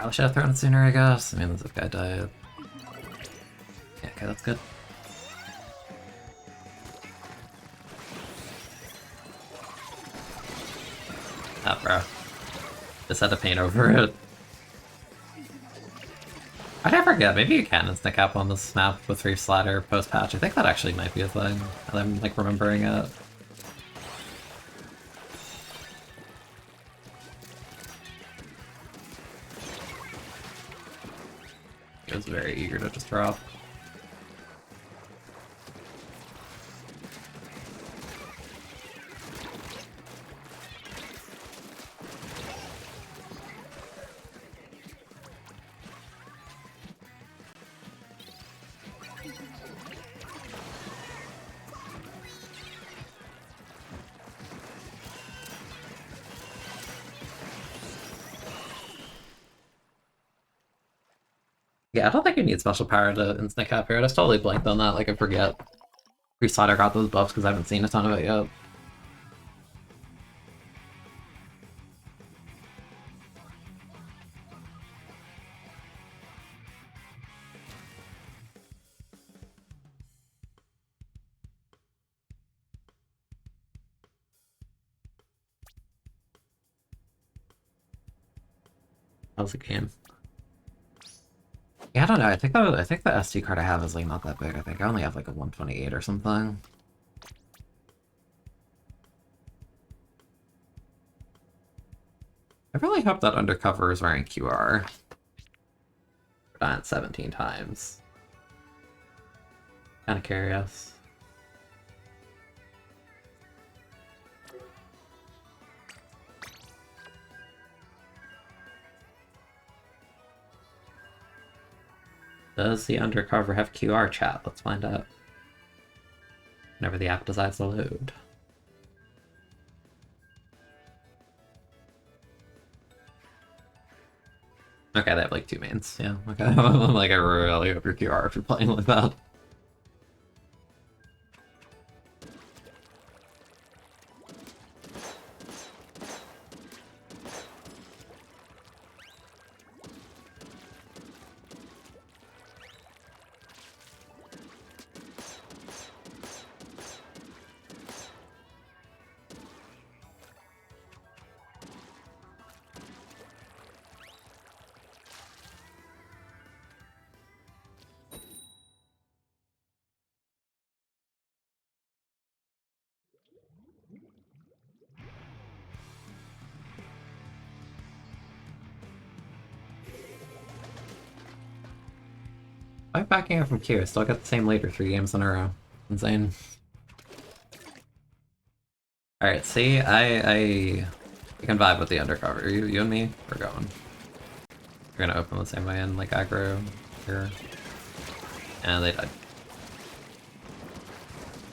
Probably should have thrown it sooner, I guess. I mean, this guy died. Yeah, okay, that's good. Ah, bro. Just had to paint over it. I forget, maybe you can instant cap on this map with Reef Slider post-patch. I think that actually might be a thing, and I'm, like, remembering it. He was very eager to just drop. Yeah, I don't think you need special power to instant cap here. I just totally blanked on that, like I forget. Reef Slider got those buffs because I haven't seen a ton of it yet. How's the game? Yeah, I don't know. I think the SD card I have is like not that big. I think I only have like a 128 or something. I really hope that Undercover is wearing QR. Done 17 times. Kinda curious. Does the Undercover have QR chat? Let's find out. Whenever the app decides to load. Okay, they have like 2 mains. Yeah, okay. I'm like, I really hope your QR if you're playing like that. I'm backing up from Q. I still got the same leader 3 games in a row. Insane. Alright, see, I can vibe with the Undercover. You and me, we're going. We're gonna open the same way in, like, aggro here. And they died.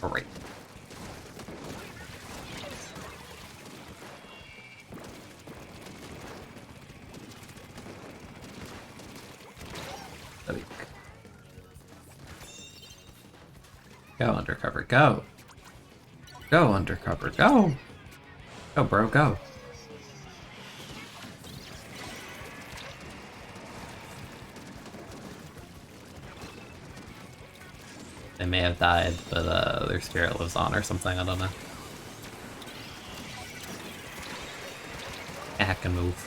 Alright. Go, Undercover, go! Go, Undercover, go! Go, bro, go! They may have died, but their spirit lives on or something, I don't know. I can move.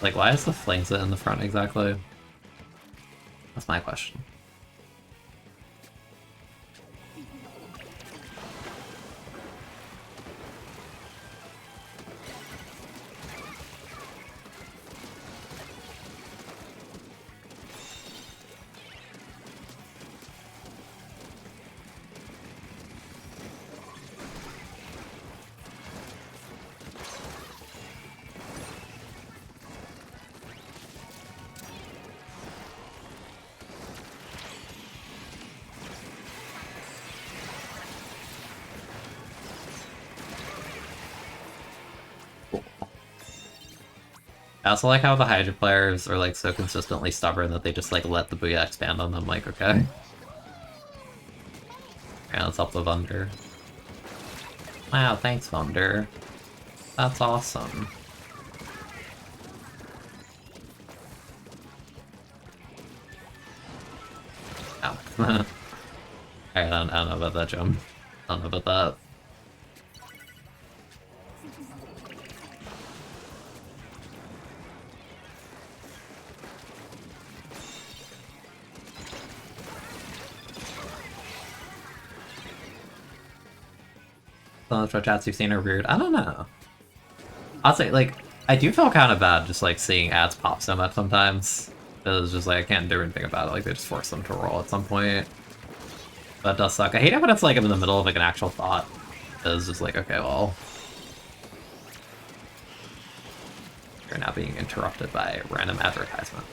Like, why is the flames in the front exactly? That's my question. I also like how the Hydra players are like so consistently stubborn that they just like let the Booyah expand on them, like, okay. Yeah, let's help the Thunder. Wow, thanks, Thunder. That's awesome. Ow. Alright, I don't know about that jump. I don't know about that. Some of the chats you've seen are weird. I don't know. I'll say, like, I do feel kind of bad just, like, seeing ads pop so much sometimes. It's just, like, I can't do anything about it. Like, they just force them to roll at some point. That does suck. I hate it when it's, like, I'm in the middle of, like, an actual thought. It's just like, okay, well... You're now being interrupted by random advertisement.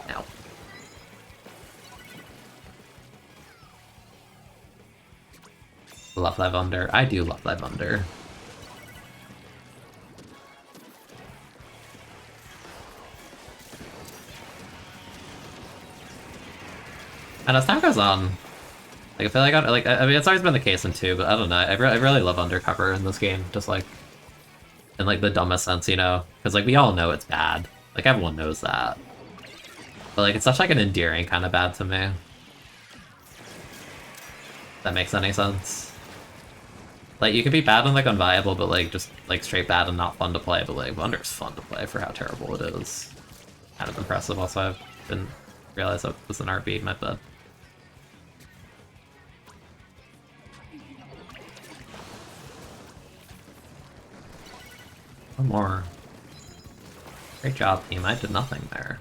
Now. Love Thy Thunder. I do love Thy Thunder. And as time goes on, like, I feel like I mean, it's always been the case in 2, but I don't know. I really love Undercover in this game, just like in like the dumbest sense, you know, because like we all know it's bad. Like everyone knows that, but like it's such like an endearing kind of bad to me. If that makes any sense. Like you can be bad and like unviable, but like just like straight bad and not fun to play. But like Wonder's fun to play for how terrible it is. Kind of impressive. Also, I didn't realize that was an RB. My bad. One more. Great job, team. I did nothing there.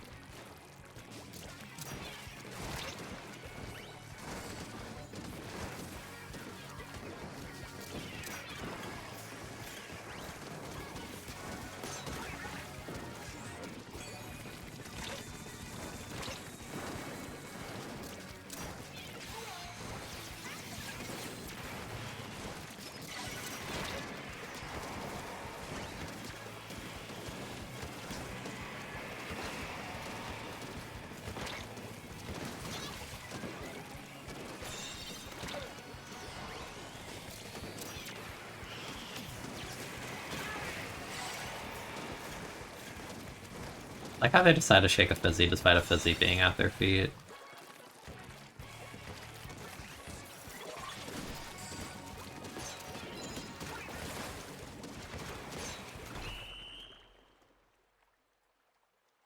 Like how they decide to shake a Fizzy despite a Fizzy being at their feet.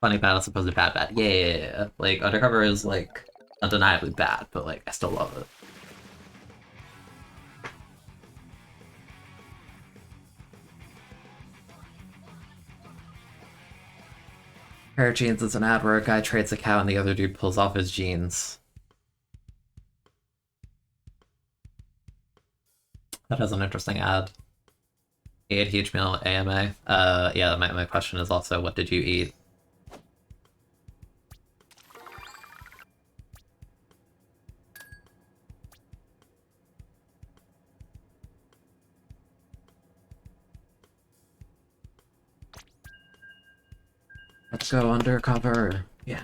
Funny bad as opposed to bad bad. Yeah. Like Undercover is like undeniably bad, but like I still love it. Pair of jeans is an ad where a guy trades a cow and the other dude pulls off his jeans. That is an interesting ad. Ate a huge meal AMA. Yeah, my question is also, what did you eat? Let's go undercover. Yeah.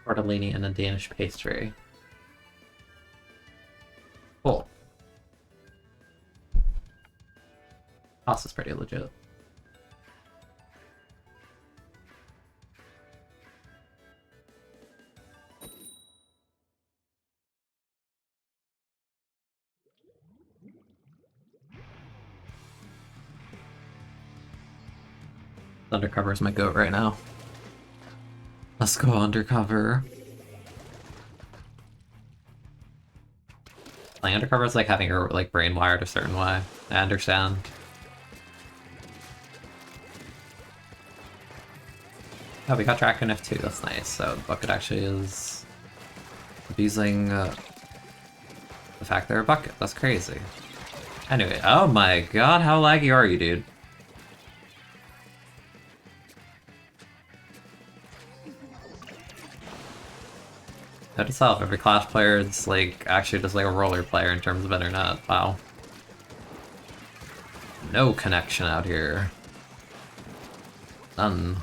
Tortellini and a Danish pastry. Cool. Pasta's pretty legit. Undercover is my goat right now. Let's go undercover. Playing undercover is like having your like brain wired a certain way. I understand. Oh, we got Dragon F2, that's nice. So Bucket actually is abusing the fact they're a bucket. That's crazy. Anyway, oh my god, how laggy are you, dude? Note to self, every Clash player is like actually just like a roller player in terms of internet. Wow. No connection out here. None.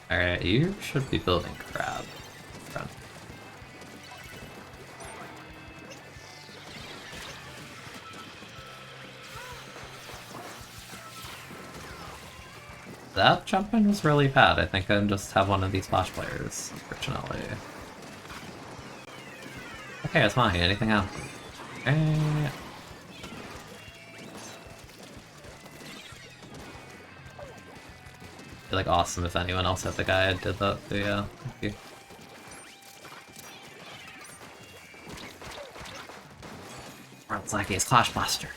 Alright, you should be building crab. Friend. That jump in was really bad. I think I just have one of these Flash players, unfortunately. Okay, it's mine. Anything else? Okay. It'd be like awesome if anyone else had the guy that did that. But yeah, thank you. World's luckiest Clash Blaster.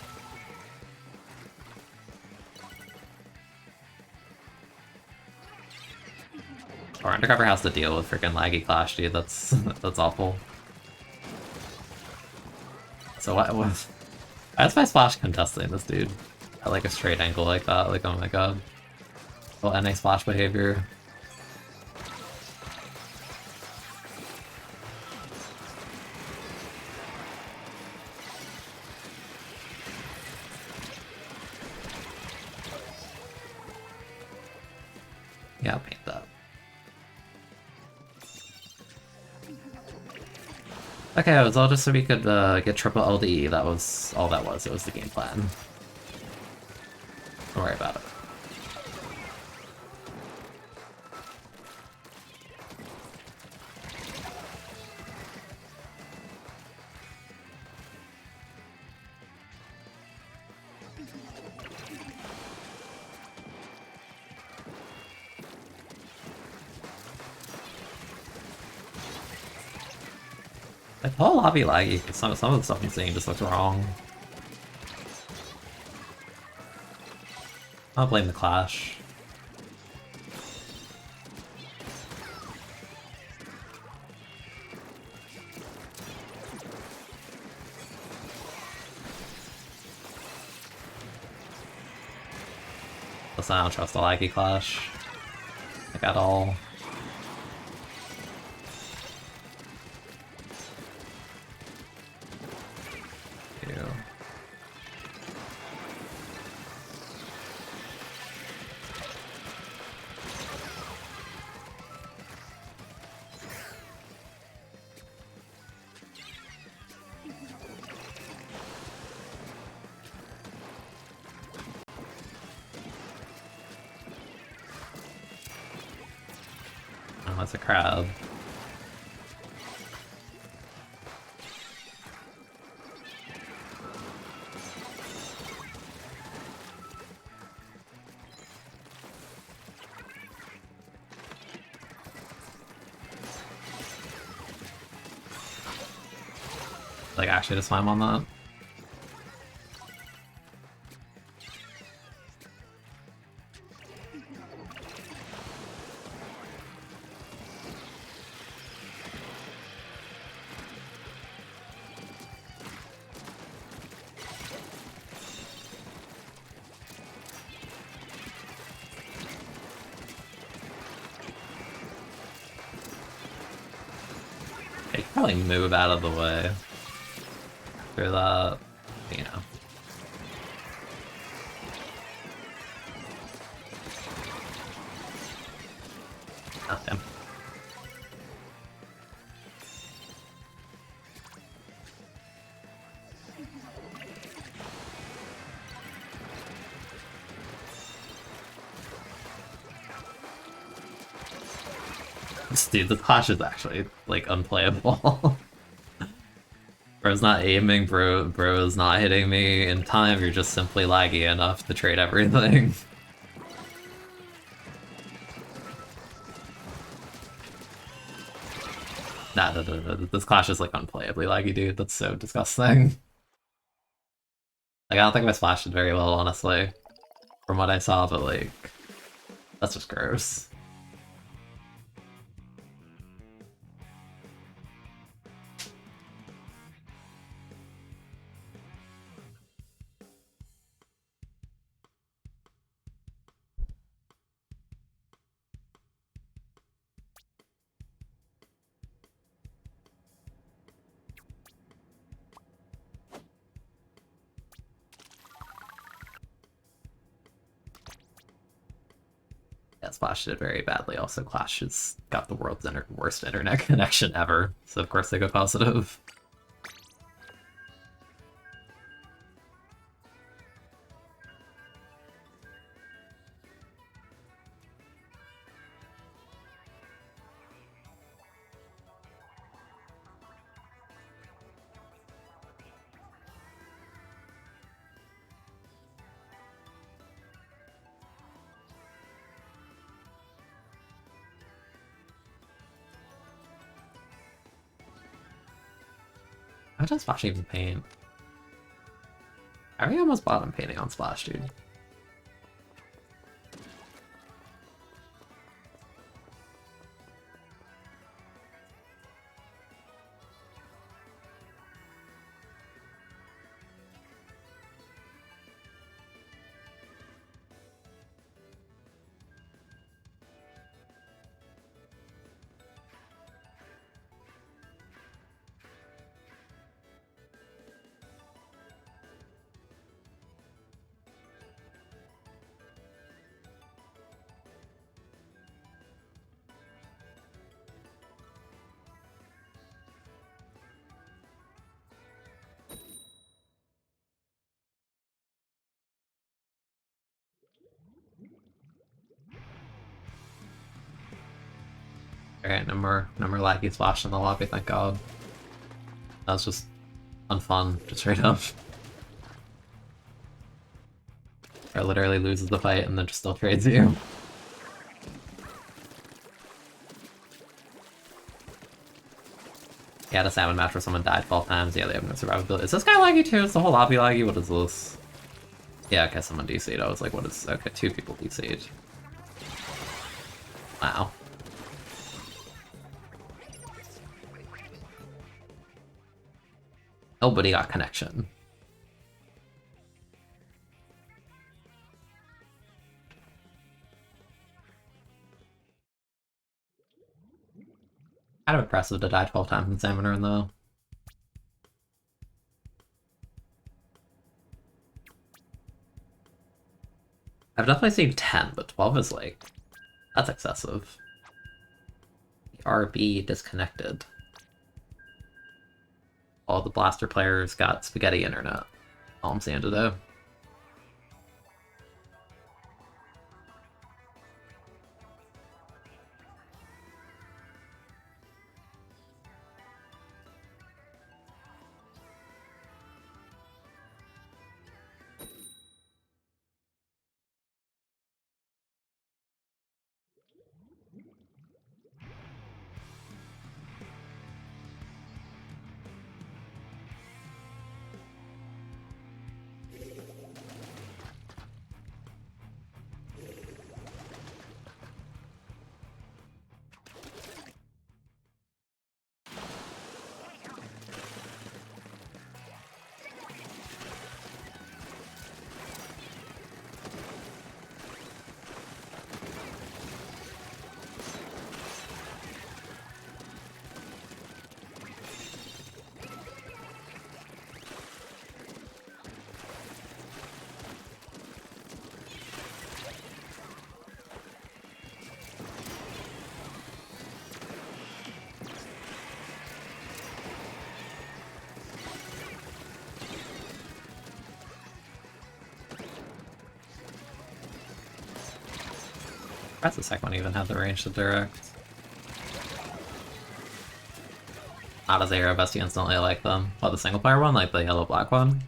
Or Undercover has to deal with freaking laggy Clash, dude. That's that's awful. So what was? Why is my Splash contesting this dude at like a straight angle like that? Like, oh my god. Well, NA Splash behavior. Yeah, I'll paint that. Okay, it was all just so we could get triple LDE. That was all that was. It was the game plan. Don't worry about it. Like, the whole lobby laggy. Some of the stuff I'm seeing just looks wrong. I'll blame the Clash. Listen, I don't trust the laggy Clash. Like, at all. Ew. Oh, that's a crab. Like, actually just swam on that. I could probably move out of the way. After that, you know. Oh, damn. Dude, the Clash is actually, like, unplayable. Bro's not aiming, bro is not hitting me in time, you're just simply laggy enough to trade everything. Nah, this Clash is like unplayably laggy, dude. That's so disgusting. Like, I don't think my Splash did very well, honestly, from what I saw, but like, that's just gross. Yeah, Splash did very badly. Also, Clash has got the world's worst internet connection ever, so of course they go positive. How does Splash even paint? I almost bottom painting on Splash, dude. Alright, no more laggy Splash in the lobby, thank god. That was just unfun, just straight up. Or literally loses the fight and then just still trades you. Yeah, the salmon match where someone died 12 times. Yeah, they have no survivability. Is this guy laggy too? Is the whole lobby laggy? What is this? Yeah, okay, someone DC'd. I was like, what is... Okay, 2 people DC'd. Wow. Nobody got connection. Kind of impressive to die 12 times in Salmon though. I've definitely seen 10, but 12 is like... That's excessive. The RB disconnected. All the Blaster players got spaghetti internet. All I'm saying today. That's the second one even had the range to direct. Not as Aero Bestie instantly like them. What, the single player one? Like the yellow-black one?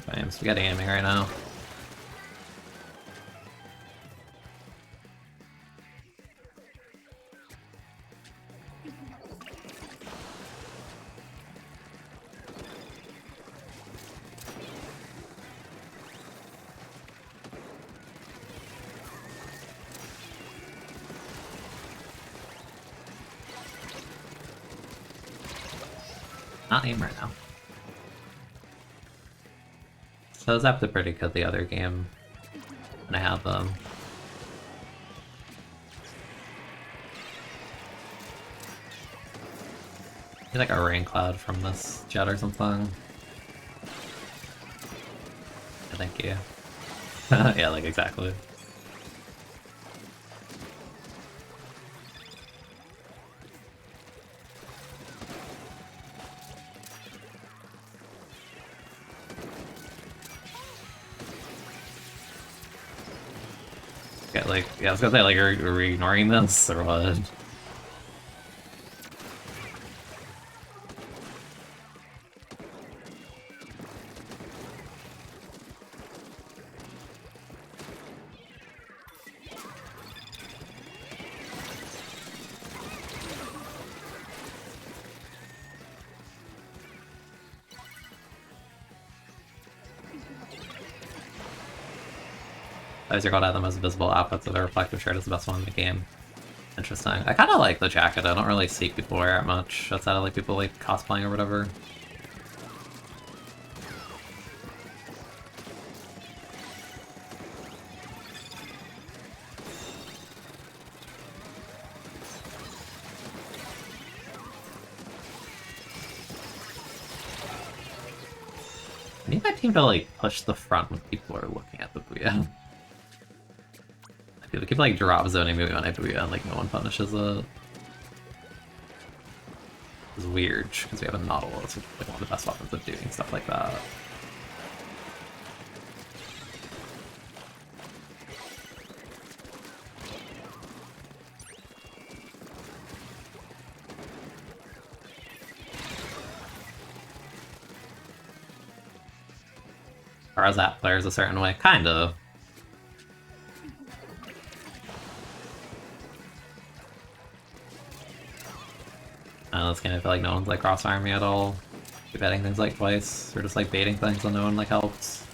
I'm spaghetti aiming right now. Not aim right now. So those have to pretty good the other game when I had them. Maybe like a rain cloud from this jet or something. Thank you. Yeah, like exactly. Yeah, like, yeah, I was gonna say, like, are we ignoring this, or what? Those are called out the most visible outfits of the reflective shirt is the best one in the game. Interesting. I kind of like the jacket. I don't really see people wear it much outside of like people like cosplaying or whatever. I need my team to like push the front when people are looking at the Booyah. People keep like drop zoning me on a Booyah and like no one punishes it. It's weird because we have a Nautilus, which is like one of the best weapons of doing stuff like that. Or as that players a certain way, kind of. This game I feel like no one's like crossfiring me at all. Keep hitting things like twice, or just like baiting things and no one like helps.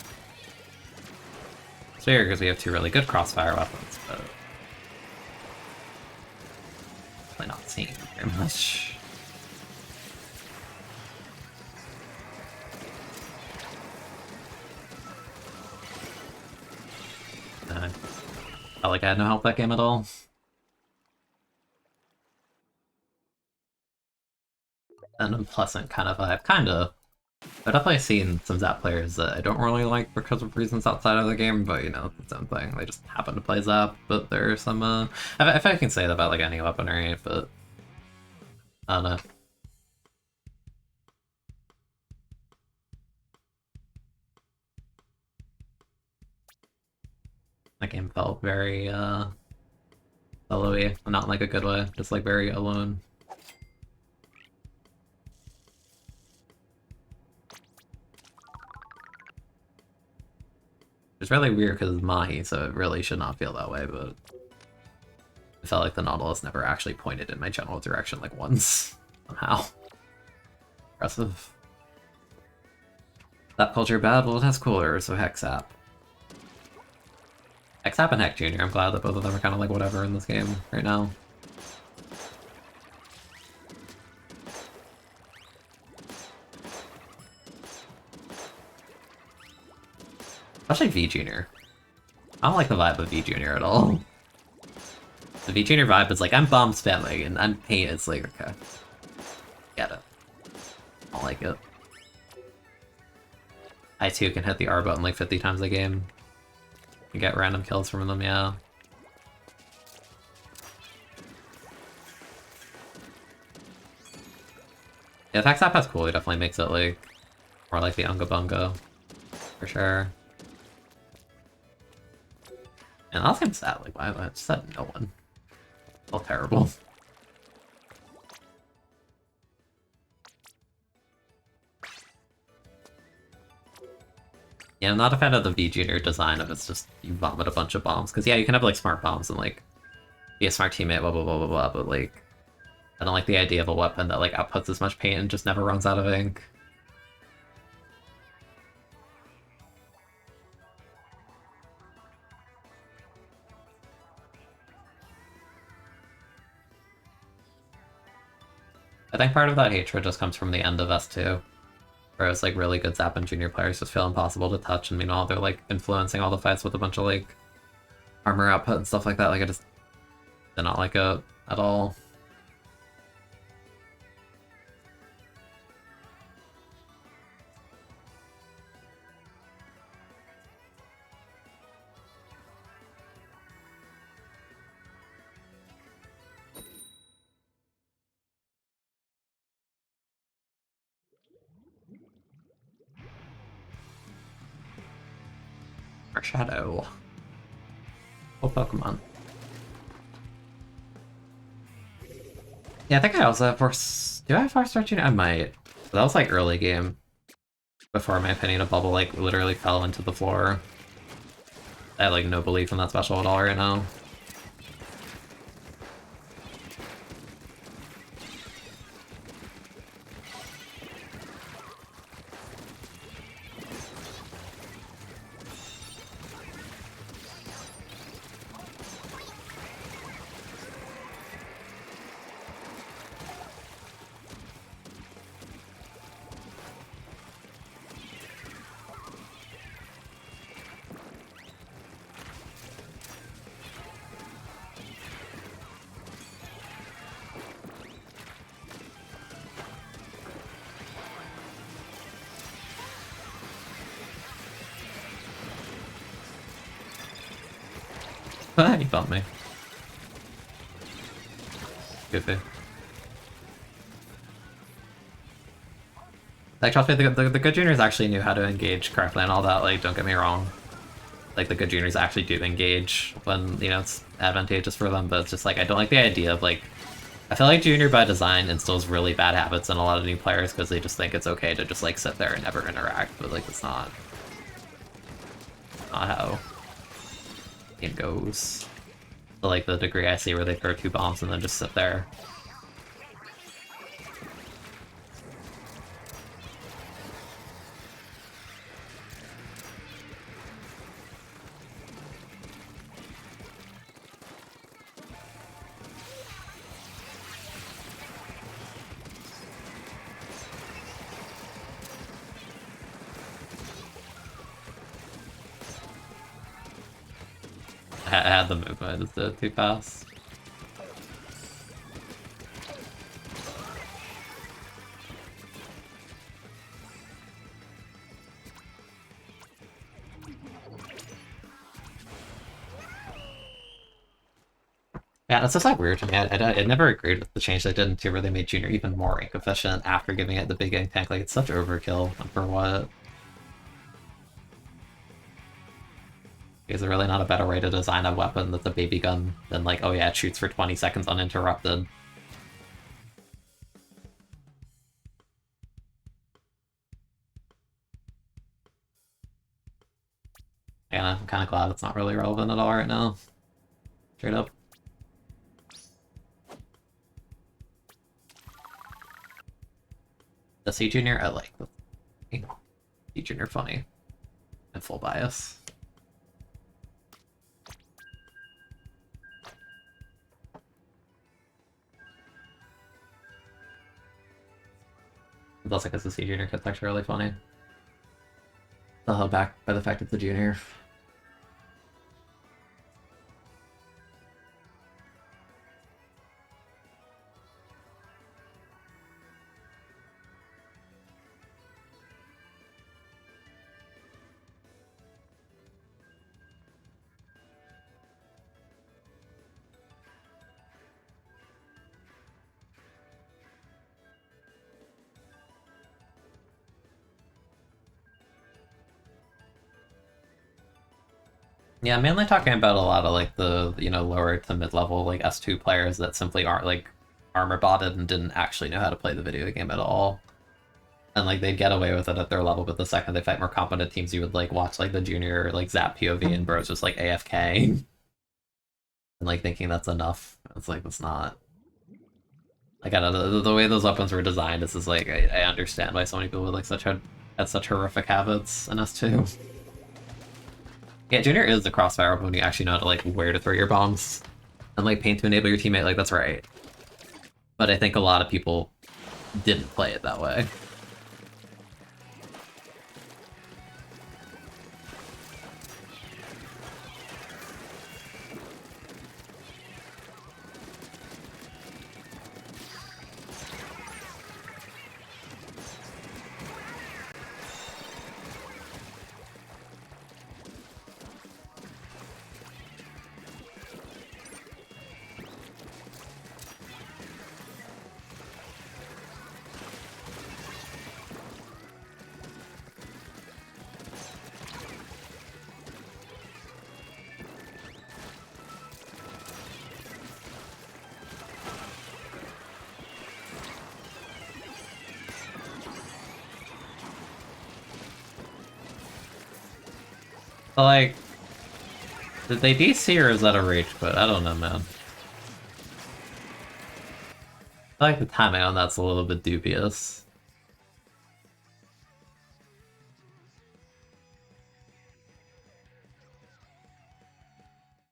It's weird because we have two really good crossfire weapons, but really not seeing very much. I felt like I had no help that game at all. An unpleasant kind of vibe, kinda. I've definitely seen some Zap players that I don't really like because of reasons outside of the game, but you know, it's own thing. They just happen to play Zap, but there are some, if I can say that about like any weaponry, but I don't know. That game felt very, solo-y, not in like a good way, just like very alone. It's really weird because it's Mahi, so it really should not feel that way, but I felt like the Nautilus never actually pointed in my general direction like once, somehow. Impressive. That culture bad? Well, it has cooler, so Hexap. Hexap and Heck Jr., I'm glad that both of them are kind of like whatever in this game right now. Especially V Jr. I don't like the vibe of V Jr. at all. The V Jr. vibe is like, I'm bomb spamming, and I'm pain. It's like, okay. Get it. I don't like it. I too can hit the R button like 50 times a game. And get random kills from them, yeah. Yeah, the Hexap has cool, it definitely makes it like more like the Unga Bunga. For sure. And I was kind of sad, like, why I just said no one. Felt terrible. Yeah, I'm not a fan of the V Junior design of it's just you vomit a bunch of bombs. Because, yeah, you can have, like, smart bombs and, like, be a smart teammate, blah, blah, blah, blah, blah, but, like, I don't like the idea of a weapon that, like, outputs as much paint and just never runs out of ink. I think part of that hatred just comes from the end of S2, where it's, like, really good Zap and Junior players just feel impossible to touch, and meanwhile they're, like, influencing all the fights with a bunch of, like, armor output and stuff like that. Like, I just did not like it at all. Our Shadow. Oh, Pokemon. Yeah, I think I also have Force... Do I have 4-star Junior? I might. That was, like, early game. Before my opinion of Bubble, like, literally fell into the floor. I have, like, no belief in that special at all right now. He bumped me. Goofy. Like, trust me, the good juniors actually knew how to engage correctly and all that, like, don't get me wrong. Like, the good juniors actually do engage when, you know, it's advantageous for them, but it's just, like, I don't like the idea of, like... I feel like junior by design instills really bad habits in a lot of new players because they just think it's okay to just, like, sit there and never interact, but, like, it's not how it goes. To, like, the degree I see where they throw 2 bombs and then just sit there. I had the movement, I just did it too fast. Yeah, it's just like weird to me. I never agreed with the change they did into where they made Junior even more ink efficient after giving it the big ink tank. Like, it's such overkill, and for what? Is there really not a better way to design a weapon that's a baby gun than, like, oh yeah, it shoots for 20 seconds uninterrupted? Yeah, I'm kind of glad it's not really relevant at all right now. Straight up. The C Junior, I like the C Junior funny and full bias. It's also because the C Junior kid's actually really funny. The held back by the fact it's a junior. Yeah, mainly talking about a lot of, like, the, you know, lower to mid-level, like, S2 players that simply aren't, like, armor botted and didn't actually know how to play the video game at all. And like they'd get away with it at their level, but the second they fight more competent teams, you would like watch like the junior like Zap POV and bros just like AFK and like thinking that's enough. It's like that's not. Like I don't know, the way those weapons were designed, this is like I understand why so many people would like had such horrific habits in S2. Yeah, Junior is the crossfire when you actually know how to like where to throw your bombs and like paint to enable your teammate, like that's right. But I think a lot of people didn't play it that way. But like, did they DC or is that a rage quit? I don't know, man. I feel like the timing on that's a little bit dubious.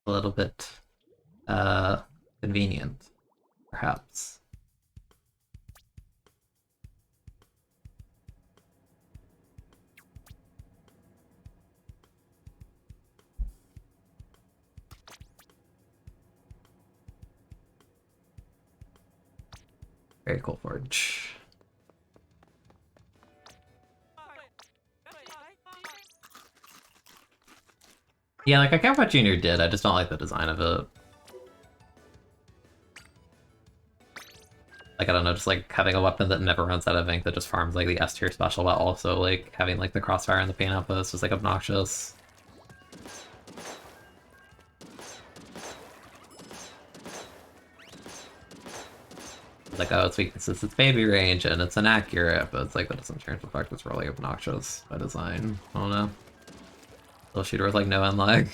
A little bit, convenient, perhaps. Very cool, Forge. Yeah, like I get what Junior did, I just don't like the design of it. Like, I don't know, just like having a weapon that never runs out of ink that just farms like the S tier special, but also like having like the crossfire and the paint output is just like obnoxious. It's like, oh, its weakness is its baby range and it's inaccurate, but it's like that doesn't change the fact it's really obnoxious by design. I don't know. Little shooter with like no end lag.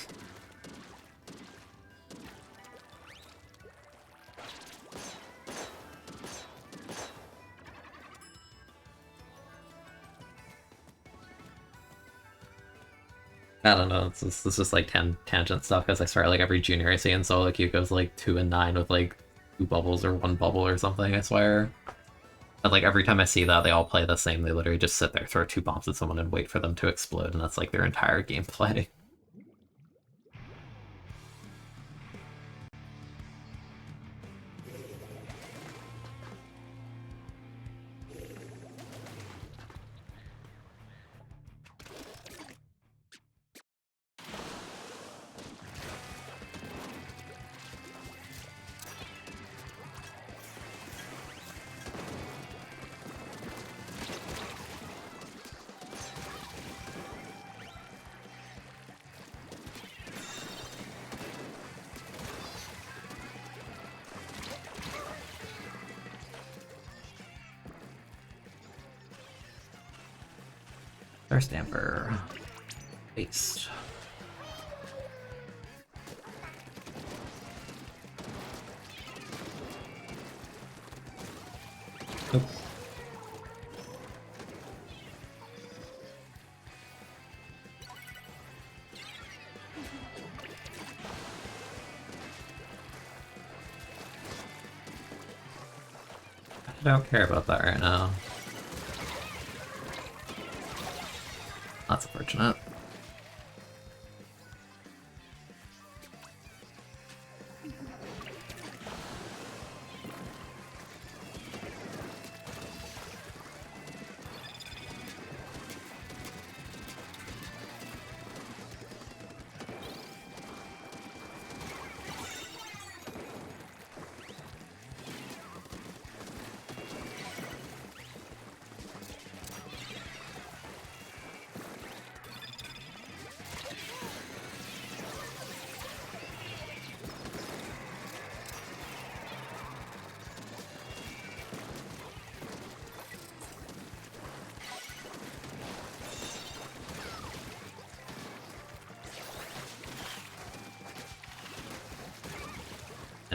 I don't know, it's just like tangent stuff, because I swear like every junior I see in solo queue goes like 2 and 9 with like 2 bubbles or 1 bubble or something, I swear. And like every time I see that, they all play the same, they literally just sit there, throw 2 bombs at someone and wait for them to explode, and that's like their entire gameplay. Thirst Damper. Paste. Nope. I don't care about that right now. That's unfortunate.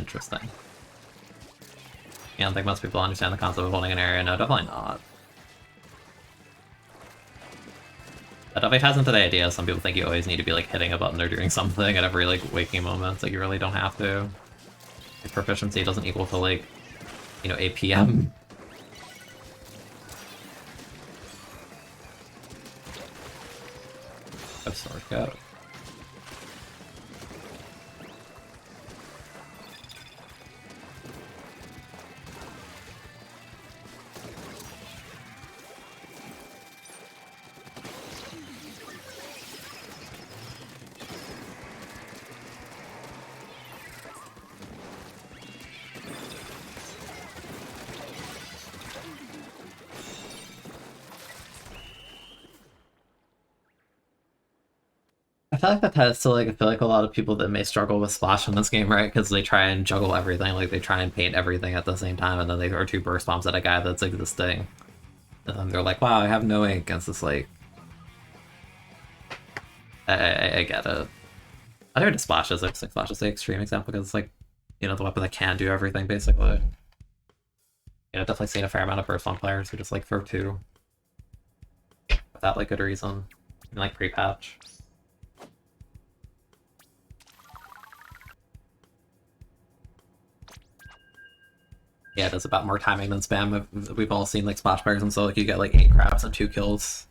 Interesting. I don't think most people understand the concept of holding an area. No, definitely not. That definitely ties into the idea. Some people think you always need to be like hitting a button or doing something at every like waking moment. Like you really don't have to. Like, proficiency doesn't equal to like, you know, 8 p.m. Oh, sword go. I feel like that has to like I feel like a lot of people that may struggle with Splash in this game, right? Because they try and juggle everything, like they try and paint everything at the same time, and then they throw 2 burst bombs at a guy that's existing, and then they're like, "Wow, I have no ink." And it's just like, I get it. I think Splash is like Splash is the extreme example because it's like, you know, the weapon that can do everything basically. You know, definitely seen a fair amount of burst bomb players who just like throw 2 without like good reason, and, like pre-patch. Yeah, it is about more timing than spam. We've all seen like Splash players and so like you get like 8 crabs and 2 kills.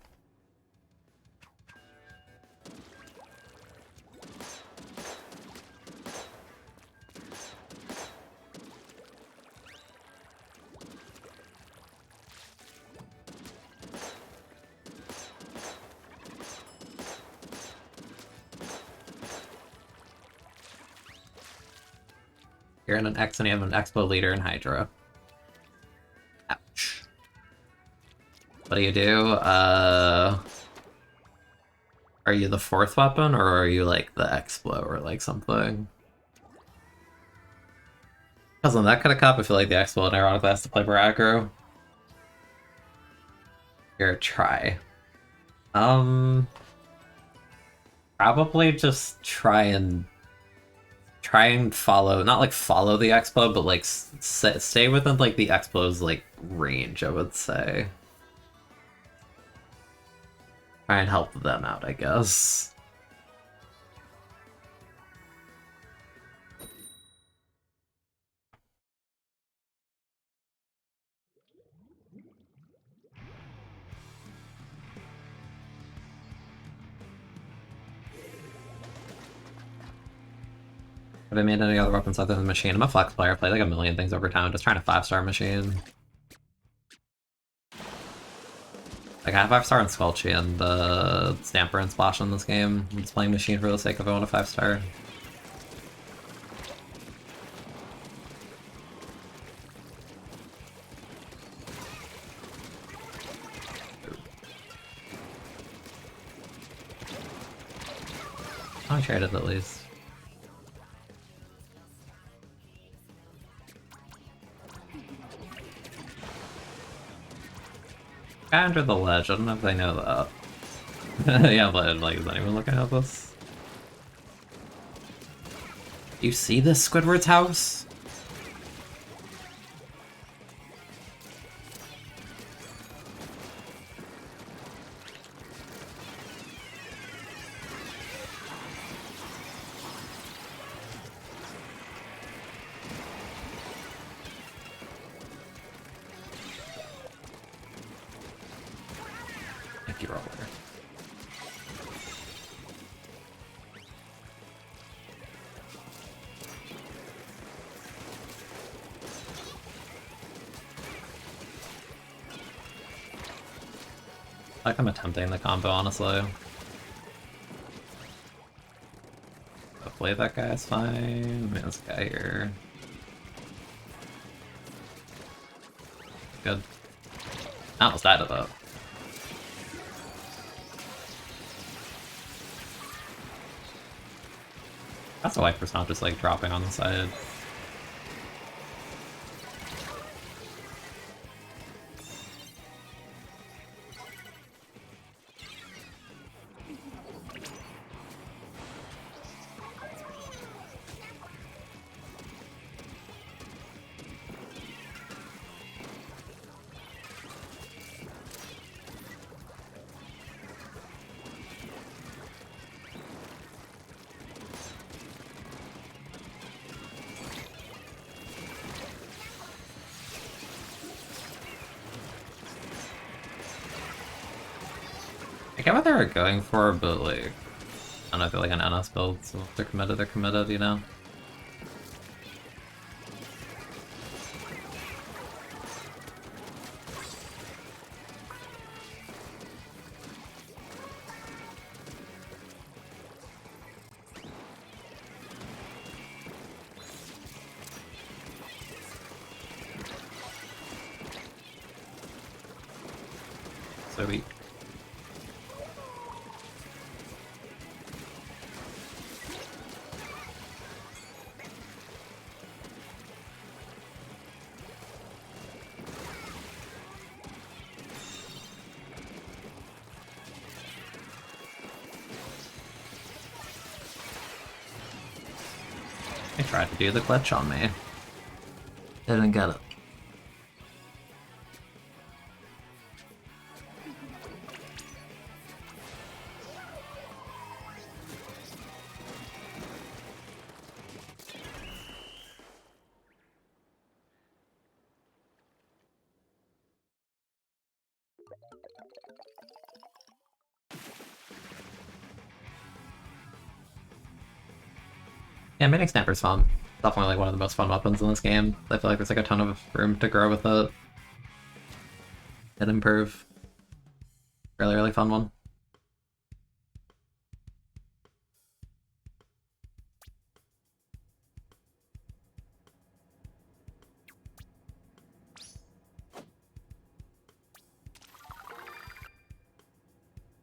You're in an X and you have an Expo leader in Hydra. Ouch. What do you do? Are you the 4th weapon, or are you like the Explo or like something? Because on that kind of cup, I feel like the Explo ironically has to play more aggro. Here, try. Probably just try and follow, not like follow the Expo, but like stay within like the Expo's like range, I would say. Try and help them out, I guess. Have I made any other weapons other than the machine? I'm a flex player. I play like a million things over time. I'm just trying to 5-star machine. Like I have 5-star in Squelchy and Stamper and Splash in this game. I'm just playing machine for the sake of I want a 5-star. I traded at least. Guy under the ledge, I don't know if they know that. Yeah, but like, is anyone looking at this? You see this, Squidward's house? Thank you, Roller. Like I'm attempting the combo, honestly. Hopefully that guy's fine. I mean, this guy here. Good. I almost died of that. That's why Viper's not just like dropping on the side. I get what they were going for, but like, I don't know, I feel like an NS build, so if they're committed, you know? So we... I tried to do the glitch on me. Didn't get it. Yeah, Mini Snapper's fun. Definitely like one of the most fun weapons in this game. I feel like there's like a ton of room to grow with it. And improve. Really, really fun one.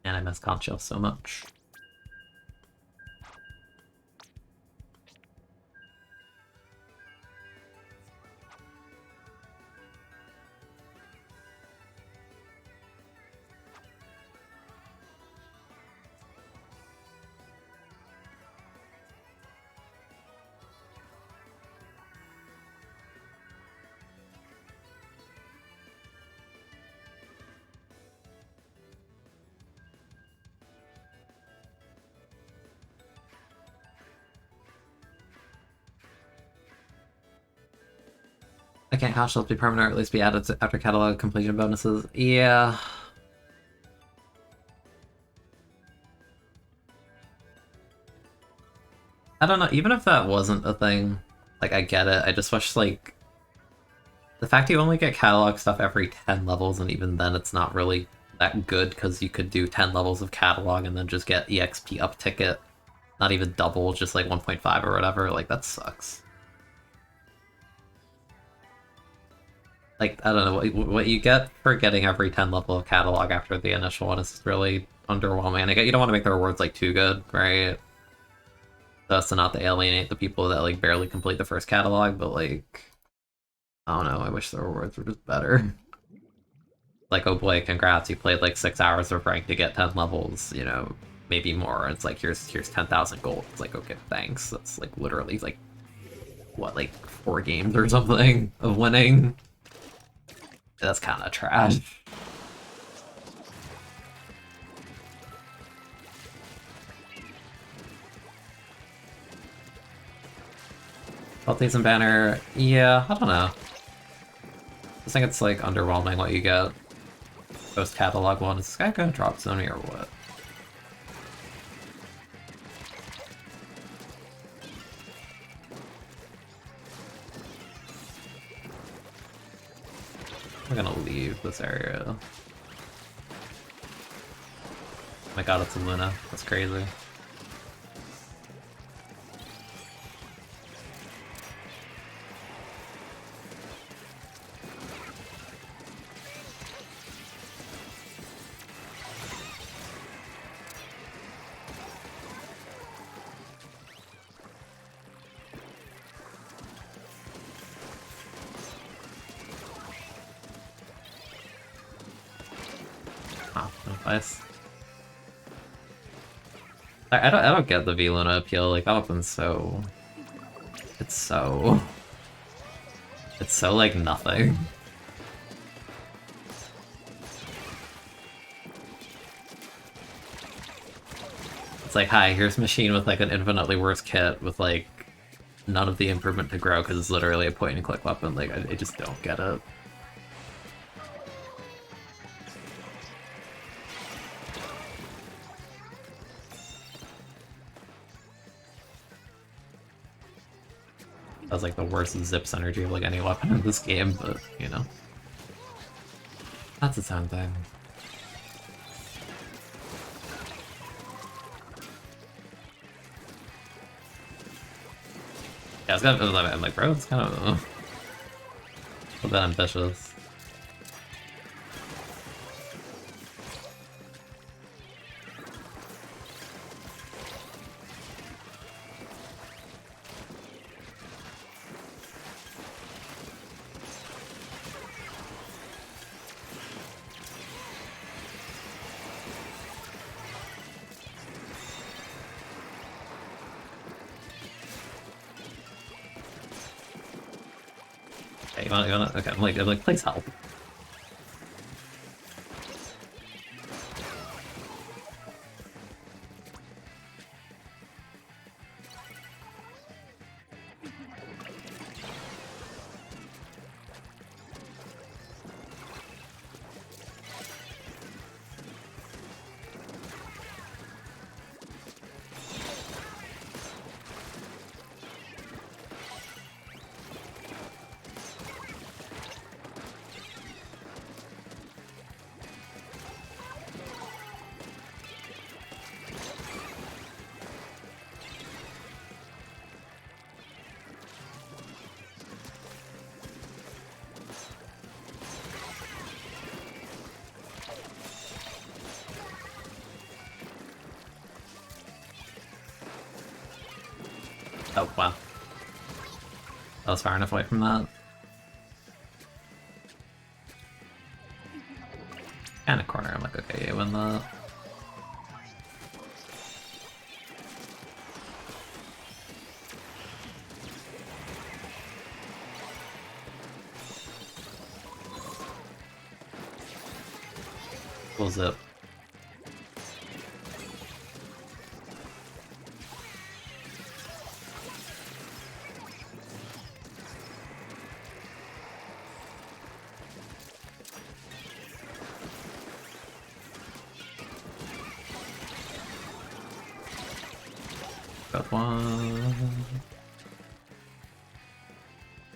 And I miss Concho so much. I can't how shall be permanent or at least be added to after catalog completion bonuses. Yeah. I don't know, even if that wasn't a thing, like I get it. I just wish like the fact you only get catalog stuff every 10 levels, and even then it's not really that good because you could do 10 levels of catalog and then just get EXP up ticket. Not even double, just like 1.5 or whatever, like that sucks. Like, I don't know, what you get for getting every 10 level of catalog after the initial one is really underwhelming. And I get you don't want to make the rewards like too good, right? Thus to not to alienate the people that like barely complete the first catalog, but like, I don't know, I wish the rewards were just better. Like, oh boy, congrats, you played like 6 hours of rank to get 10 levels, you know, maybe more. It's like, here's 10,000 gold. It's like, okay, thanks. That's like literally like, what, like 4 games or something of winning? That's kind of trash. Healthies and banner, yeah, I don't know. I think it's like underwhelming what you get. Post catalog one. Is this guy gonna drop zone or what? I'm gonna leave this area. Oh my god, it's a Luna. That's crazy. Oh, nice. I don't get the V-Luna appeal. Like that weapon's so. It's so like nothing. It's like, hi, here's machine with like an infinitely worse kit with like none of the improvement to grow because it's literally a point and click weapon. Like I just don't get it. That's like the worst zip synergy of like any weapon in this game, but you know. That's its own thing. Yeah, it's kind of, I'm like, bro, it's kind of a bit ambitious. Okay, you wanna, okay, I'm like, please help. Oh, wow. I was far enough away from that. And a corner, I'm like, okay, you win that. Full zip. Got one.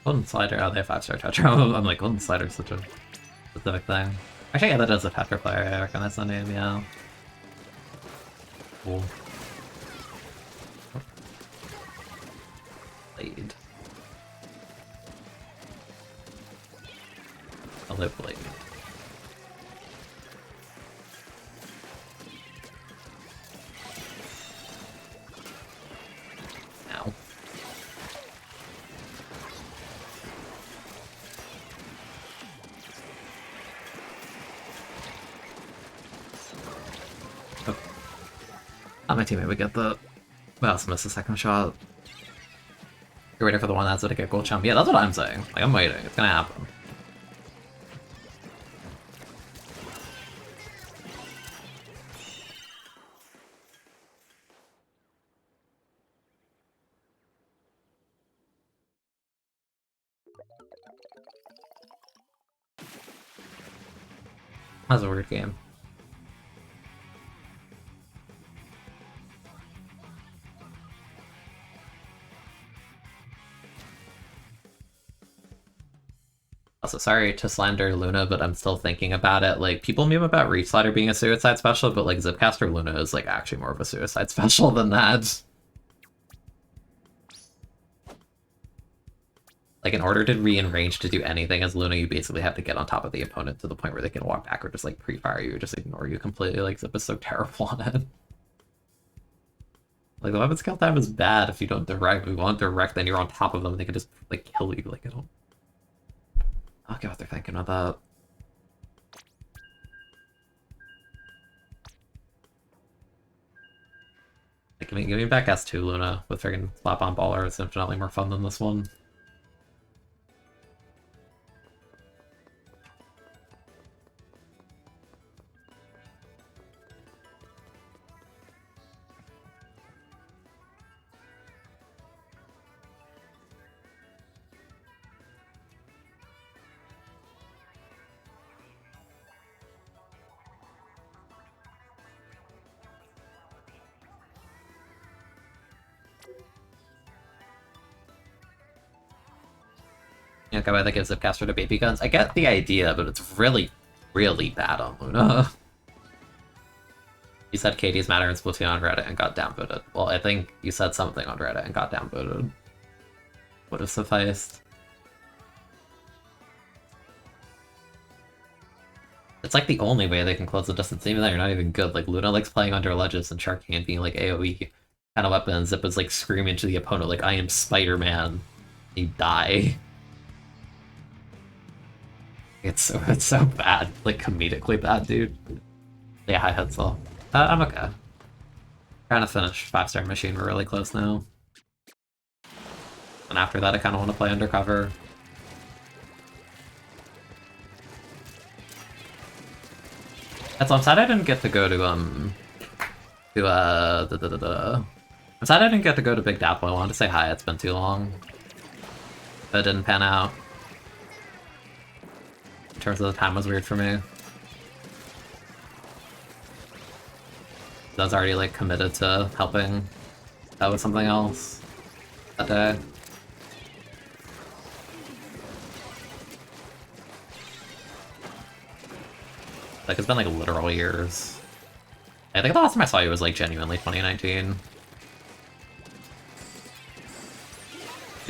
Golden Slider, oh, they have 5-star Tetra. I'm like, Golden Slider is such a specific thing. Actually, yeah, that is a Tetra player, I recognize the name, yeah. Cool. Blade. Hello, Blade. Ow. Oh. Oh, my teammate would get the... I also missed the second shot. You're waiting for the one that's to get gold chump. Yeah, that's what I'm saying. Like, I'm waiting. It's gonna happen. That's a weird game. Also, sorry to slander Luna, but I'm still thinking about it. Like, people meme about Reach Slider being a suicide special, but like Zipcaster Luna is like actually more of a suicide special than that. Like, in order to be in range to do anything as Luna, you basically have to get on top of the opponent to the point where they can walk back or just like pre-fire you or just ignore you completely. Like, Zip is so terrible on it. Like, the weapon skill time is bad if you don't direct. If you want direct, then you're on top of them and they can just like kill you. Like, I don't. I'll get what they're thinking of that. Like, give me back S2 Luna with friggin' slap on baller. It's infinitely more fun than this one. You know, guy that gives Zipcaster to baby guns. I get the idea, but it's really, really bad on Luna. You said Katie's matter in Splatoon on Reddit and got downvoted. Well, I think you said something on Reddit and got downvoted. Would have sufficed. It's like the only way they can close the distance, even though you're not even good. Like, Luna likes playing under ledges and Sharky and being like AoE kind of weapons. Zip is like screaming to the opponent, like, I am Spider-Man. You die. It's so bad. Like, comedically bad, dude. Yeah, hi, Hetzel. I'm okay. Trying to finish 5-star machine, we're really close now. And after that, I kind of want to play undercover. That's I'm sad I didn't get to go to I'm sad I didn't get to go to Big Dapple. I wanted to say hi, it's been too long. But it didn't pan out. In terms of the time was weird for me. I was already like committed to helping out with something else that day. Like, it's been like literal years. I think the last time I saw you was like genuinely 2019.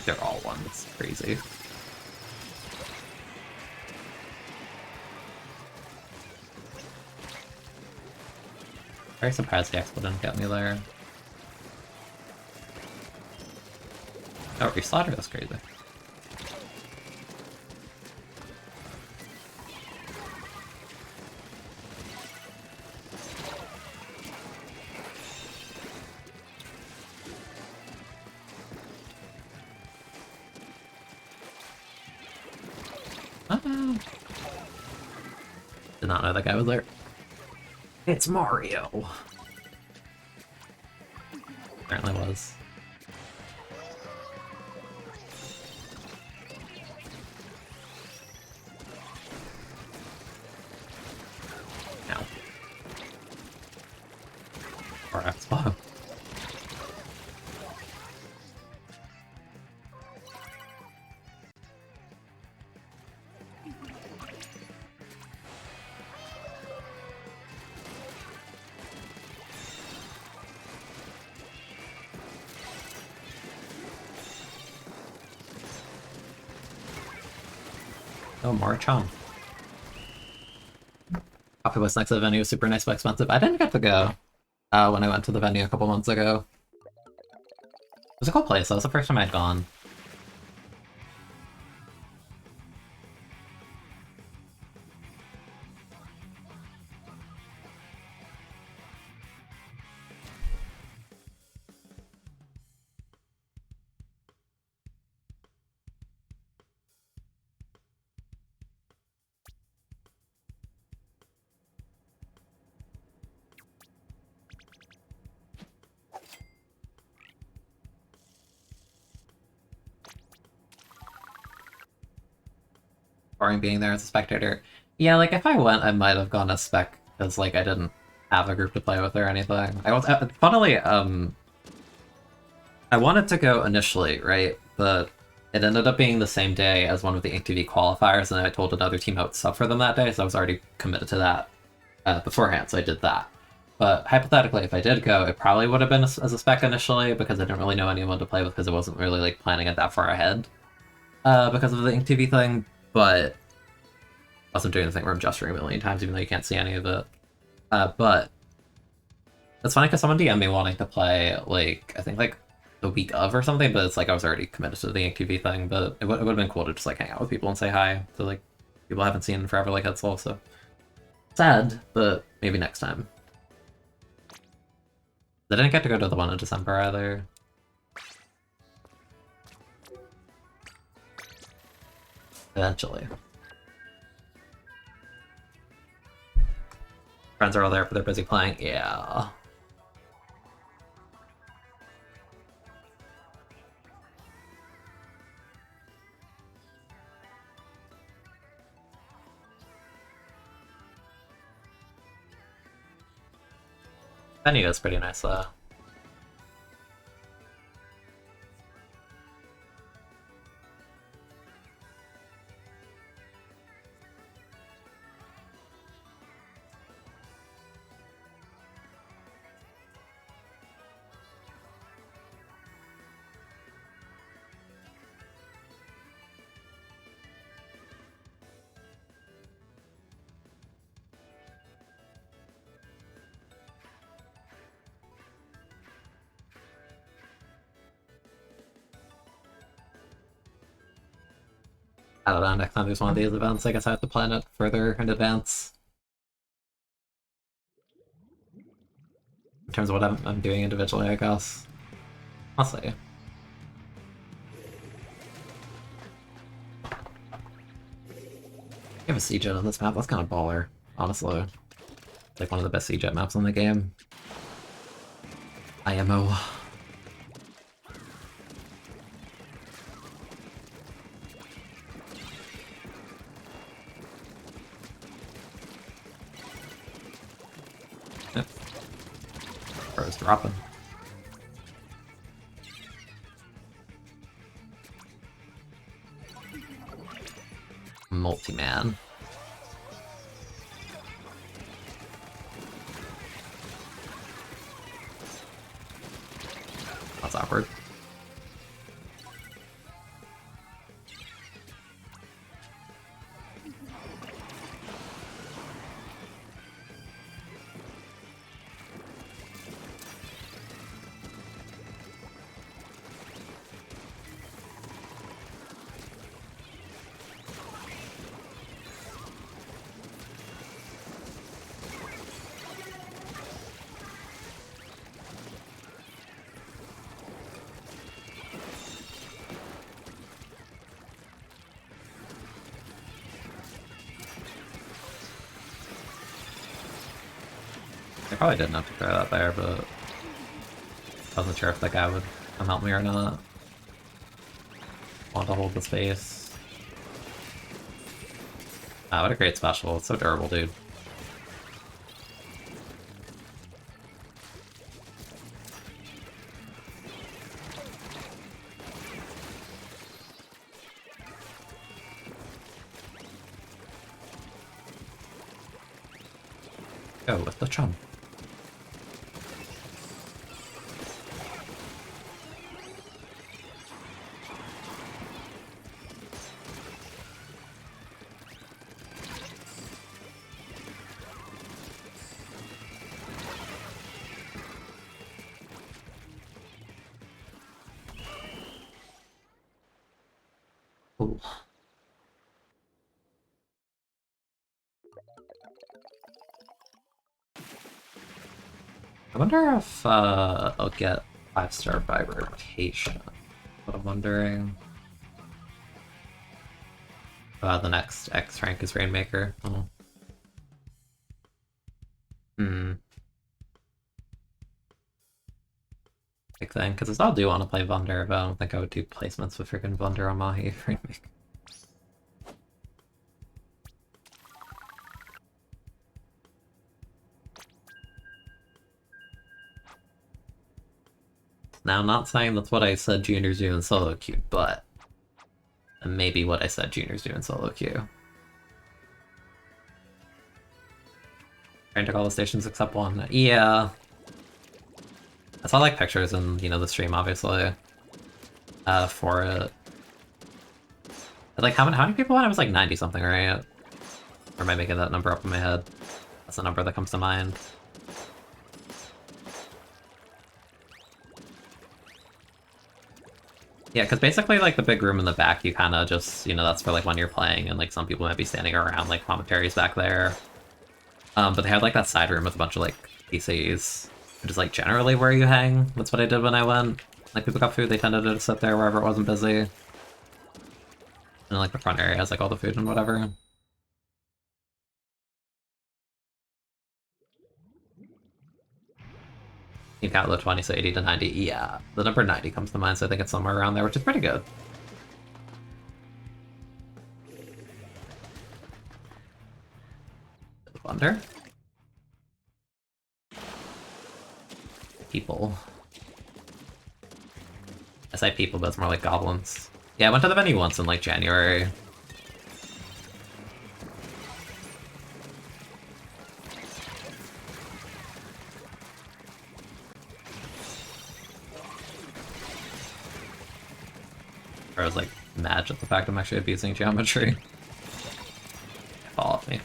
They're all one, it's crazy. Very surprised the Expo didn't get me there. Oh, reslaughter, that's crazy. Did not know that guy was there. It's Mario! Apparently was. Ow. Or Expo. Oh, Marchon. Coffee was next to the venue, super nice but expensive. I didn't get to go when I went to the venue a couple months ago. It was a cool place, that was the first time I'd gone. Boring being there as a spectator. Yeah, like, if I went, I might have gone as spec, because, like, I didn't have a group to play with or anything. I was, funnily, I wanted to go initially, right? But it ended up being the same day as one of the Ink TV qualifiers, and I told another team I would sub for them that day, so I was already committed to that beforehand, so I did that. But hypothetically, if I did go, it probably would have been as a spec initially, because I didn't really know anyone to play with, because I wasn't really, like, planning it that far ahead. Because of the Ink TV thing. But I wasn't doing the thing where I'm gesturing a million times, even though you can't see any of it. But it's funny because someone DM'd me wanting to play, like, I think, like, the week of or something, but it's like I was already committed to the Ink TV thing, but it would have been cool to just, like, hang out with people and say hi to, like, people I haven't seen in forever, like Hetzel, so. Sad, but maybe next time. I didn't get to go to the one in December either. Eventually. Friends are all there, but they're busy playing. Yeah. Venue is pretty nice though. I don't know, next time there's one of these events, I guess I have to plan it further in advance. In terms of what I'm doing individually, I guess. I'll see. You have a siege on this map, that's kind of baller, honestly. Like one of the best siege maps in the game. IMO. Yep. Bro's dropping. Multi-man. That's awkward. I probably didn't have to throw that there, but I wasn't sure if that guy would come help me or not. Want to hold the space. Ah, what a great special. It's so durable, dude. Go with the chum. Ooh. I wonder if I'll get 5-star by rotation. But I'm wondering. The next X rank is Rainmaker. Oh. Big thing, because I still do want to play Vunder, but I don't think I would do placements with freaking Vunder on Mahi for Rainmaker. Now, I'm not saying that's what I said juniors do in solo queue, but maybe what I said juniors do in solo queue. Trying to call the stations except one. Yeah. I saw like pictures in, you know, the stream, obviously, for it. But, like, how many people went? It was like 90 something, right? Or am I making that number up in my head? That's the number that comes to mind. Yeah, because basically, like, the big room in the back, you kind of just, you know, that's for, like, when you're playing, and, like, some people might be standing around, like, commentaries back there. But they had, like, that side room with a bunch of, like, PCs, which is, like, generally where you hang. That's what I did when I went. Like, people got food, they tended to sit there wherever it wasn't busy. And, like, the front area has, like, all the food and whatever. You got low 20, so 80 to 90. Yeah, the number 90 comes to mind, so I think it's somewhere around there, which is pretty good. Wonder. People. I say people, but it's more like goblins. Yeah, I went to the venue once in like January. Where I was like mad at the fact I'm actually abusing geometry. Fall off me.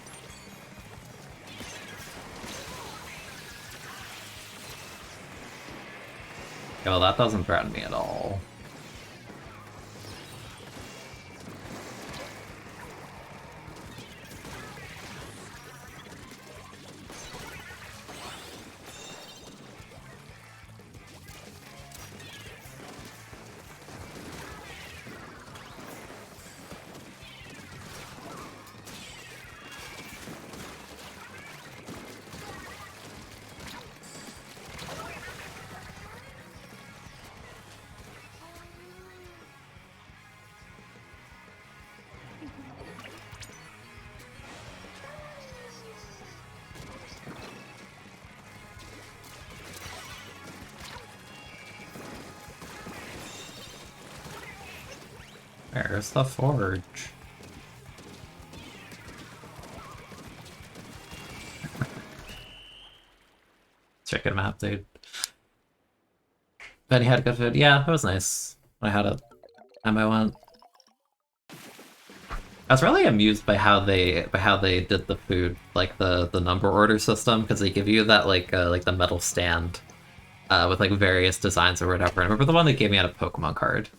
Okay, well, that doesn't threaten me at all. Where's the forge? Chicken map, dude. Benny had good food. Yeah, it was nice. I had it. Time I went. I was really amused by how they did the food, like the number order system, because they give you that like the metal stand with like various designs or whatever. I remember the one they gave me out a Pokemon card.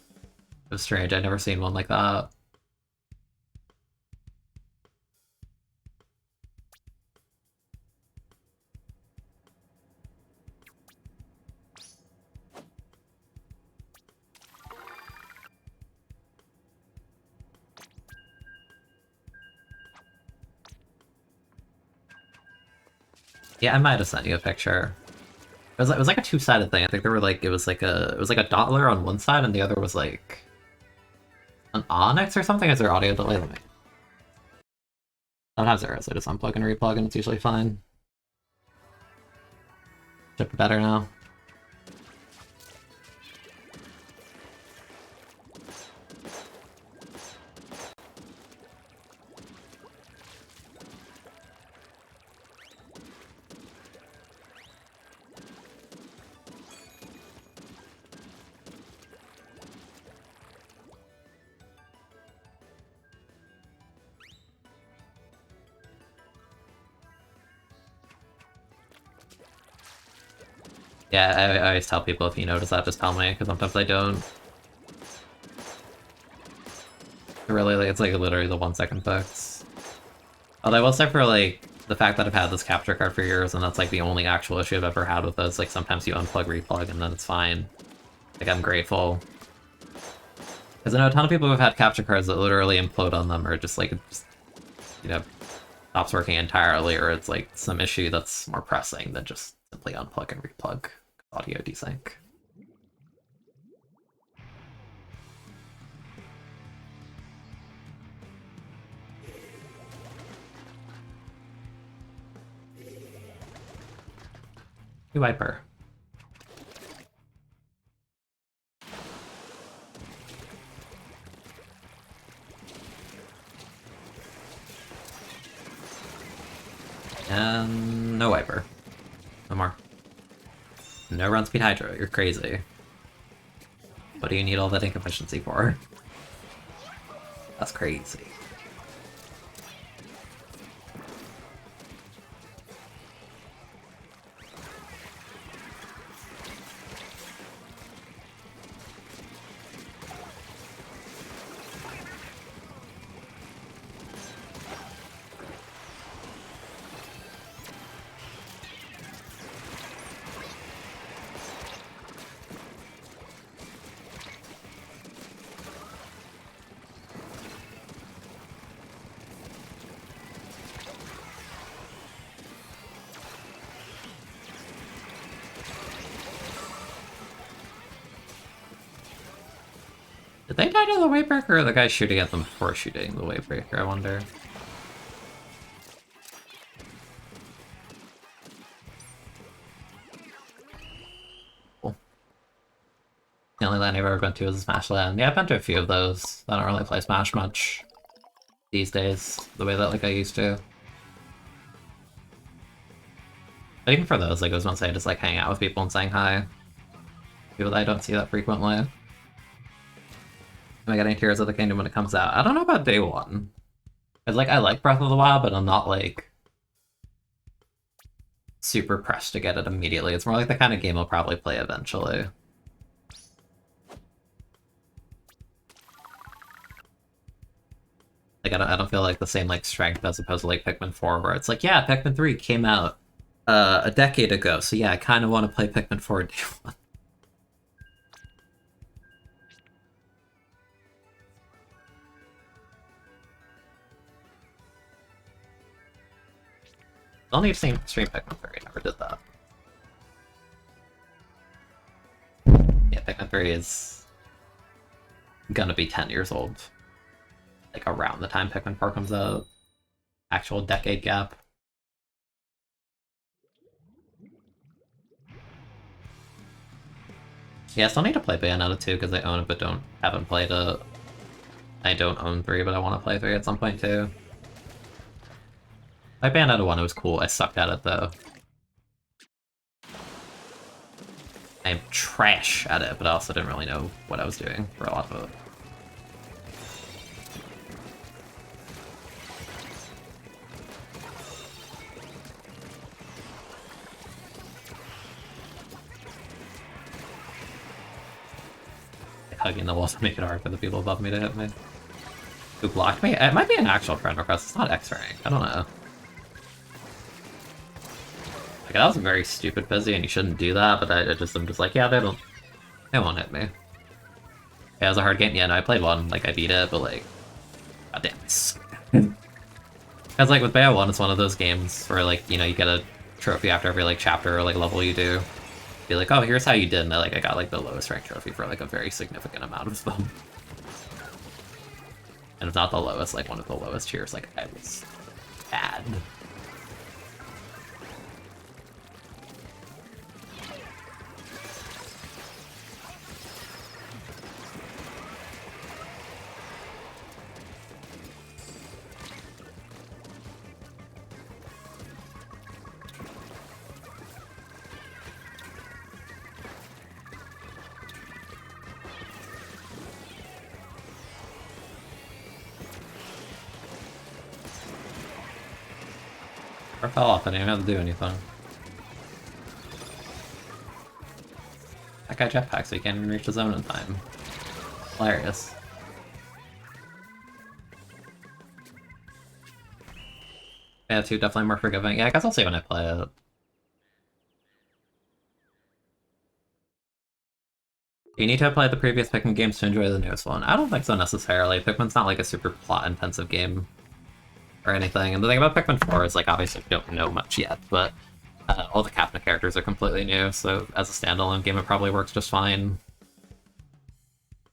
It was strange. I'd never seen one like that. Yeah, I might have sent you a picture. It was like a two-sided thing. I think there were like it was like a Dottler on one side and the other was like an Onyx or something. Is there audio delay? Let me. Sometimes there is. I just unplug and replug and it's usually fine. Should be better now. Yeah, I always tell people if you notice that, just tell me, because sometimes I don't. Really, like, it's like literally the 1 second fix. Although I will say for like the fact that I've had this capture card for years, and that's like the only actual issue I've ever had with this. Like sometimes you unplug, replug, and then it's fine. Like I'm grateful. Because I know a ton of people who've had capture cards that literally implode on them, or just like, you know, stops working entirely, or it's like some issue that's more pressing than just simply unplug and replug. Audio desync. Wiper. And no wiper. No more. No run speed hydro, you're crazy. What do you need all that ink efficiency for? That's crazy. Did they die to the Wavebreaker, or the guy shooting at them before shooting the Wavebreaker, I wonder? Cool. The only LAN I've ever been to is a Smash LAN. Yeah, I've been to a few of those. I don't really play Smash much these days, the way that like I used to. But even for those, like I was gonna say, just like hang out with people and saying hi. People that I don't see that frequently. Am I getting Tears of the Kingdom when it comes out? I don't know about day one. Cause like I like Breath of the Wild, but I'm not like super pressed to get it immediately. It's more like the kind of game I'll probably play eventually. Like I don't feel like the same like strength as opposed to like Pikmin 4, where it's like, yeah, Pikmin 3 came out a decade ago, so yeah, I kind of want to play Pikmin 4 day one. I'll need to stream Pikmin 3, I never did that. Yeah, Pikmin 3 is gonna be 10 years old. Like around the time Pikmin 4 comes out. Actual decade gap. Yeah, I still need to play Bayonetta 2 because I own it but haven't played it. I don't own 3, but I want to play 3 at some point too. My Bayonetta 1 was cool. I sucked at it though. I'm trash at it, but I also didn't really know what I was doing for a lot of it. Hugging the walls to make it hard for the people above me to hit me. Who blocked me? It might be an actual friend request. It's not X rank. I don't know. Like, that was very stupid busy, and you shouldn't do that. But I'm just like, yeah, they won't hit me. Yeah, it was a hard game. Yeah, no, I played one. Like, I beat it, but like, goddamn. Because like with Bayo 1, it's one of those games where like, you know, you get a trophy after every like chapter or like level you do. Be like, oh, here's how you did, and I got like the lowest rank trophy for like a very significant amount of them. And if not the lowest, like one of the lowest tiers, like I was bad. Or fell off, and I didn't have to do anything. That guy jetpack, so he can't even reach the zone in time. Hilarious. Yeah, 2 definitely more forgiving. Yeah, I guess I'll see when I play it. You need to have played the previous Pikmin games to enjoy the newest one. I don't think so necessarily. Pikmin's not like a super plot-intensive game or anything. And the thing about Pikmin 4 is, like, obviously we don't know much yet, but all the Captain characters are completely new, so as a standalone game it probably works just fine.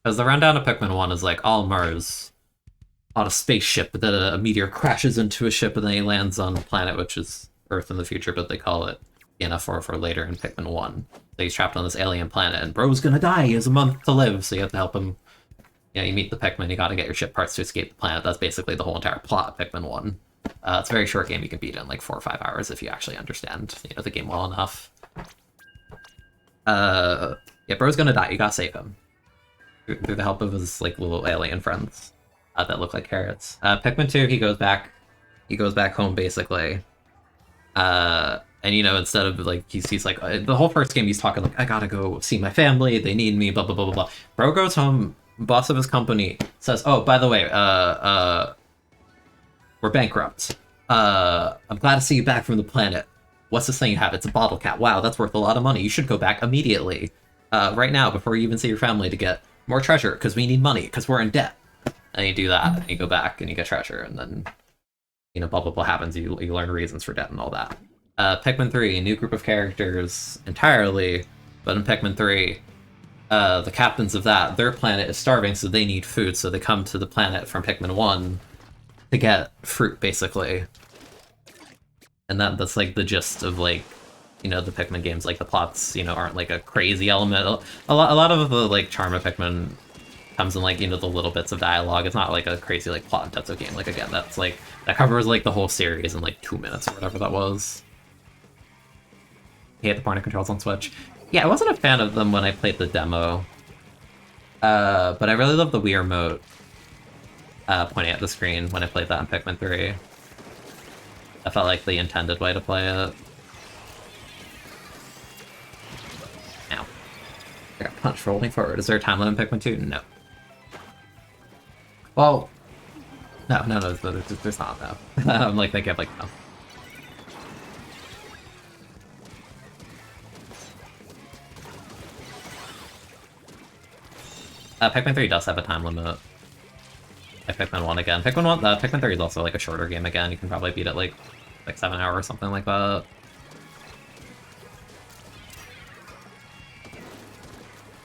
Because the rundown of Pikmin 1 is like, all Mars on a spaceship, but then a meteor crashes into a ship and then he lands on a planet, which is Earth in the future, but they call it ENF4 for later in Pikmin 1. So he's trapped on this alien planet, and bro's gonna die, he has a month to live, so you have to help him. You know, you meet the Pikmin, you gotta get your ship parts to escape the planet. That's basically the whole entire plot of Pikmin 1. It's a very short game, you can beat it in like 4 or 5 hours if you actually understand, you know, the game well enough. Yeah, bro's gonna die, you gotta save him. Through the help of his like little alien friends that look like carrots. Pikmin 2, he goes back home basically. And you know, instead of like he's like the whole first game he's talking like, I gotta go see my family, they need me, blah blah blah blah blah. Bro goes home, boss of his company says, oh, by the way, we're bankrupt. I'm glad to see you back from the planet. What's this thing you have? It's a bottle cap. Wow, that's worth a lot of money. You should go back immediately. Right now, before you even see your family, to get more treasure, because we need money, because we're in debt. And you do that, and you go back, and you get treasure, and then, you know, blah blah blah happens, you learn reasons for debt and all that. Pikmin 3, a new group of characters entirely, but in Pikmin 3, the captains of that, their planet is starving, so they need food, so they come to the planet from Pikmin 1 to get fruit, basically. And that's like the gist of, like, you know, the Pikmin games. Like, the plots, you know, aren't like a crazy element. A lot of the like charm of Pikmin comes in, like, you know, the little bits of dialogue. It's not like a crazy like plot intensive game. Like, again, that's like, that covers like the whole series in like 2 minutes or whatever that was. I hate the pointer controls on Switch. Yeah, I wasn't a fan of them when I played the demo. But I really love the Wii remote pointing at the screen when I played that in Pikmin 3. I felt like the intended way to play it. Ow. I got punched for holding forward. Is there a time limit in Pikmin 2? No. Well, no, there's not, no. I'm like thinking like, no. Pikmin 3 does have a time limit. Like Pikmin 1 again. Pikmin 3 is also like a shorter game again. You can probably beat it like 7 hours or something like that.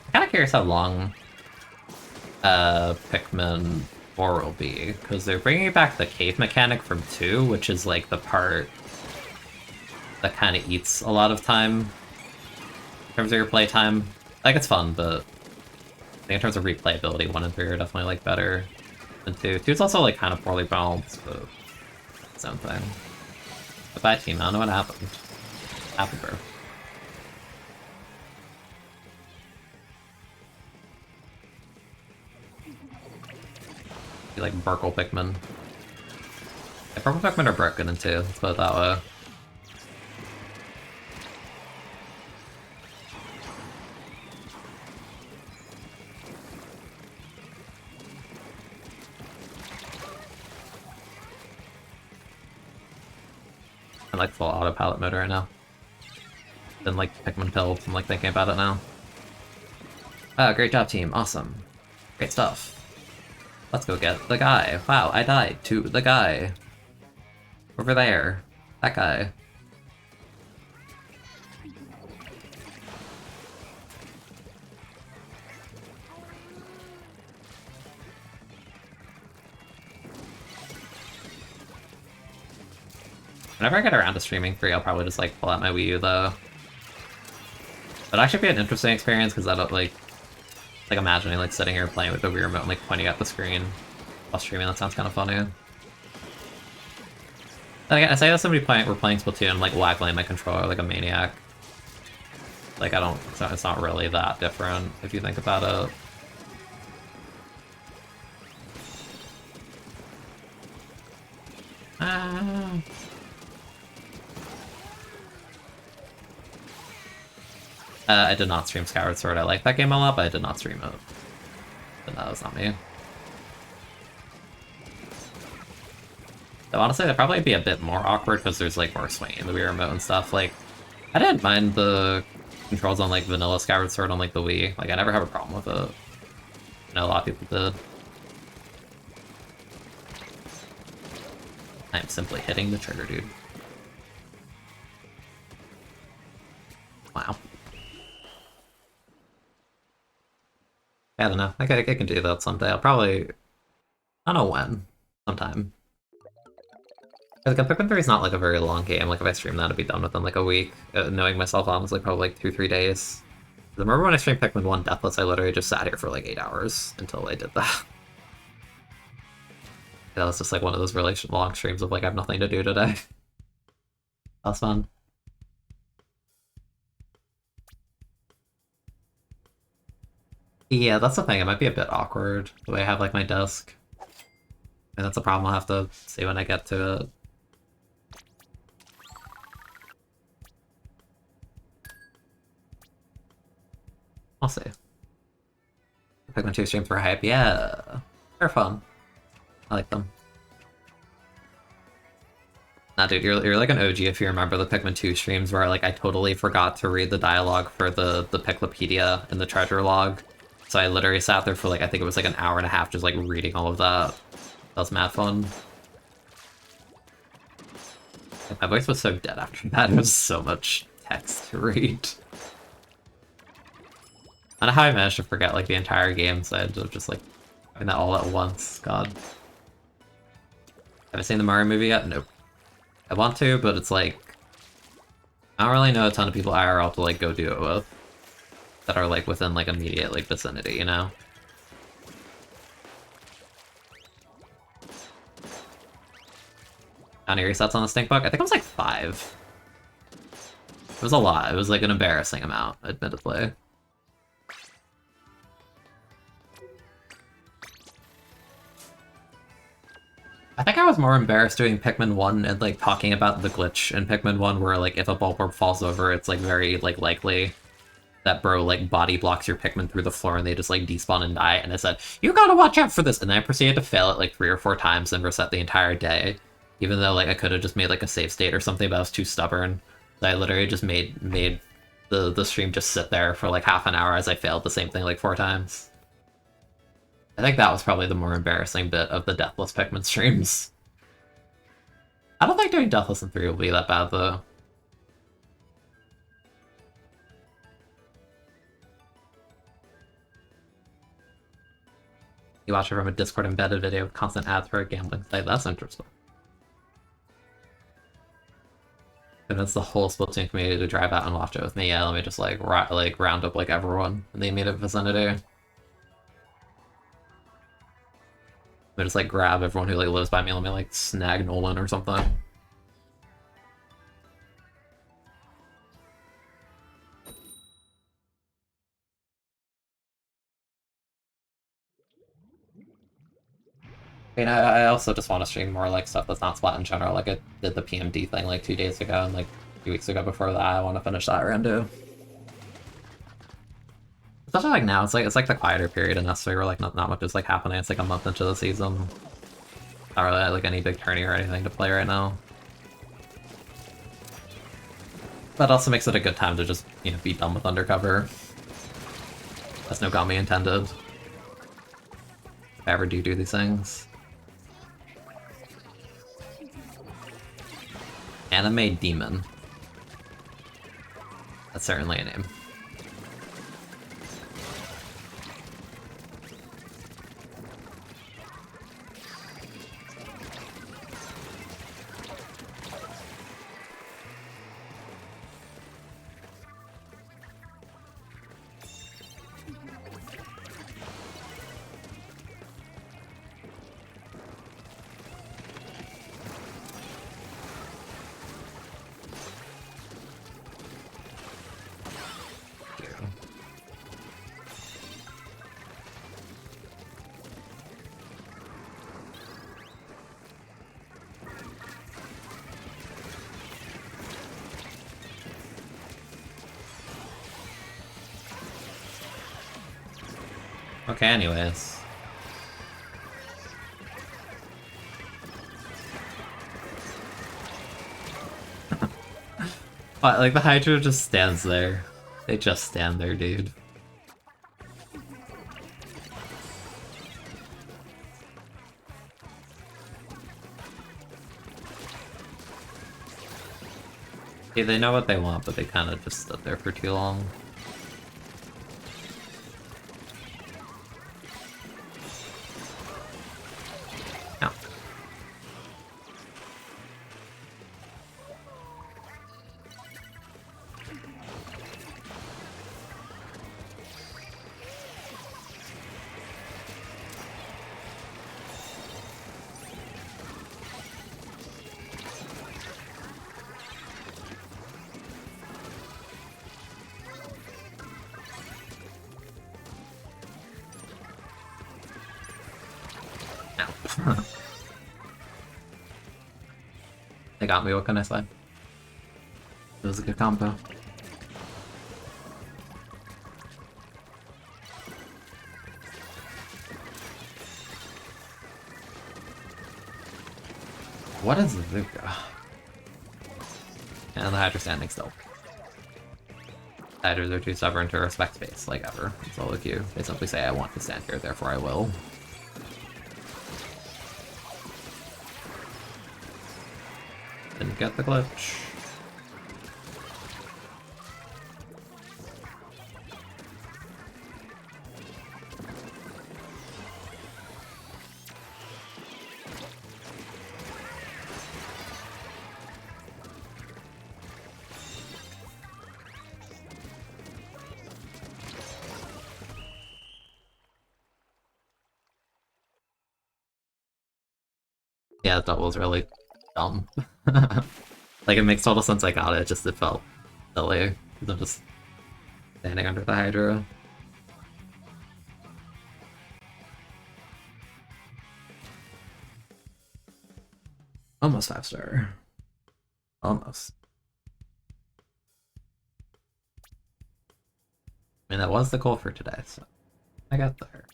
I'm kind of curious how long Pikmin 4 will be, because they're bringing back the cave mechanic from 2, which is like the part that kind of eats a lot of time in terms of your playtime. Like, it's fun, but I think in terms of replayability, 1 and 3 are definitely like better. And 2. 2's also like kind of poorly balanced, but its own thing. Goodbye team, I don't know what happened. Happened, bro. Be like Burkle Pikmin. Yeah, purple Pikmin are broken in 2, let's put it that way. I like full autopilot mode right now. Then like Pikmin pills, I'm like thinking about it now. Oh, great job team, awesome. Great stuff. Let's go get the guy. Wow, I died to the guy. Over there. That guy. Whenever I get around to streaming free, I'll probably just like pull out my Wii U though. It'd actually be an interesting experience because I don't like imagining like sitting here playing with the Wii remote and like pointing at the screen while streaming. That sounds kind of funny. And again, I say that somebody we're playing Splatoon, I'm like waggling my controller like a maniac. Like I don't, it's not really that different if you think about it. I did not stream Skyward Sword. I like that game a lot, but I did not stream it. But that was not me. So honestly, that'd probably be a bit more awkward because there's like more swing in the Wii remote and stuff. Like, I didn't mind the controls on like vanilla Skyward Sword on like the Wii. Like, I never have a problem with it. I know a lot of people did. I'm simply hitting the trigger, dude. Wow. I don't know. I can do that someday. I'll probably... I don't know when. Sometime. Like, Pikmin 3 is not like a very long game. Like, if I stream that, it'd be done within like a week. Knowing myself, honestly, probably like 2-3 days. I remember when I streamed Pikmin 1 Deathless, I literally just sat here for like 8 hours until I did that. That was just like one of those really long streams of like, I have nothing to do today. That was fun. Yeah, that's the thing. It might be a bit awkward the way I have like my desk. And that's a problem I'll have to see when I get to it. I'll see. Pikmin 2 streams for hype. Yeah, they're fun. I like them. Nah, dude, you're like an OG if you remember the Pikmin 2 streams where like I totally forgot to read the dialogue for the Piclopedia and the treasure log. So I literally sat there for like, I think it was like an hour and a half just like reading all of that. That was mad fun. Like, my voice was so dead after that. It was so much text to read. I don't know how I managed to forget like the entire game, so I ended up just like having that all at once. God. Have I seen the Mario movie yet? Nope. I want to, but it's like... I don't really know a ton of people IRL to like go do it with. That are like within like immediate like vicinity, you know? How many resets on the stink bug? I think it was like 5. It was a lot. It was like an embarrassing amount, admittedly. I think I was more embarrassed doing Pikmin 1 and like talking about the glitch in Pikmin 1 where like if a Bulborb falls over, it's like very like likely that bro like body blocks your Pikmin through the floor and they just like despawn and die, and I said, you gotta watch out for this, and then I proceeded to fail it like 3 or 4 times and reset the entire day. Even though like I could have just made like a save state or something, but I was too stubborn. So I literally just made the stream just sit there for like half an hour as I failed the same thing like 4 times. I think that was probably the more embarrassing bit of the Deathless Pikmin streams. I don't think doing Deathless in 3 will be that bad though. You watch it from a Discord embedded video with constant ads for a gambling site. That's interesting. And it's the whole Splatoon community to drive out and watch it with me. Yeah, let me just like round up like everyone in the immediate vicinity. They just like grab everyone who like lives by me and let me like snag Nolan or something. I mean, I also just want to stream more like stuff that's not Splat in general. Like I did the PMD thing like 2 days ago, and like 2 weeks ago before that, I want to finish that around too. Especially like now, it's like the quieter period in S3 where like not much is like happening. It's like a month into the season. Not really like any big tourney or anything to play right now. That also makes it a good time to just, you know, be done with Undercover. That's no Gami intended. If I ever do these things. Anime Demon. That's certainly a name. Okay, anyways. But, like, the Hydra just stands there. They just stand there, dude. Yeah, they know what they want, but they kind of just stood there for too long. No. No. They got me, what can I say? It was a good combo. What is Zuka? And the Hydra standing still. Hydras are too stubborn to respect space, like ever. It's all with you. They simply say, I want to stand here, therefore I will. Didn't get the glitch. Yeah, that was really dumb. Like, it makes total sense I got it, just it felt silly. Because I'm just standing under the Hydra. Almost 5-star. Almost. I mean, that was the goal for today, so I got there.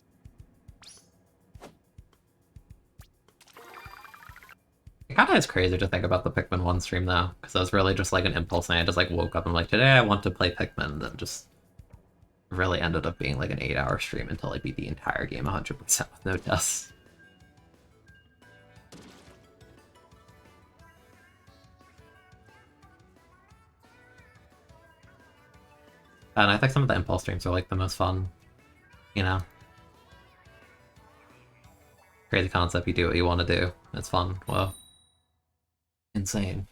It kind of is crazy to think about the Pikmin 1 stream, though, because that was really just like an impulse, and I just like woke up and like, today I want to play Pikmin, and then just really ended up being like an 8-hour stream until I beat the entire game 100% with no deaths. And I think some of the impulse streams are like the most fun, you know? Crazy concept, you do what you want to do. It's fun. Whoa. Insane.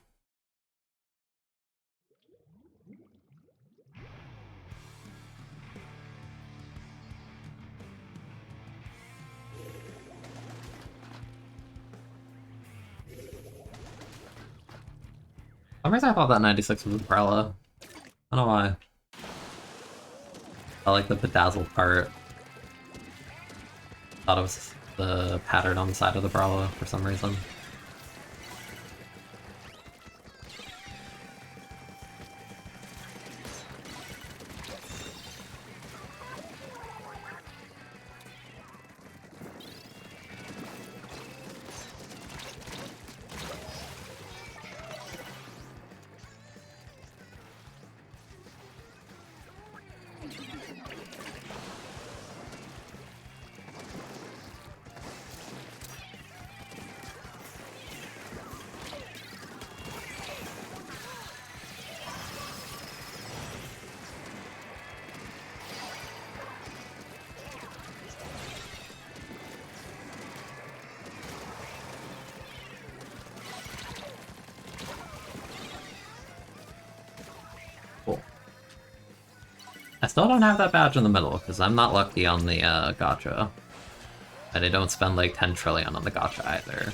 some reason I thought that 96 was Umbrella. I don't know why. I like the bedazzled part. Thought it was the pattern on the side of the Brella for some reason. Cool. I still don't have that badge in the middle, because I'm not lucky on the gacha. And I don't spend like 10 trillion on the gacha either.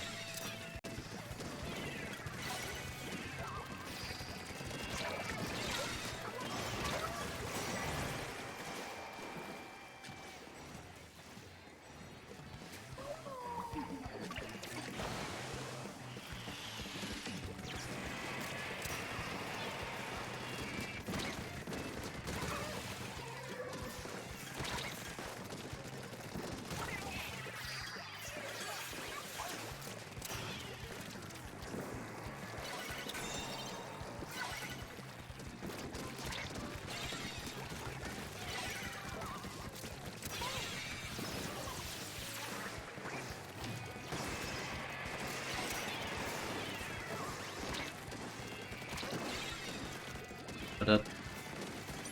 But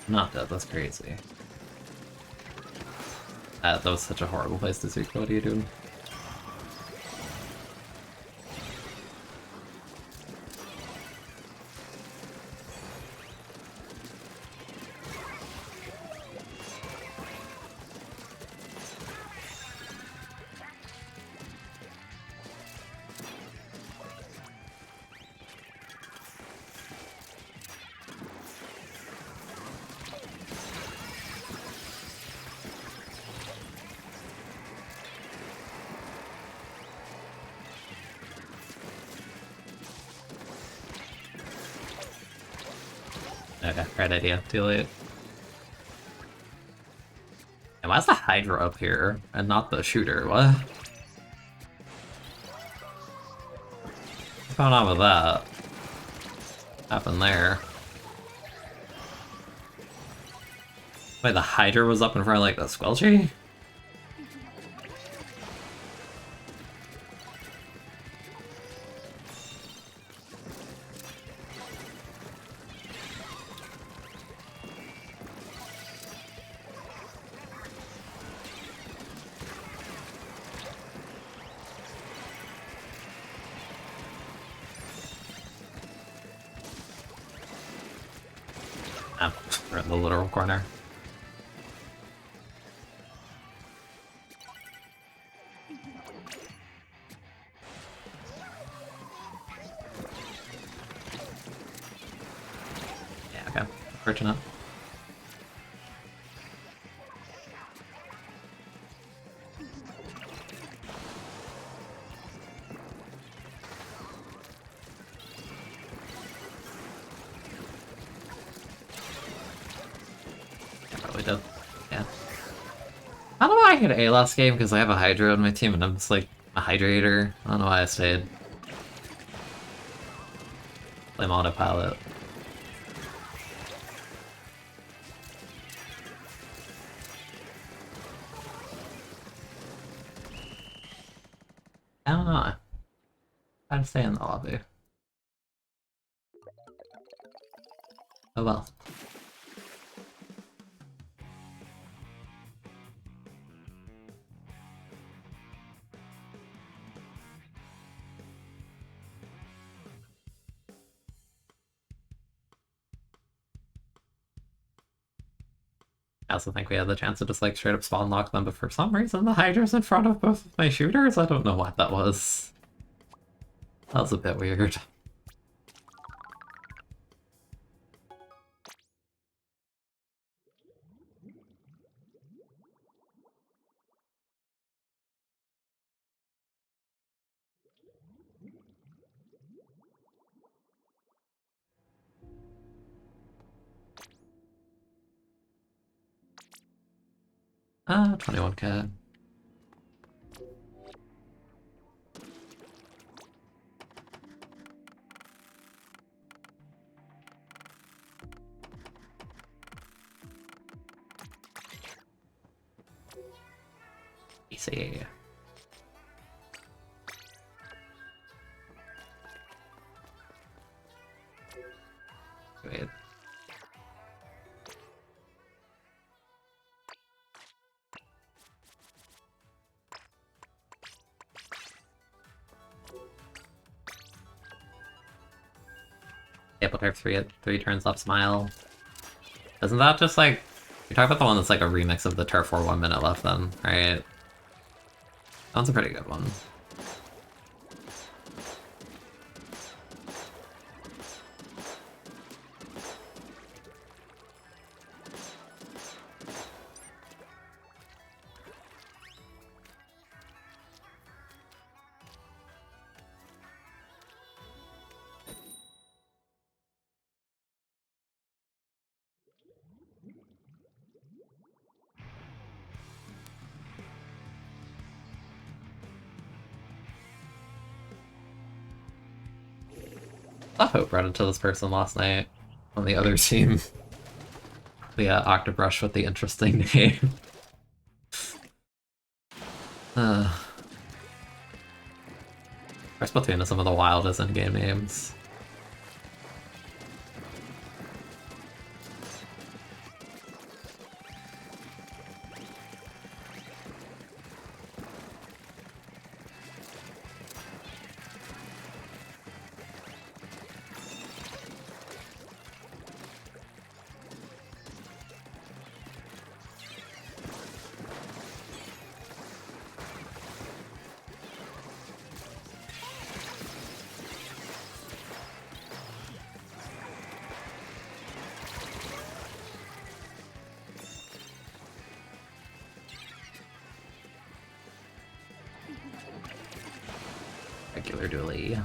not dead, that's crazy. That was such a horrible place to see. What are you doing? Okay, right idea. Too late. And why's the Hydra up here and not the shooter? What? What's going on with that? What happened there? Wait, the Hydra was up in front of like the Squelchy? We're in the literal corner. Yeah, okay. Fortunate. Did. Yeah. I don't know why I hit A last game because I have a Hydra on my team and I'm just like a Hydrator. I don't know why I stayed. I'm autopilot. I don't know. I'd stay in the lobby. Oh well. I also think we had the chance to just like straight up spawn lock them, but for some reason the Hydra's in front of both of my shooters. I don't know what that was. That was a bit weird. 21k. Easy. Wait. Able to have three turns left smile. Isn't that just like you're talking about the one that's like a remix of the turf for 1 minute left then, right? That one's a pretty good one. I hope ran into this person last night on the other team. The Octobrush with the interesting name. Splatoon is some of the wildest in-game names. Regular dually.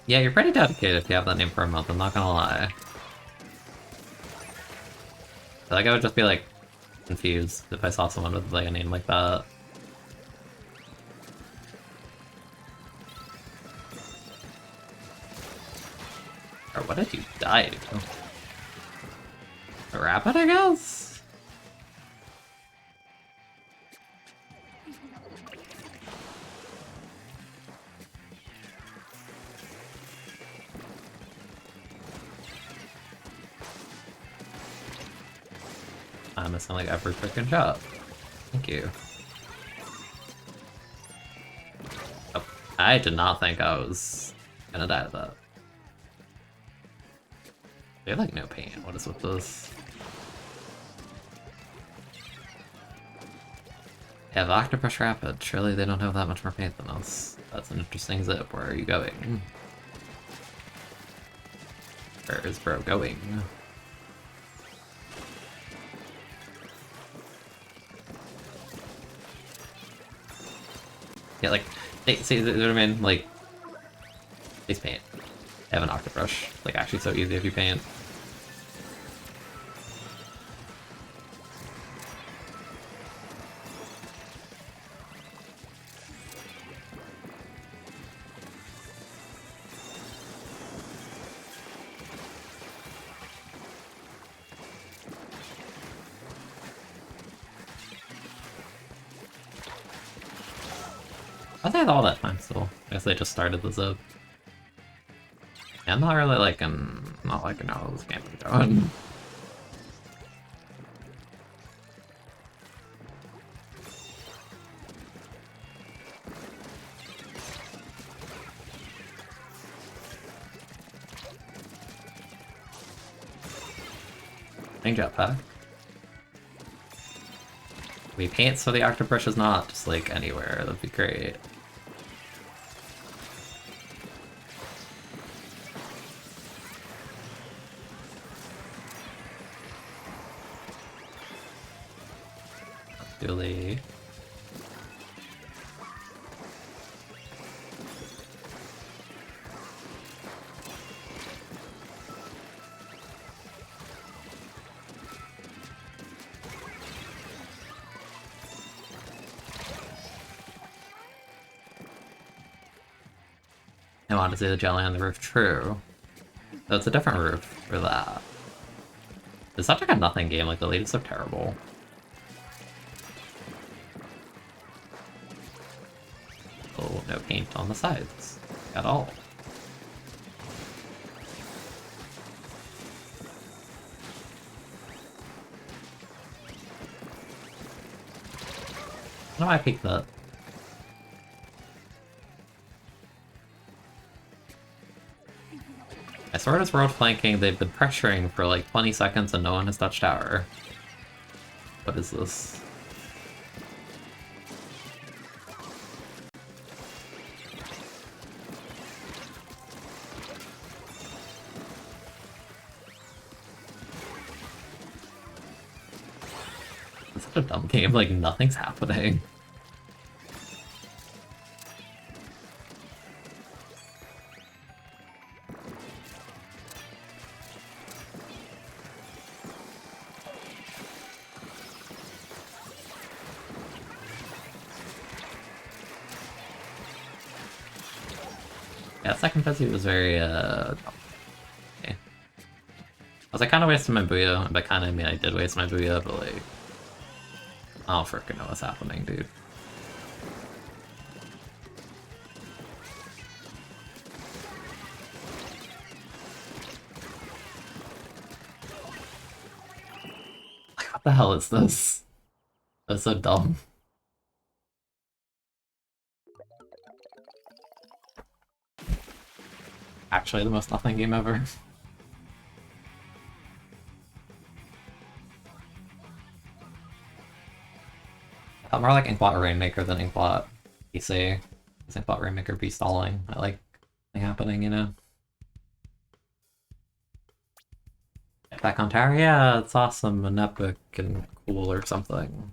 Yeah, you're pretty dedicated if you have that name for a month, I'm not gonna lie. I feel like I would just be like confused if I saw someone with like a name like that. Or what did you die to? A rabbit, I guess? I'm missing like every freaking shot. Thank you. Oh, I did not think I was gonna die to that. They have like no pain. What is with this? Yeah, the Octopus Rapid. Surely they don't have that much more pain than us. That's an interesting zip. Where are you going? Where is bro going? Yeah, like, see what I mean? Like, these paint. They have an Octobrush. Like, actually so easy if you paint. I think all that time still. I guess they just started the zip. Yeah, I'm not really like not liking how this game is going. Thank jetpack. We paint so the Octobrush is not just like anywhere. That'd be great. Dually. I want to see the jelly on the roof. True. So it's a different roof for that. It's such like a nothing game, like the lead is so terrible. Oh, no paint on the sides at all. How do I pick that? I swear it's road flanking, they've been pressuring for like 20 seconds and no one has touched tower. What is this? It's such a dumb game, like nothing's happening. Yeah, second fuzzy was very, okay. I was like, kinda wasting my Booyah, and by kinda I mean I did waste my Booyah, but like... I don't frickin' know what's happening, dude. Like, what the hell is this? That's so dumb. Actually the most nothing game ever. I felt more like Inkblot Rainmaker than Inkblot PC. Because Inkblot Rainmaker be stalling. I like something happening, you know? Back on tower? Yeah, it's awesome and epic and cool or something.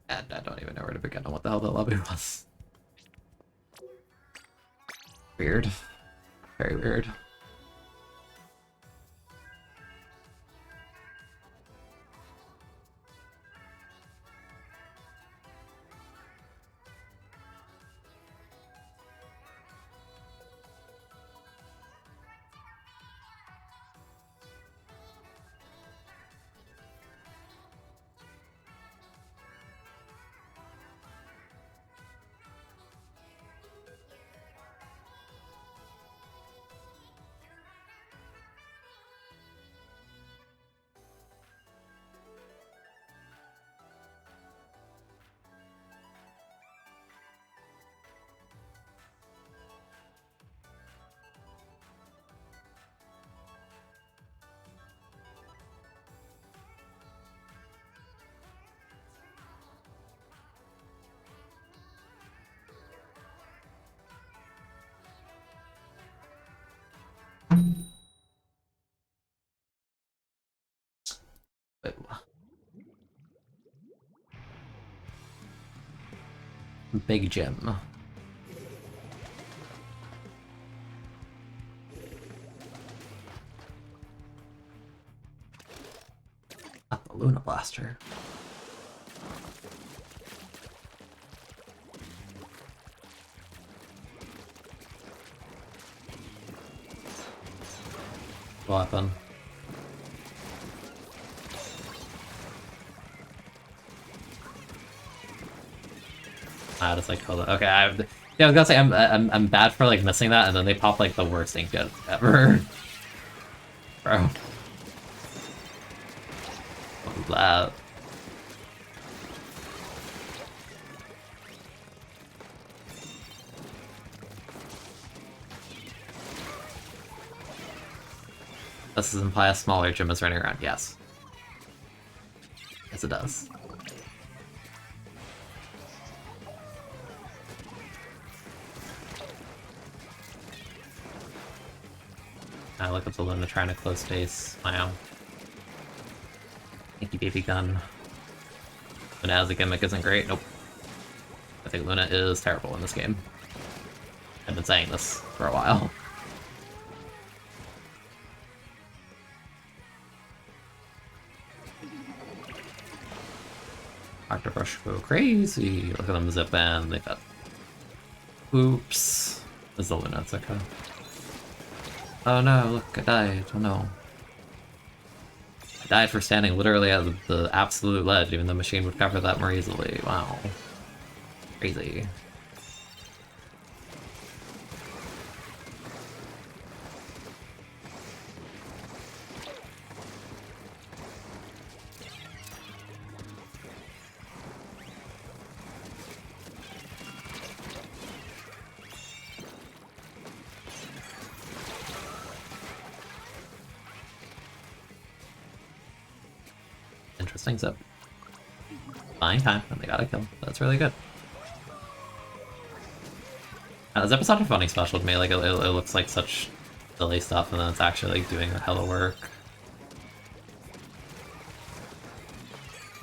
And I don't even know where to begin on what the hell that lobby was. Weird. Very weird. Big Jim. Not the Luna Blaster. Weapon. Ah, just like hold on. Okay, yeah, I was gonna say I'm bad for like missing that, and then they pop like the worst ink jets ever, bro. What was that? Does this imply a smaller gym is running around? Yes. Yes, it does. I look up to Luna trying to close space. Wow. Inky baby gun. Luna as a gimmick isn't great. Nope. I think Luna is terrible in this game. I've been saying this for a while. Octobrush go crazy. Look at them zip in. They got. Oops. This is the Luna, it's okay. Oh no, look, I died. Oh no. I died for standing literally at the absolute ledge, even the machine would cover that more easily. Wow. Crazy. Interesting zip. Fine time, and they got a kill. That's really good. This episode of Funny Special to me, like, it looks like such silly stuff, and then it's actually, like, doing a hella work.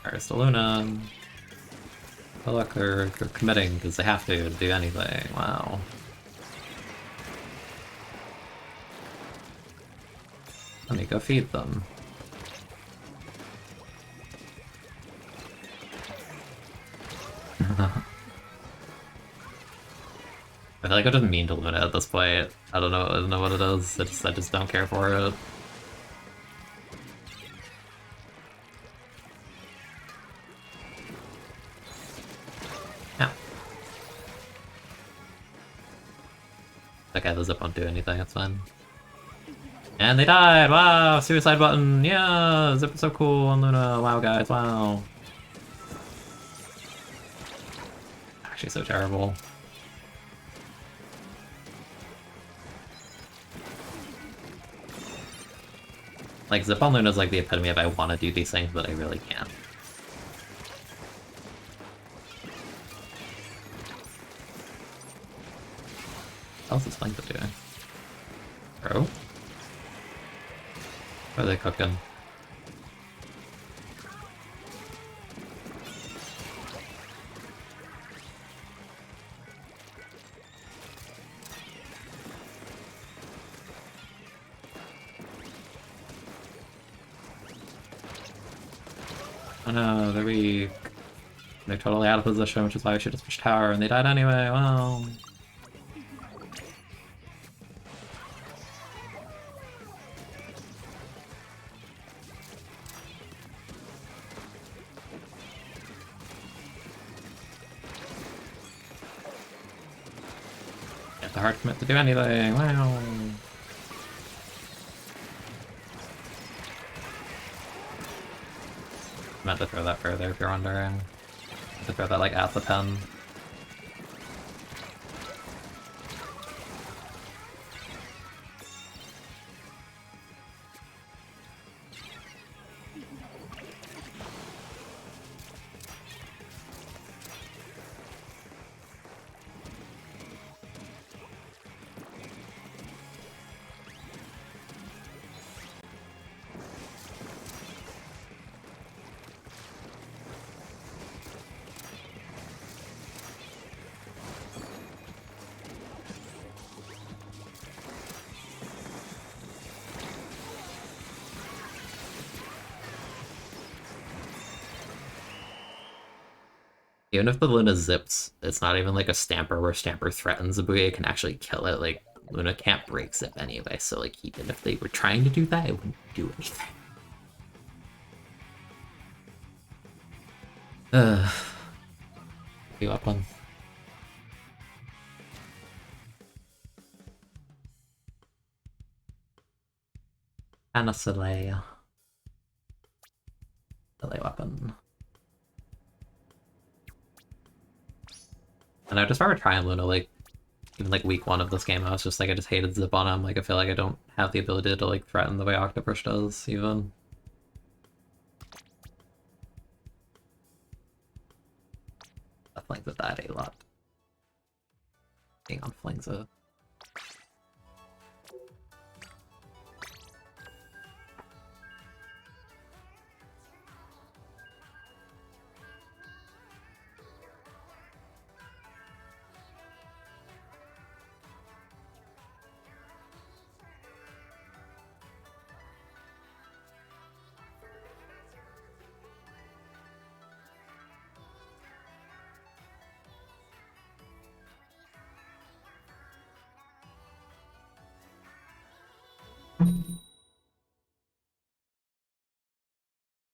There's the Luna. Oh look, they're committing, because they have to do anything. Wow. Let me go feed them. I feel like I didn't mean to Luna at this point. I don't know what it is. I just don't care for it. Yeah. Okay, the zip won't do anything, it's fine. And they died! Wow! Suicide button! Yeah! Zip is so cool on Luna! Wow, guys, wow! Actually so terrible. Like, Zip on Luna is like the epitome of I want to do these things, but I really can't. What else is Flank doing? Bro? What are they cooking? Oh no, they're weak. They're totally out of position, which is why we should just push tower, and they died anyway, wow. Get the hard commit to do anything, wow. I meant to throw that further if you're wondering. To throw that like at the pen. Even if the Luna zips, it's not even like a Stamper where Stamper threatens a Booyah, can actually kill it. Like, Luna can't break zip anyway, so like even if they were trying to do that, it wouldn't do anything. Give up on. And a Soleil. Soleil weapon. And I just remember trying Luna, like, even like week 1 of this game, I was just like, I just hated zip on him. Like, I feel like I don't have the ability to like threaten the way Octoprush does, even. That flings at that a lot. Being on flings a.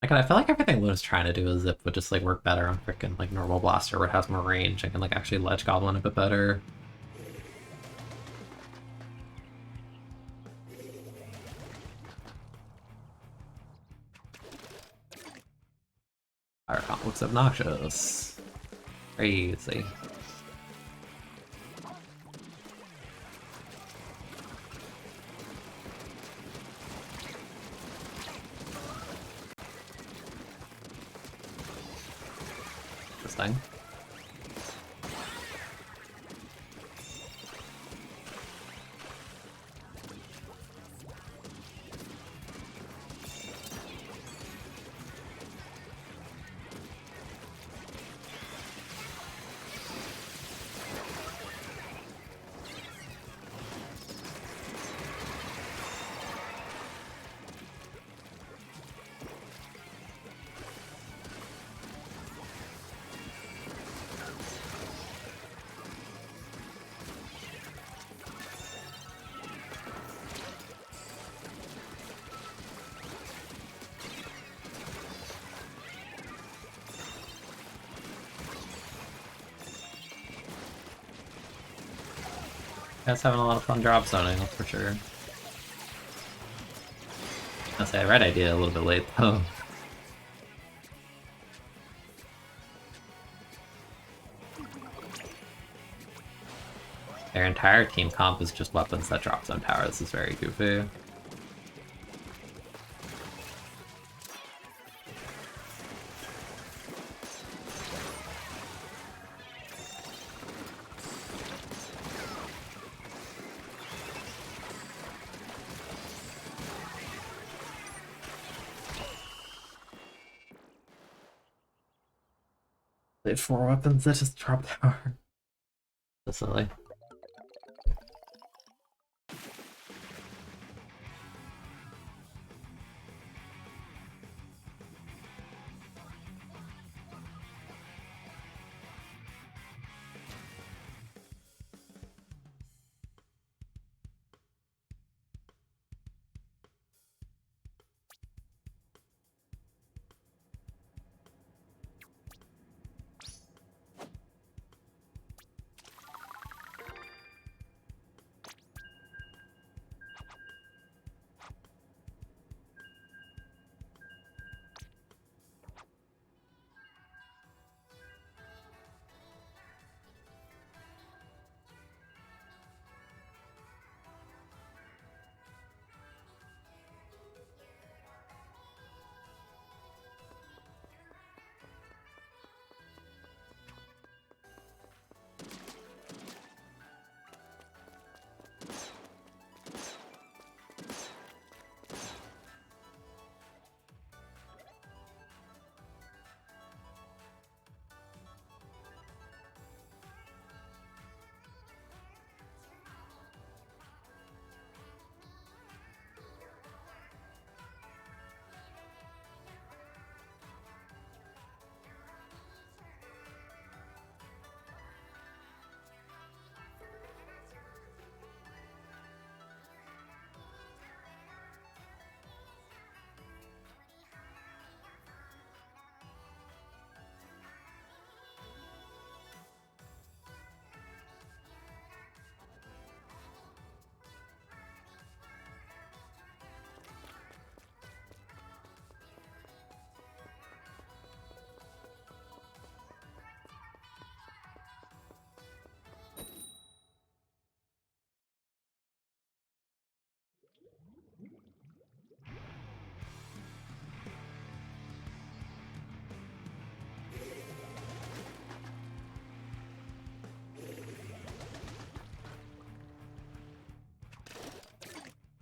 Like, I feel like everything Luna's trying to do is Zip would just like work better on freaking like normal blaster where it has more range and can like actually ledge goblin a bit better. Fire comp looks obnoxious. Crazy. Interesting. Guys having a lot of fun drop zoning, that's for sure. I'll say I read idea a little bit late though. Their entire team comp is just weapons that drop zone tower. This is very goofy. They have 4 weapons that just drop tower. That's silly.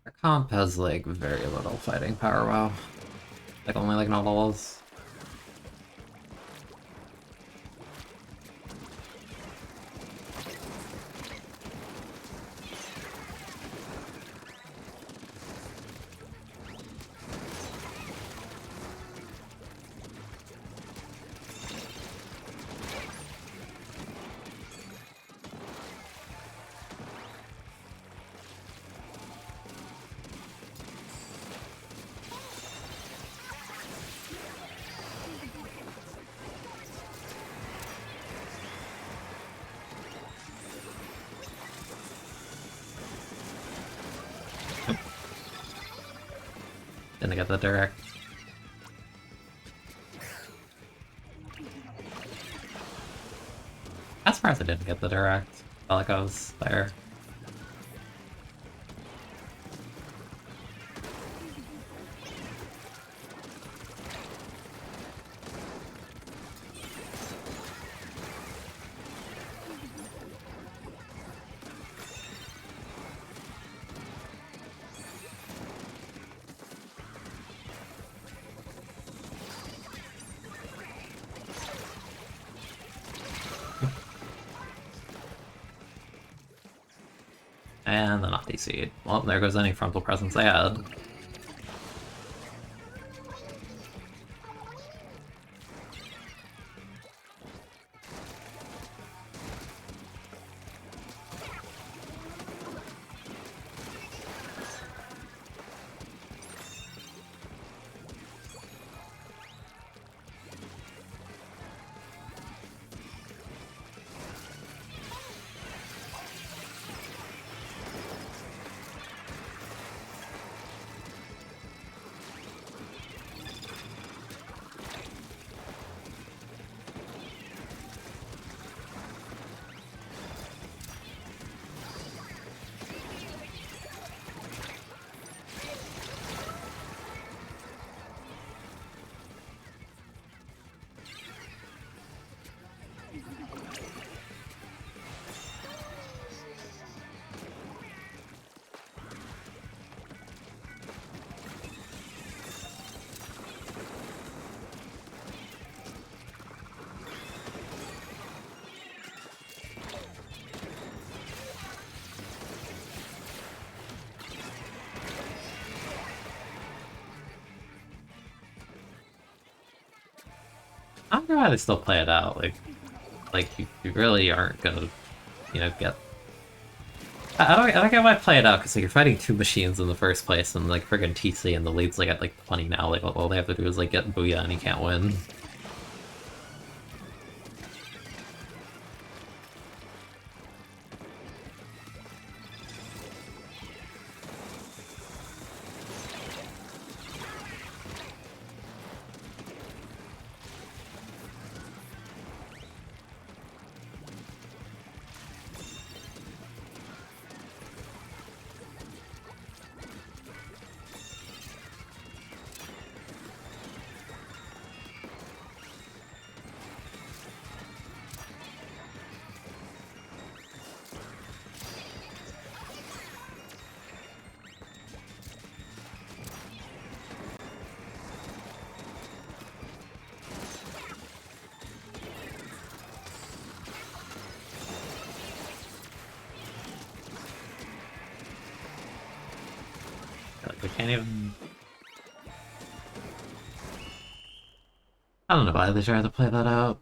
Their comp has like very little fighting power, wow. Like only like novels. to get the direct. I'm surprised I didn't get the direct. I felt like I was there. And then off DC. Well, there goes any frontal presence I had. I don't know why they still play it out. Like you really aren't gonna, get. I don't get why play it out because like, you're fighting two machines in the first place, and like friggin' TC and the lead's like at like 20 now. Like all they have to do is like get Booyah and he can't win. Like, I can't even... I don't know why they try to play that out.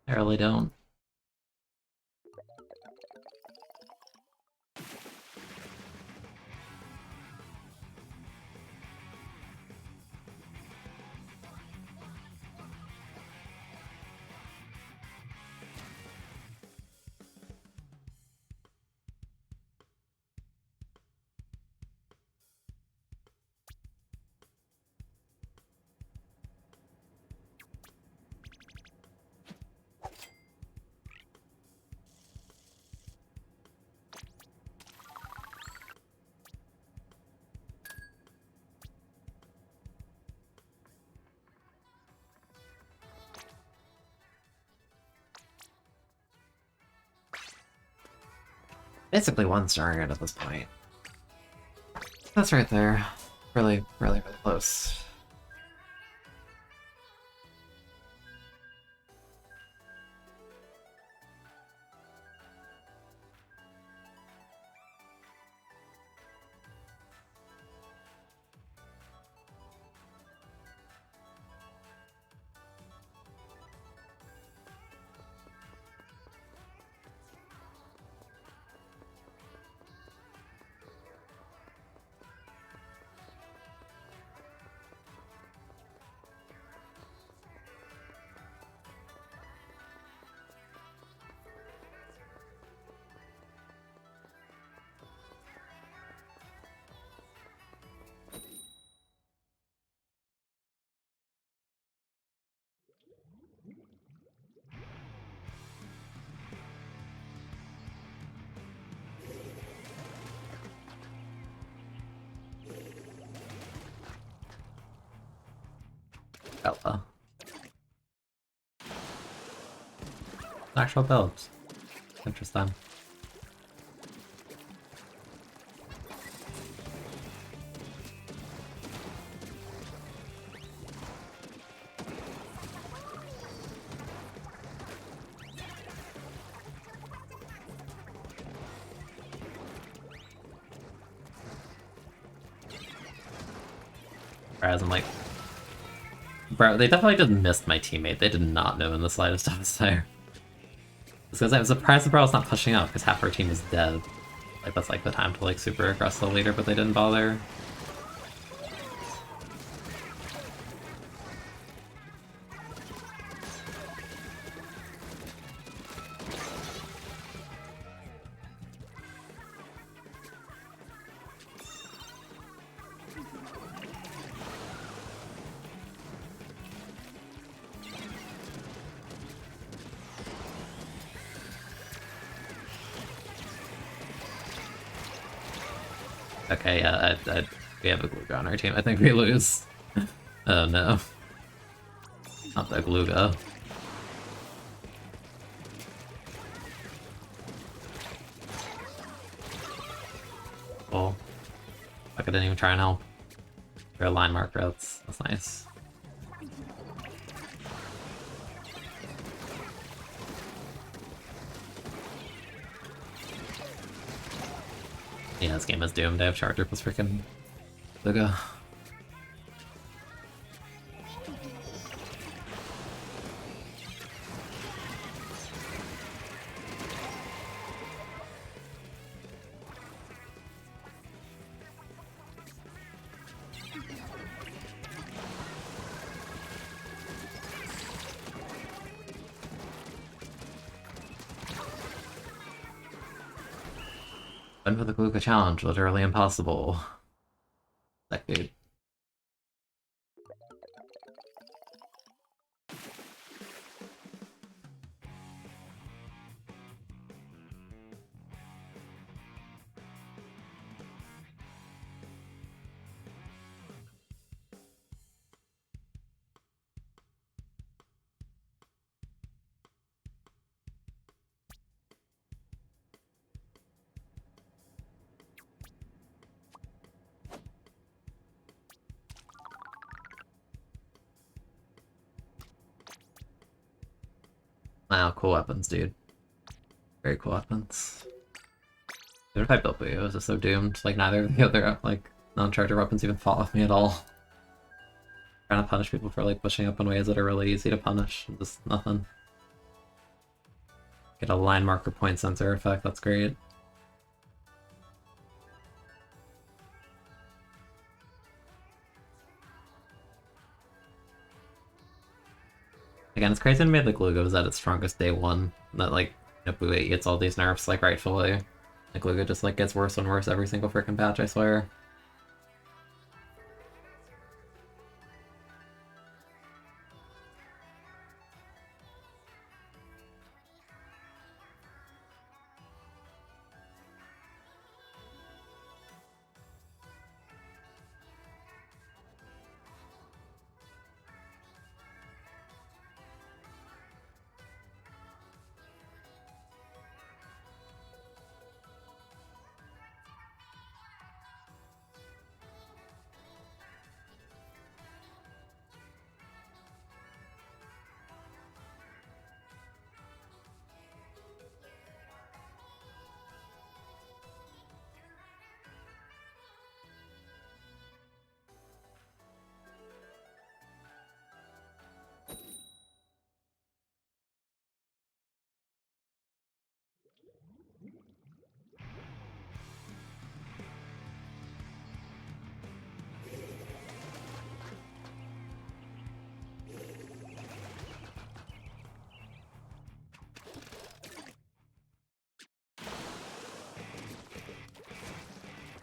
I really don't. Basically one star at this point. That's right there. Really, really, really close. Ella. Actual builds. Interesting. Whereas I'm like, bro, they definitely just missed my teammate. They did not know in the slightest I was there. It's because I was surprised the bro's not pushing up, because half our team is dead. Like, that's like the time to like super aggress the leader, but they didn't bother. Okay, yeah, we have a Gluga on our team. I think we lose. Oh no. Not the Gluga. Oh. I didn't even try and help. They're a line marker, that's nice. Yeah, this game is doomed. I have Charger plus freaking Gluga. Win for the Gluga challenge, literally impossible. That dude. Wow, cool weapons, dude. Very cool weapons. Even if I built Boo, I was just so doomed. Like, neither of the other, like, non-charger weapons even fought with me at all. Trying to punish people for, like, pushing up in ways that are really easy to punish. Just nothing. Get a line marker point sensor effect, that's great. Again, it's crazy to me that Gluga was at its strongest day one. That, like, Boo 8 gets all these nerfs, like, rightfully. Like, Gluga just, like, gets worse and worse every single freaking patch, I swear.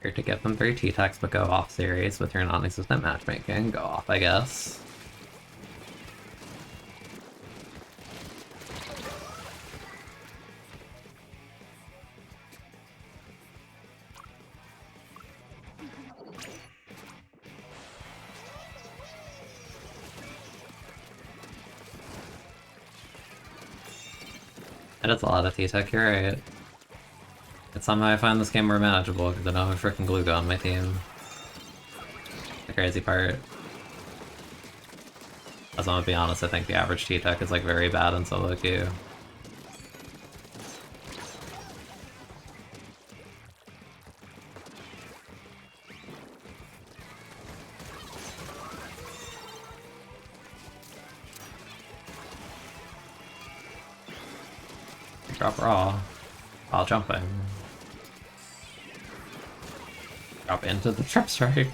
Here to get them 3 T-Techs, but go off series with your non-existent matchmaking. Go off, I guess. It is a lot of T-Tech, you're right. But somehow I find this game more manageable because I don't have a freaking Gluga on my team. The crazy part. As I'm gonna be honest, I think the average T-Tech is like very bad in solo queue. Drop raw while jumping. Drop into the trip strike.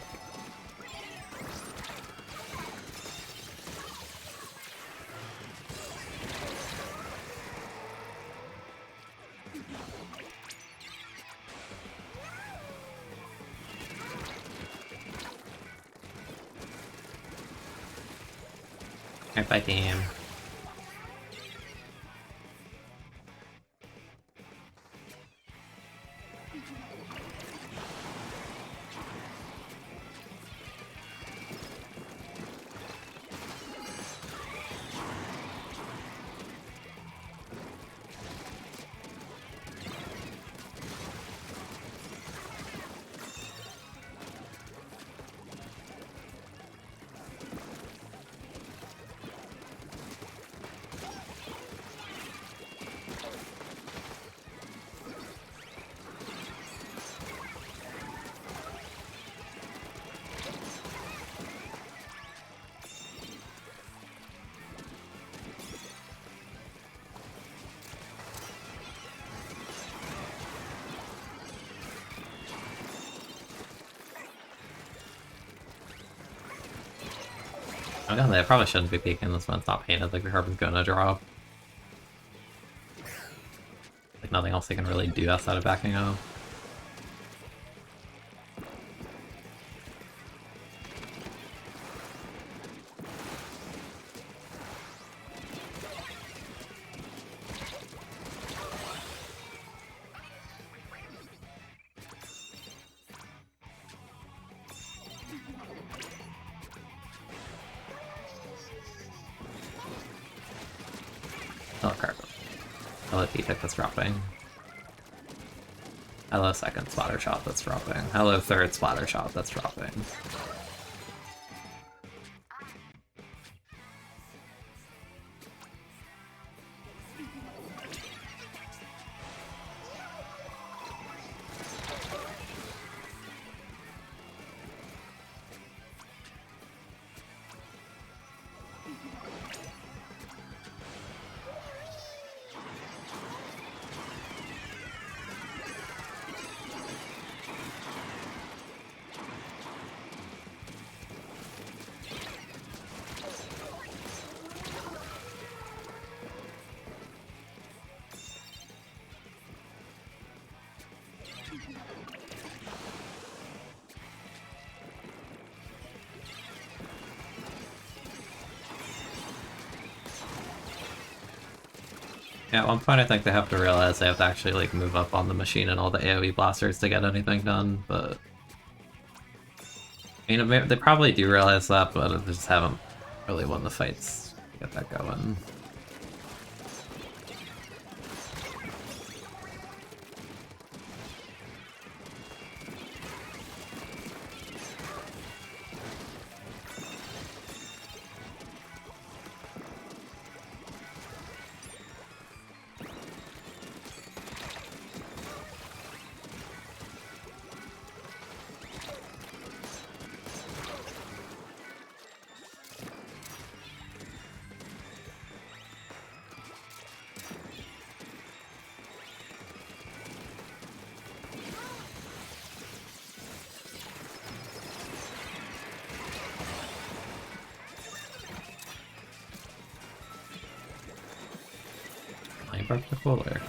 Alright, bye team. Oh god, I probably shouldn't be peeking this one. It's not painted like the carbon's gonna drop. Like nothing else they can really do outside of backing up. Oh, carbon. Hello T-Tech that's dropping. Hello second splatter shot that's dropping. Hello third splatter shot that's dropping. Yeah, at one point I think they have to realize they have to actually like move up on the machine and all the AoE blasters to get anything done, but... I mean, they probably do realize that, but they just haven't really won the fights to get that going. I broke the cooler.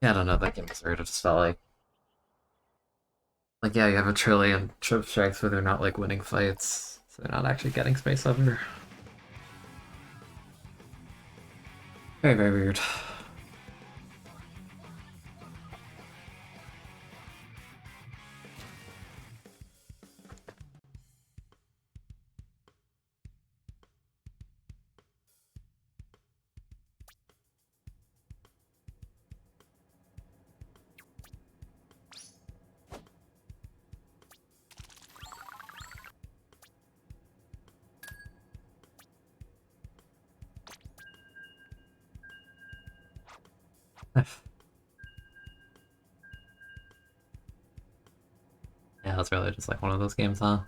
Yeah, I don't know, that game is weird. It just felt like, yeah, you have a trillion trip strikes where they're not, like, winning fights, so they're not actually getting space over. Very, very weird. Yeah, it's really just like one of those games, huh?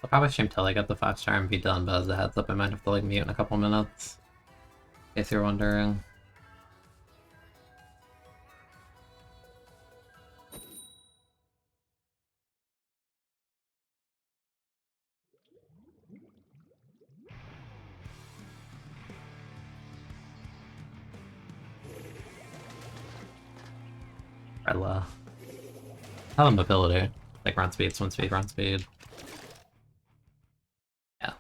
I'll probably stream till I get the 5-star and be done, but as a heads up, I might have to like mute in a couple minutes. In case you're wondering. Rella. Tell him mobility. Like run speed, swim speed, run speed. Yeah.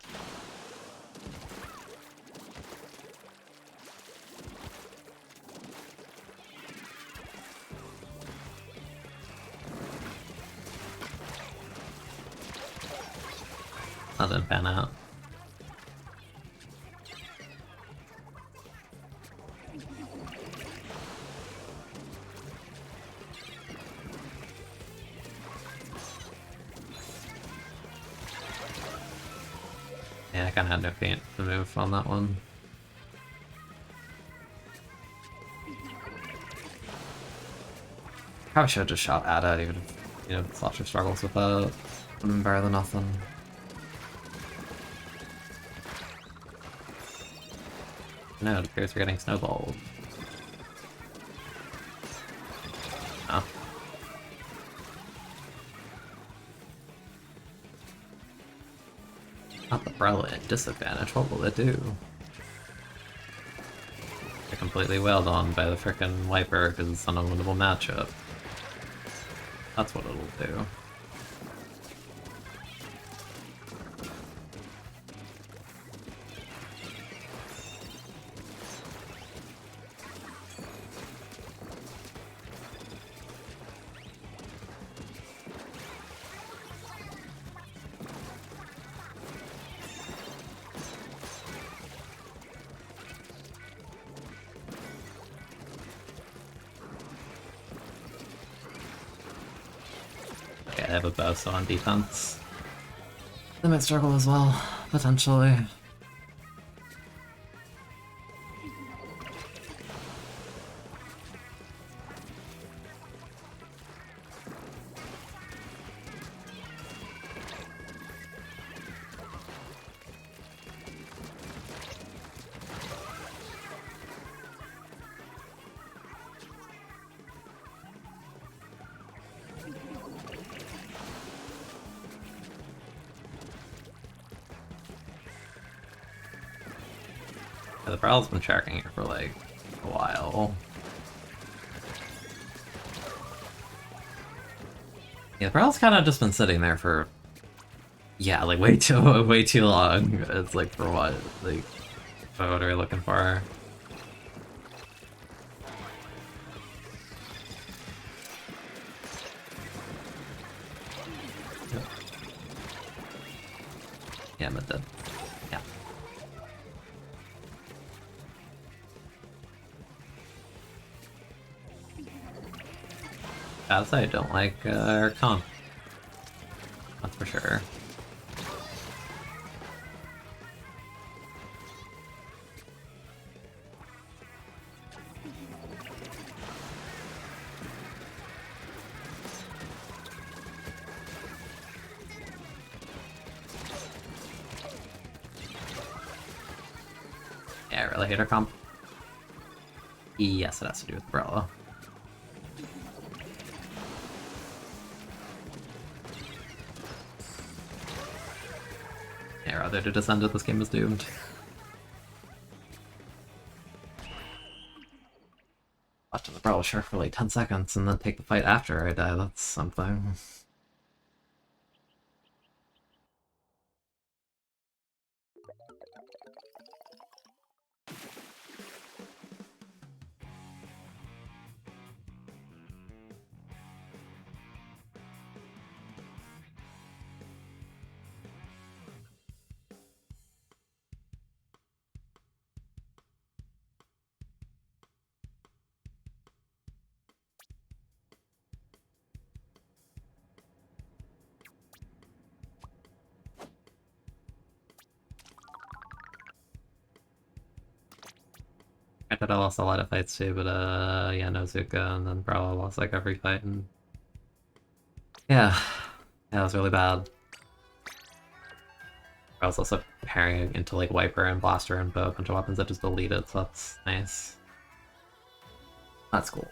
That didn't pan out. Yeah, I kinda had no feint to move on that one. Probably should have just shot at it, even if, you know, Slasher struggles with that. Would have been better than nothing. No, it appears we're getting snowballed. Oh. Not the Brella at disadvantage, what will it do? They're completely wailed on by the frickin' Wiper because it's an unwinnable matchup. That's what it'll do. Okay, I have a bow, so on defense. They might struggle as well, potentially. Yeah, the Prowl's been tracking here for like a while. Yeah, the Prowl's kind of just been sitting there for, yeah, like way too long. It's like for what? Like, what are we looking for? Yeah, I'm dead. Yeah. As I don't like our comp. That's for sure. Yeah, I really hate our comp. Yes, it has to do with Umbrella. arrow there to descend it, this game is doomed. Watching the Brawl Shark for like 10 seconds and then take the fight after I die, that's something. I thought I lost a lot of fights too, but yeah, Nozuka and then Brawl lost like every fight and yeah, that was really bad. I was also pairing into like Wiper and Blaster and a bunch of weapons that just deleted, so that's nice. That's cool.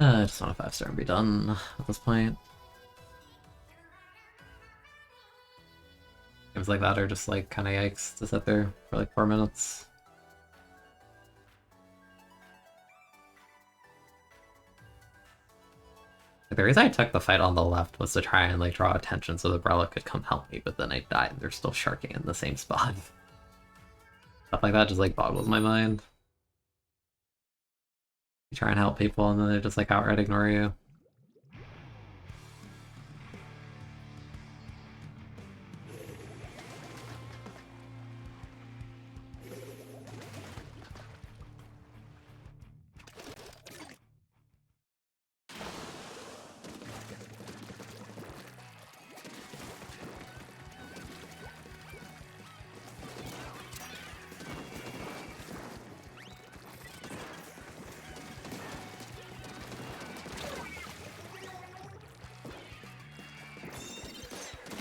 I just want a 5-star and be done at this point. Games like that are just like kind of yikes to sit there for like 4 minutes. Like, the reason I took the fight on the left was to try and like draw attention so the Brella could come help me, but then I died and they're still sharking in the same spot. Stuff like that just like boggles my mind. You try and help people and then they just like outright ignore you.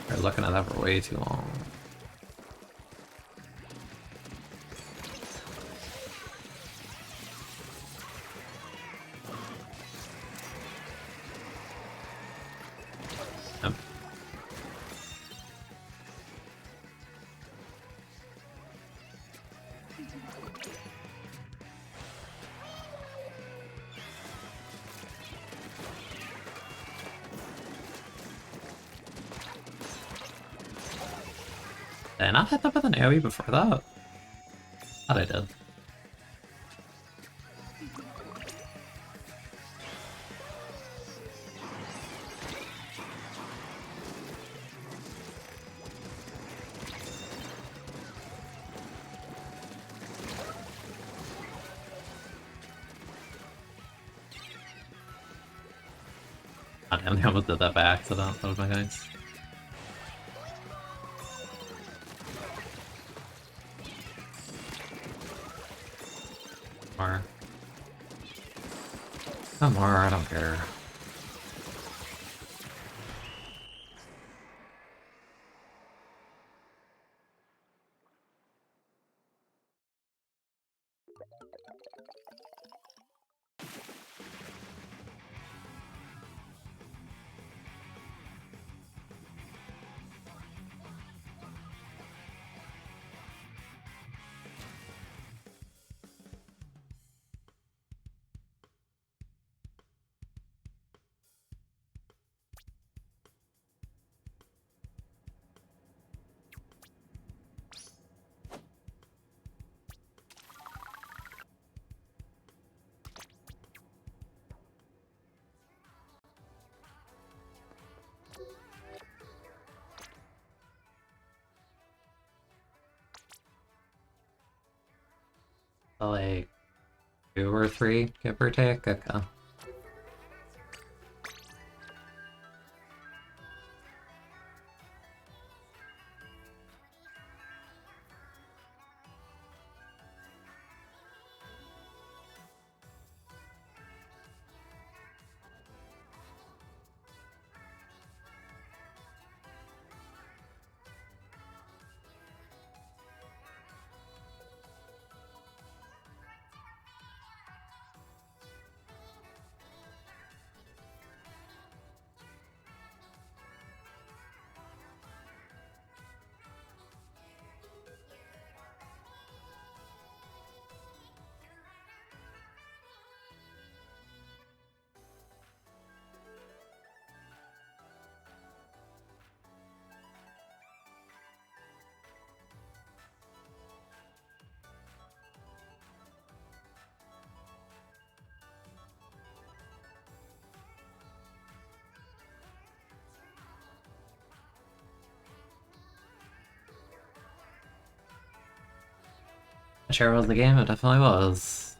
They're looking at that for way too long. Yep. Did I not hit them with an AoE before that? Thought I did. Oh damn, they almost did that by accident. That was my nice. More. No more, I don't care. Like 2 or 3, give or take. Okay. It sure was the game, it definitely was.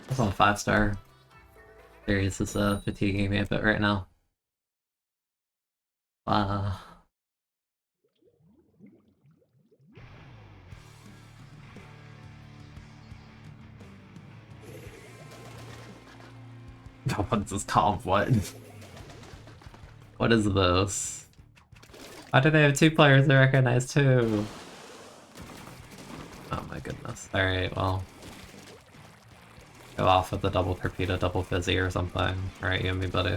That's on a 5-star. Series is fatiguing me a bit right now. God, what is this comp? What? What is this? Why do they have 2 players they recognize too? Oh my goodness. Alright, well. Go off with the double torpedo, double fizzy or something. Alright, you and me, buddy.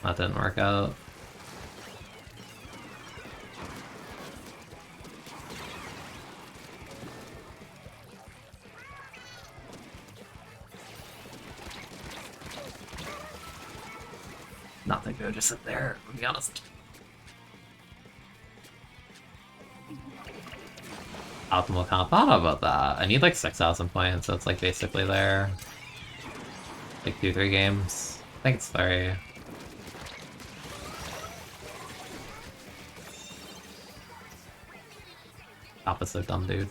That didn't work out. Nothing good, just sit there, to be honest. Optimal comp, I don't know about that. I need like 6,000 points, so it's like basically there. Like 2-3 games. I think it's 3. Opposite dumb dude.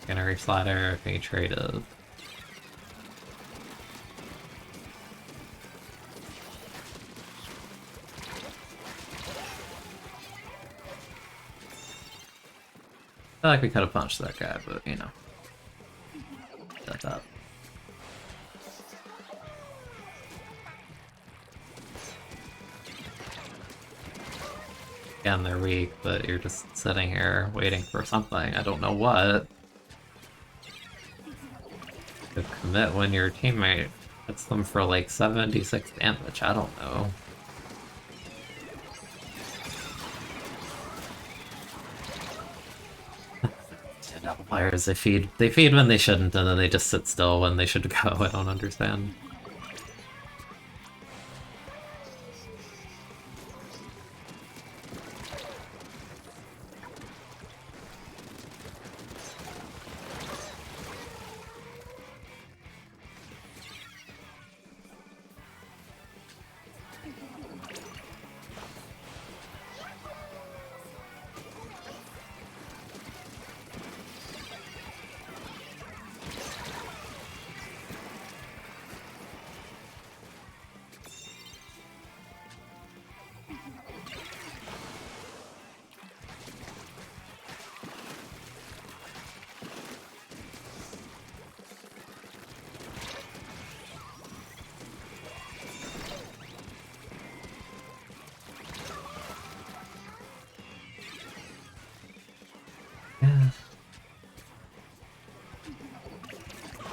Gonna reach ladder, can you trade it? I feel like we could have punched that guy, but you know. That's up. Again, they're weak, but you're just sitting here waiting for something. I don't know what. To commit when your teammate hits them for like 76 damage, I don't know. Double players, they feed when they shouldn't, and then they just sit still when they should go. I don't understand.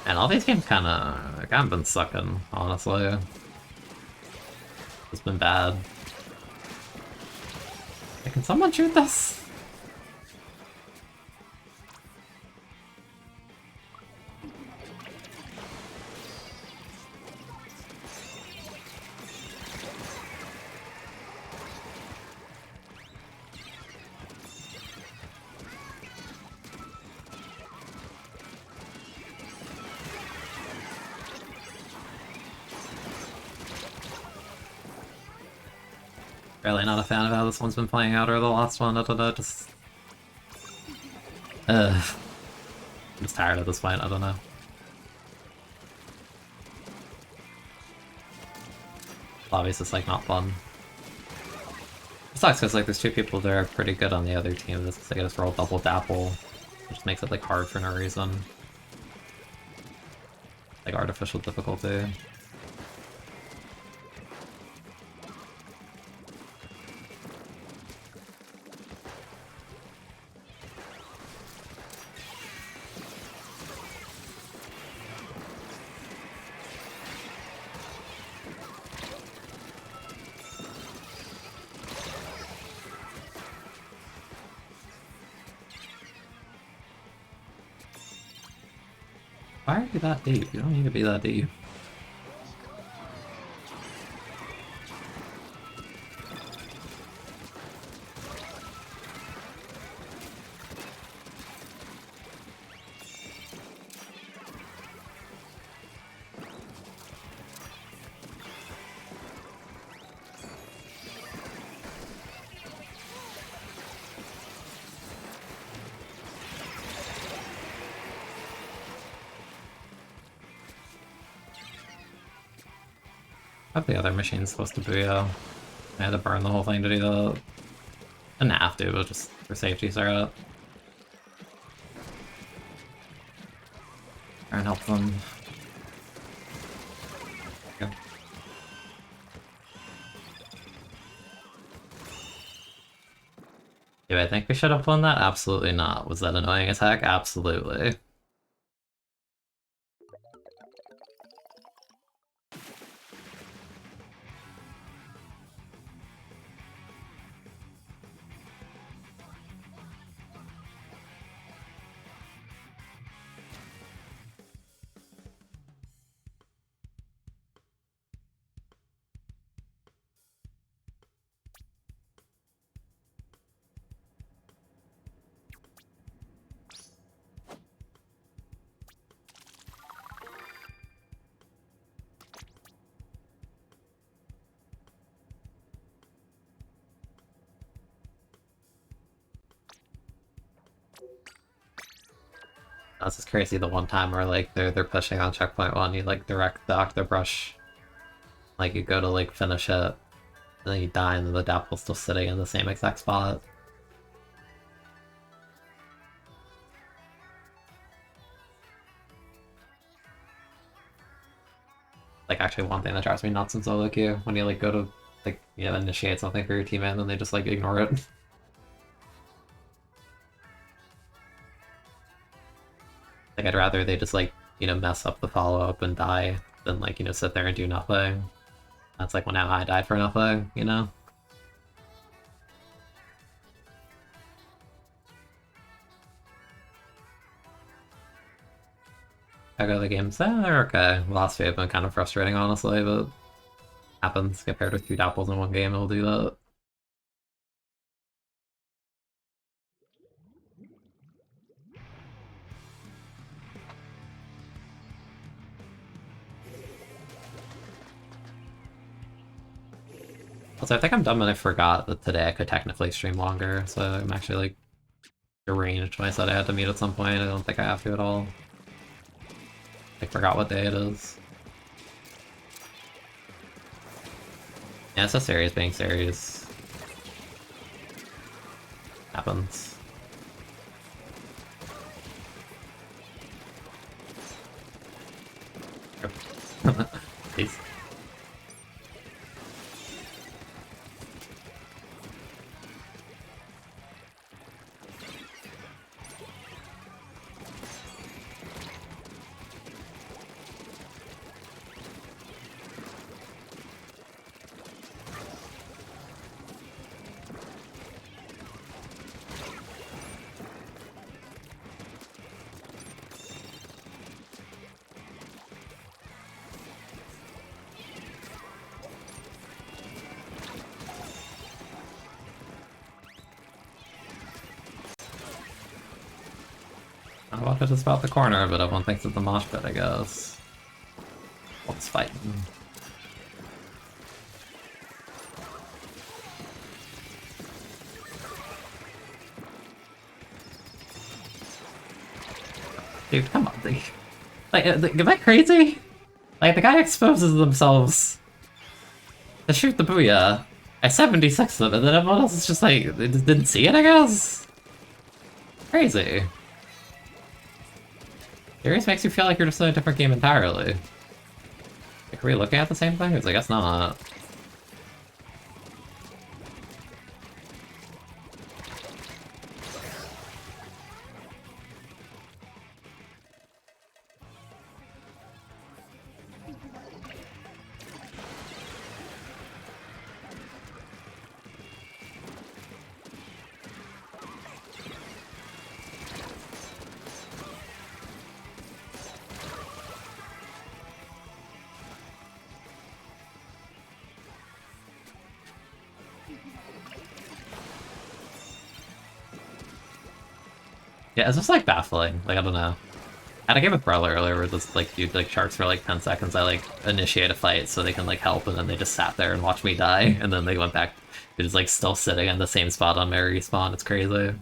And all these games kinda been sucking, honestly. It's been bad. Hey, can someone shoot this? Really not a fan of how this one's been playing out, or the last one, I don't know, just... I'm just tired at this point, I don't know. Lobby's just like not fun. It sucks because like there's 2 people that are pretty good on the other team, just they just roll double dapple, which makes it like hard for no reason. Like artificial difficulty. Why are you that deep? You don't need to be that deep. thought the other machine's supposed to booyah. I had to burn the whole thing to do that. Didn't have to, but just for safety, sorry. Try and help them. Okay. Do I think we should have won that? Absolutely not. Was that annoying as heck? Absolutely. That's just crazy. The one time where like they're pushing on checkpoint 1, you like direct the octobrush, like you go to like finish it, and then you die, and then the dapple's still sitting in the same exact spot. Like actually one thing that drives me nuts in solo queue, when you like go to like initiate something for your teammate and then they just like ignore it. Like I'd rather they just like, mess up the follow-up and die than like, sit there and do nothing. That's like when I died for nothing, I go the games, they're okay. The last few have been kind of frustrating, honestly, but happens compared with 2 dapples in one game, it'll do that. Also, I think I'm dumb and I forgot that today I could technically stream longer, so I'm actually like deranged when I said I had to meet at some point. I don't think I have to at all. I forgot what day it is. Yeah, it's a series being serious. Happens. Peace. I walked just about the corner, but everyone thinks it's a mosh pit, I guess. What's fighting? Dude, come on, dude. Like, am I crazy? Like, the guy exposes themselves to shoot the booyah. I 76 them, and then everyone else is just like, they just didn't see it, I guess? Crazy. Series makes you feel like you're just in a different game entirely. Like, are we looking at the same thing? It's like, I guess not. Yeah, it's just like baffling. Like, I don't know. I had a game with Brawler earlier where this like dude like sharks for like 10 seconds. I like initiate a fight so they can like help, and then they just sat there and watched me die, and then they went back. They're just like still sitting in the same spot on my respawn. It's crazy.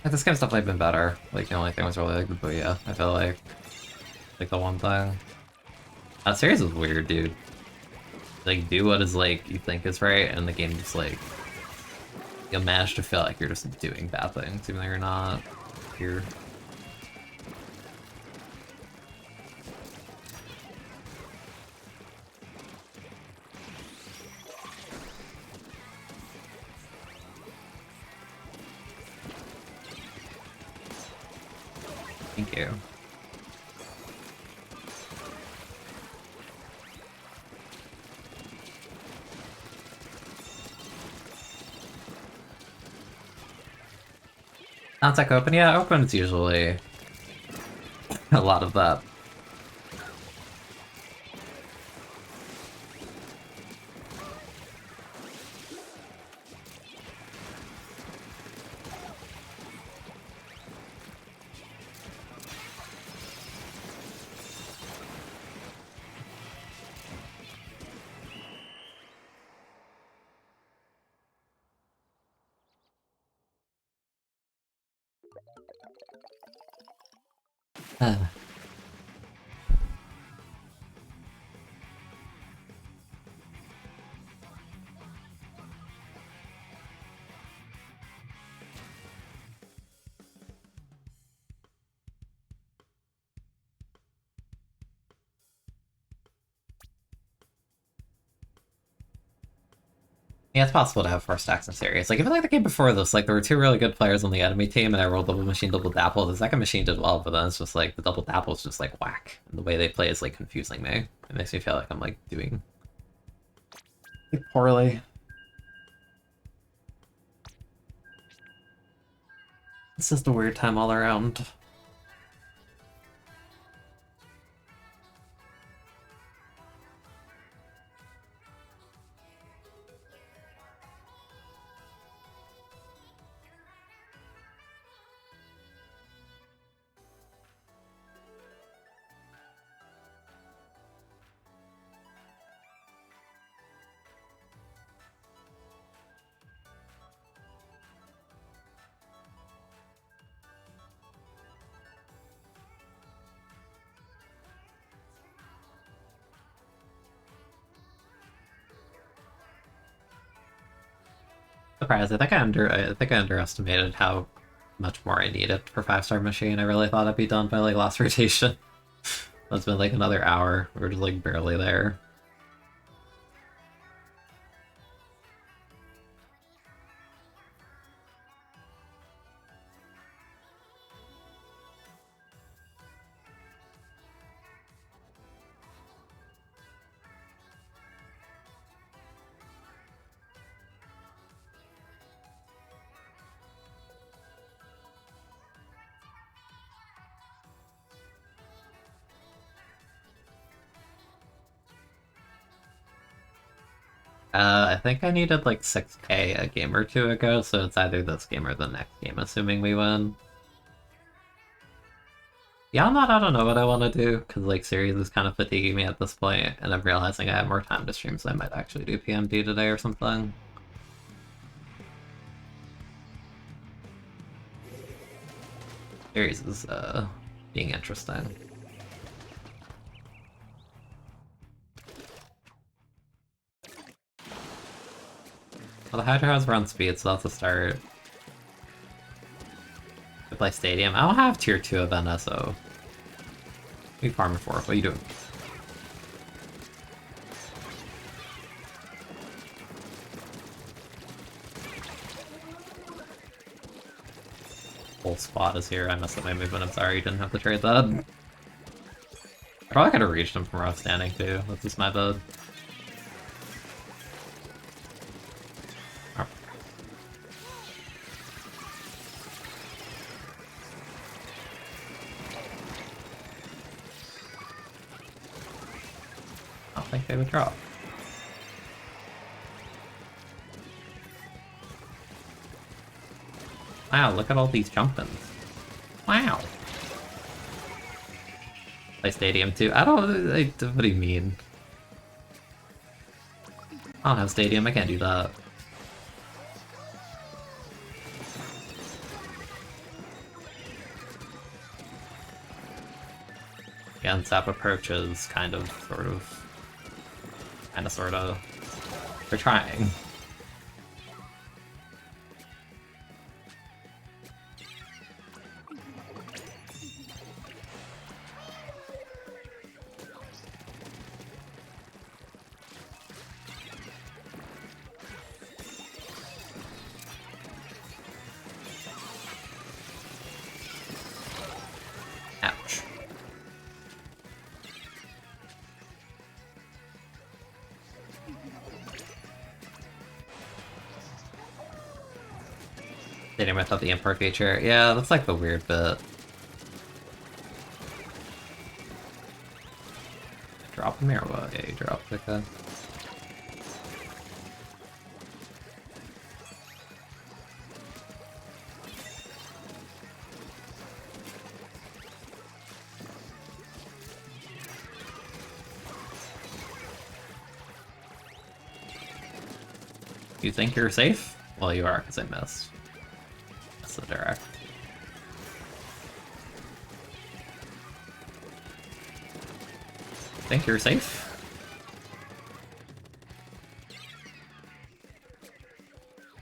Like, this game's definitely been better. Like, the only thing was really like the booyah, I feel like. Like, the one thing. That series is weird, dude. Like, do what is, like, you think is right, and the game just, like... You'll manage to feel like you're just doing bad things, even though you're not. You're... Thank you. Non-tech open? Yeah, open's usually a lot of that. Yeah, it's possible to have 4 stacks in series. Like, even like the game before this, like, there were 2 really good players on the enemy team, and I rolled double machine, double dapple. The second machine did well, but then it's just like, the double dapple is just like whack. And the way they play is like confusing me. It makes me feel like I'm like doing poorly. It's just a weird time all around. Surprised. I think I underestimated how much more I needed for 5-star machine. I really thought I'd be done by like last rotation. That's been like another hour. We're just like barely there. I think I needed like 6k a game or two ago, so it's either this game or the next game, assuming we win. Yeah, I don't know what I want to do, because like series is kind of fatiguing me at this point, and I'm realizing I have more time to stream, so I might actually do PMD today or something. Series is being interesting. Well, the Hydra has run speed, so that's a start. To play Stadium. I don't have tier 2 of NSO. We farming for. What are you doing? Whole spot is here. I messed up my movement. I'm sorry you didn't have to trade that. I probably could have reached him from where I was standing too. That's just my bad. Oh. I don't think they would drop. Wow, look at all these jump-ins. Wow. Play Stadium too. What do you mean? I don't have Stadium, I can't do that. land zap approaches, kind of, sorta. We're trying. Ouch. Hitting without the import feature. Yeah, that's like the weird bit. Drop him here. Well, yeah, you drop like that. You think you're safe? Well, you are, because I missed. That's the direct. Think you're safe?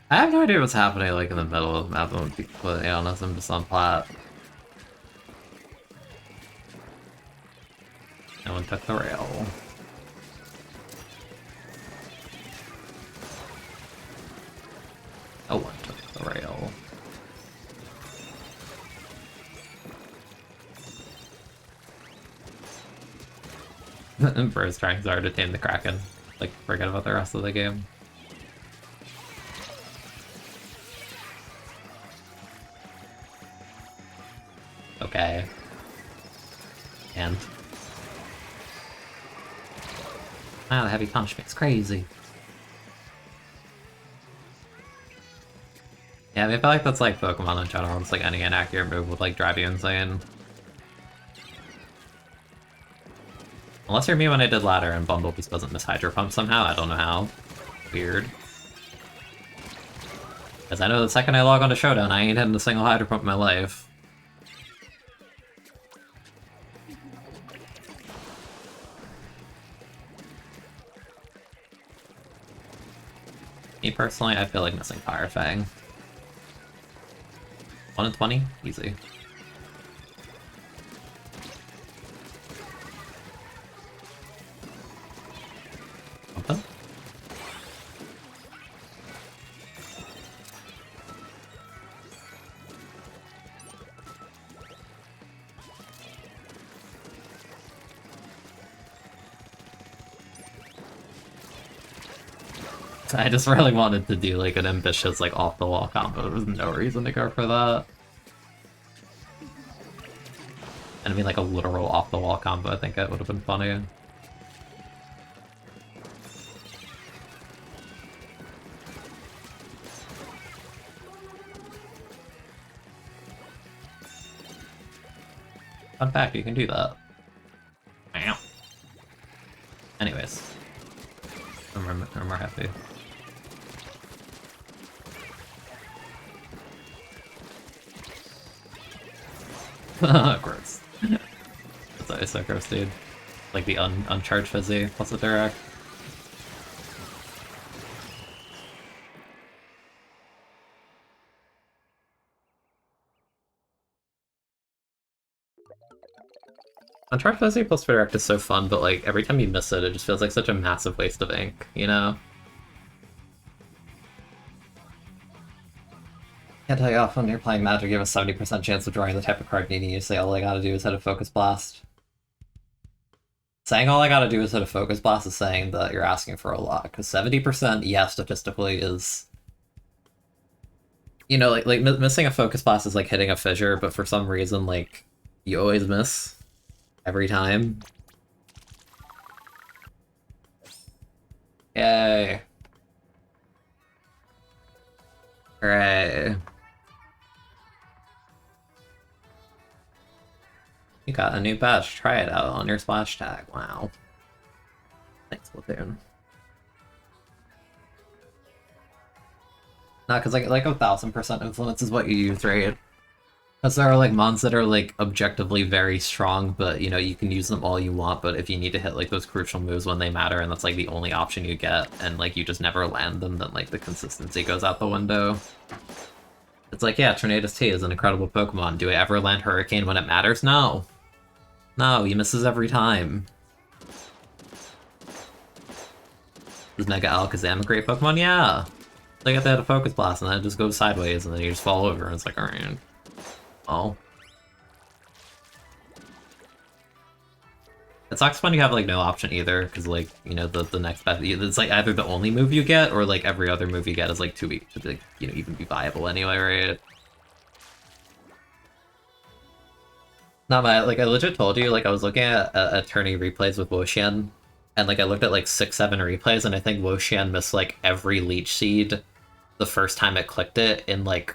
I have no idea what's happening, like, in the middle of the map, to be completely honest. I'm just on plat. No one took the rail. No one took the rail. Bro's trying hard to tame the Kraken. Like, forget about the rest of the game. Okay. And... wow, the heavy punch makes crazy. Yeah, I mean, I feel like that's like Pokemon in general. It's like any inaccurate move would like drive you insane. Unless you're me when I did ladder and Bumble just doesn't miss Hydro Pump somehow, I don't know how. Weird. Because I know the second I log on to Showdown, I ain't hitting a single Hydro Pump in my life. Me personally, I feel like missing Fire Fang. 1 in 20? Easy. Something? I just really wanted to do like an ambitious like off-the-wall combo. There was no reason to go for that. And I mean like a literal off-the-wall combo, I think that would have been funny. Fun fact, you can do that. Ow. Anyways. I'm more happy. Gross. That's always so gross, dude. Like the uncharged fizzy plus the direct. Uncharged fizzy plus direct is so fun, but like every time you miss it, it just feels like such a massive waste of ink, you know? Can't tell you how often you're playing Magic, you have a 70% chance of drawing the type of card needing you to say all I gotta do is hit a Focus Blast. Saying all I gotta do is hit a Focus Blast is saying that you're asking for a lot, because 70%, yeah, statistically is... you know, like missing a Focus Blast is like hitting a fissure, but for some reason, like, you always miss. Every time. Yay. Hooray. You got a new badge. Try it out on your splash tag. Wow. Thanks, Splatoon. Nah, because like 1000% influence is what you use, right? Because there are like mons that are like objectively very strong, but you know, you can use them all you want, but if you need to hit like those crucial moves when they matter and that's like the only option you get, and like you just never land them, then like the consistency goes out the window. It's like, yeah, Tornadus T is an incredible Pokemon. Do I ever land Hurricane when it matters? No. No, he misses every time. Is Mega Alakazam a great Pokemon? Yeah. They got that a Focus Blast and then it just goes sideways and then you just fall over and it's like, alright. Oh. It sucks when you have like no option either, because like, you know, the next best, it's like either the only move you get or like every other move you get is like too weak to like, you know, even be viable anyway, right? No, but like I legit told you, like I was looking at tourney replays with Woshian, and like I looked at like 6-7 replays, and I think Woshian missed like every Leech Seed the first time it clicked it in like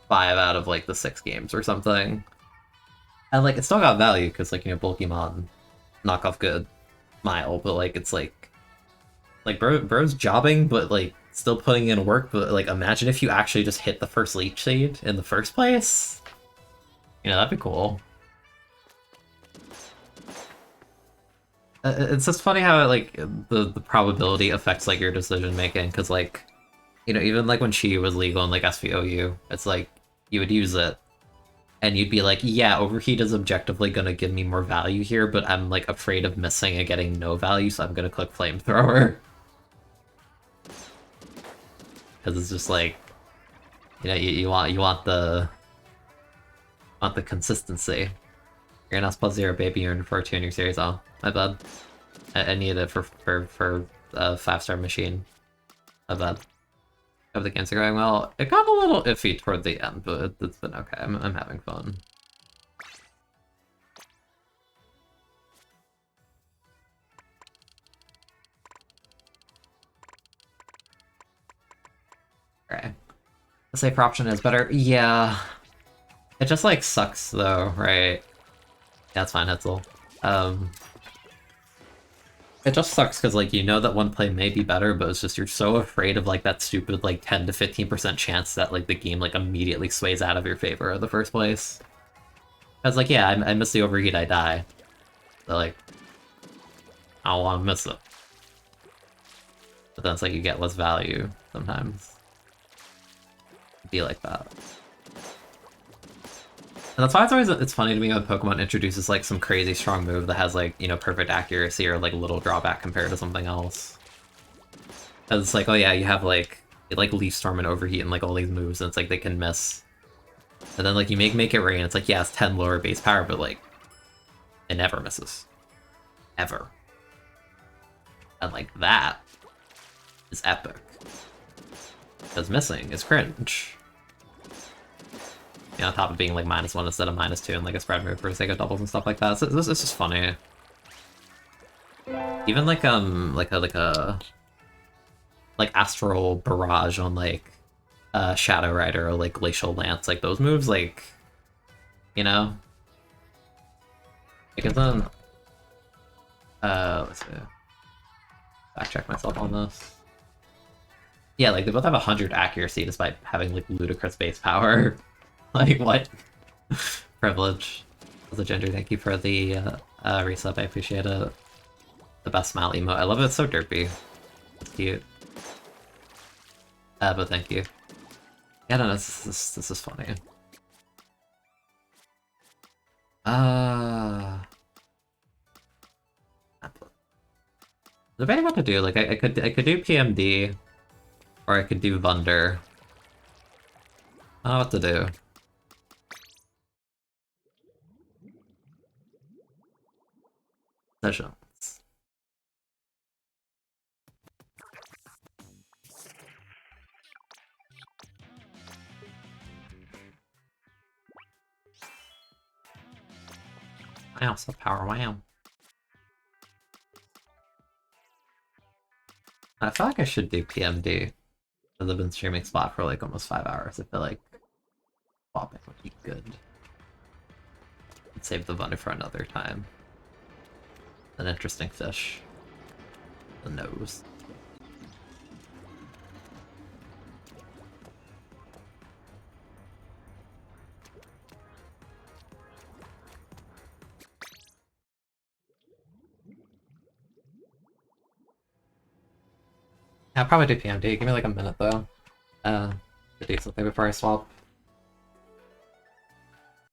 5 out of like the 6 games or something. And like it still got value because like, you know, Bulkymon, knockoff good, mile, but like it's like bro's jobbing, but like still putting in work. But like imagine if you actually just hit the first Leech Seed in the first place. You know, that'd be cool. It's just funny how like the probability affects like your decision making, because like, you know, even like when Chi was legal in like SVOU, it's like you would use it and you'd be like, yeah, Overheat is objectively gonna give me more value here, but I'm like afraid of missing and getting no value, so I'm gonna click Flamethrower. Because it's just like, you know, you want the consistency. You're an S plus 0 baby, you're in for 2 in your series. Oh, my bad. I need it for 5-star machine. My bad. Hope the games are going well. It got a little iffy toward the end, but it's been okay. I'm having fun. Okay. The safer option is better. Yeah. It just like sucks though, right? Yeah, it's fine, Hetzel. It just sucks because like you know that one play may be better, but it's just you're so afraid of like that stupid like 10 to 15% chance that like the game like immediately sways out of your favor in the first place. Because like, yeah, I miss the overheat, I die. So like, I don't want to miss it. But then it's like you get less value sometimes. It'd be like that. And that's why it's funny to me when Pokemon introduces like some crazy strong move that has like, you know, perfect accuracy or like little drawback compared to something else. Because it's like, oh yeah, you have like Leaf Storm and Overheat and like all these moves, and it's like they can miss. And then like you make it rain, it's like, yeah, it's 10 lower base power, but like it never misses. Ever. And like that is epic. Because missing is cringe. You know, on top of being like -1 instead of -2 and like a spread move for the sake of doubles and stuff like that. So this is just funny. Even like like Astral Barrage on like Shadow Rider or like Glacial Lance, like those moves, like, you know, like then let's see, back check myself on this. Yeah, like they both have 100 accuracy despite having like ludicrous base power. Like what? Privilege. The Ginger, thank you for the resub, I appreciate it. The best smile emote. I love it, it's so derpy. It's cute. But thank you. Yeah, no, this is funny. Debating what to do. Like I could do PMD, or I could do Vunder. I don't know what to do. Sessions. Wow, so power, wow. I feel like I should do PMD. Because I've been streaming Spot for like almost 5 hours. I feel like swapping would be good. And save the Vunder for another time. An interesting fish. The nose. I'll probably do PMD. Give me like a minute though. To do something before I swap.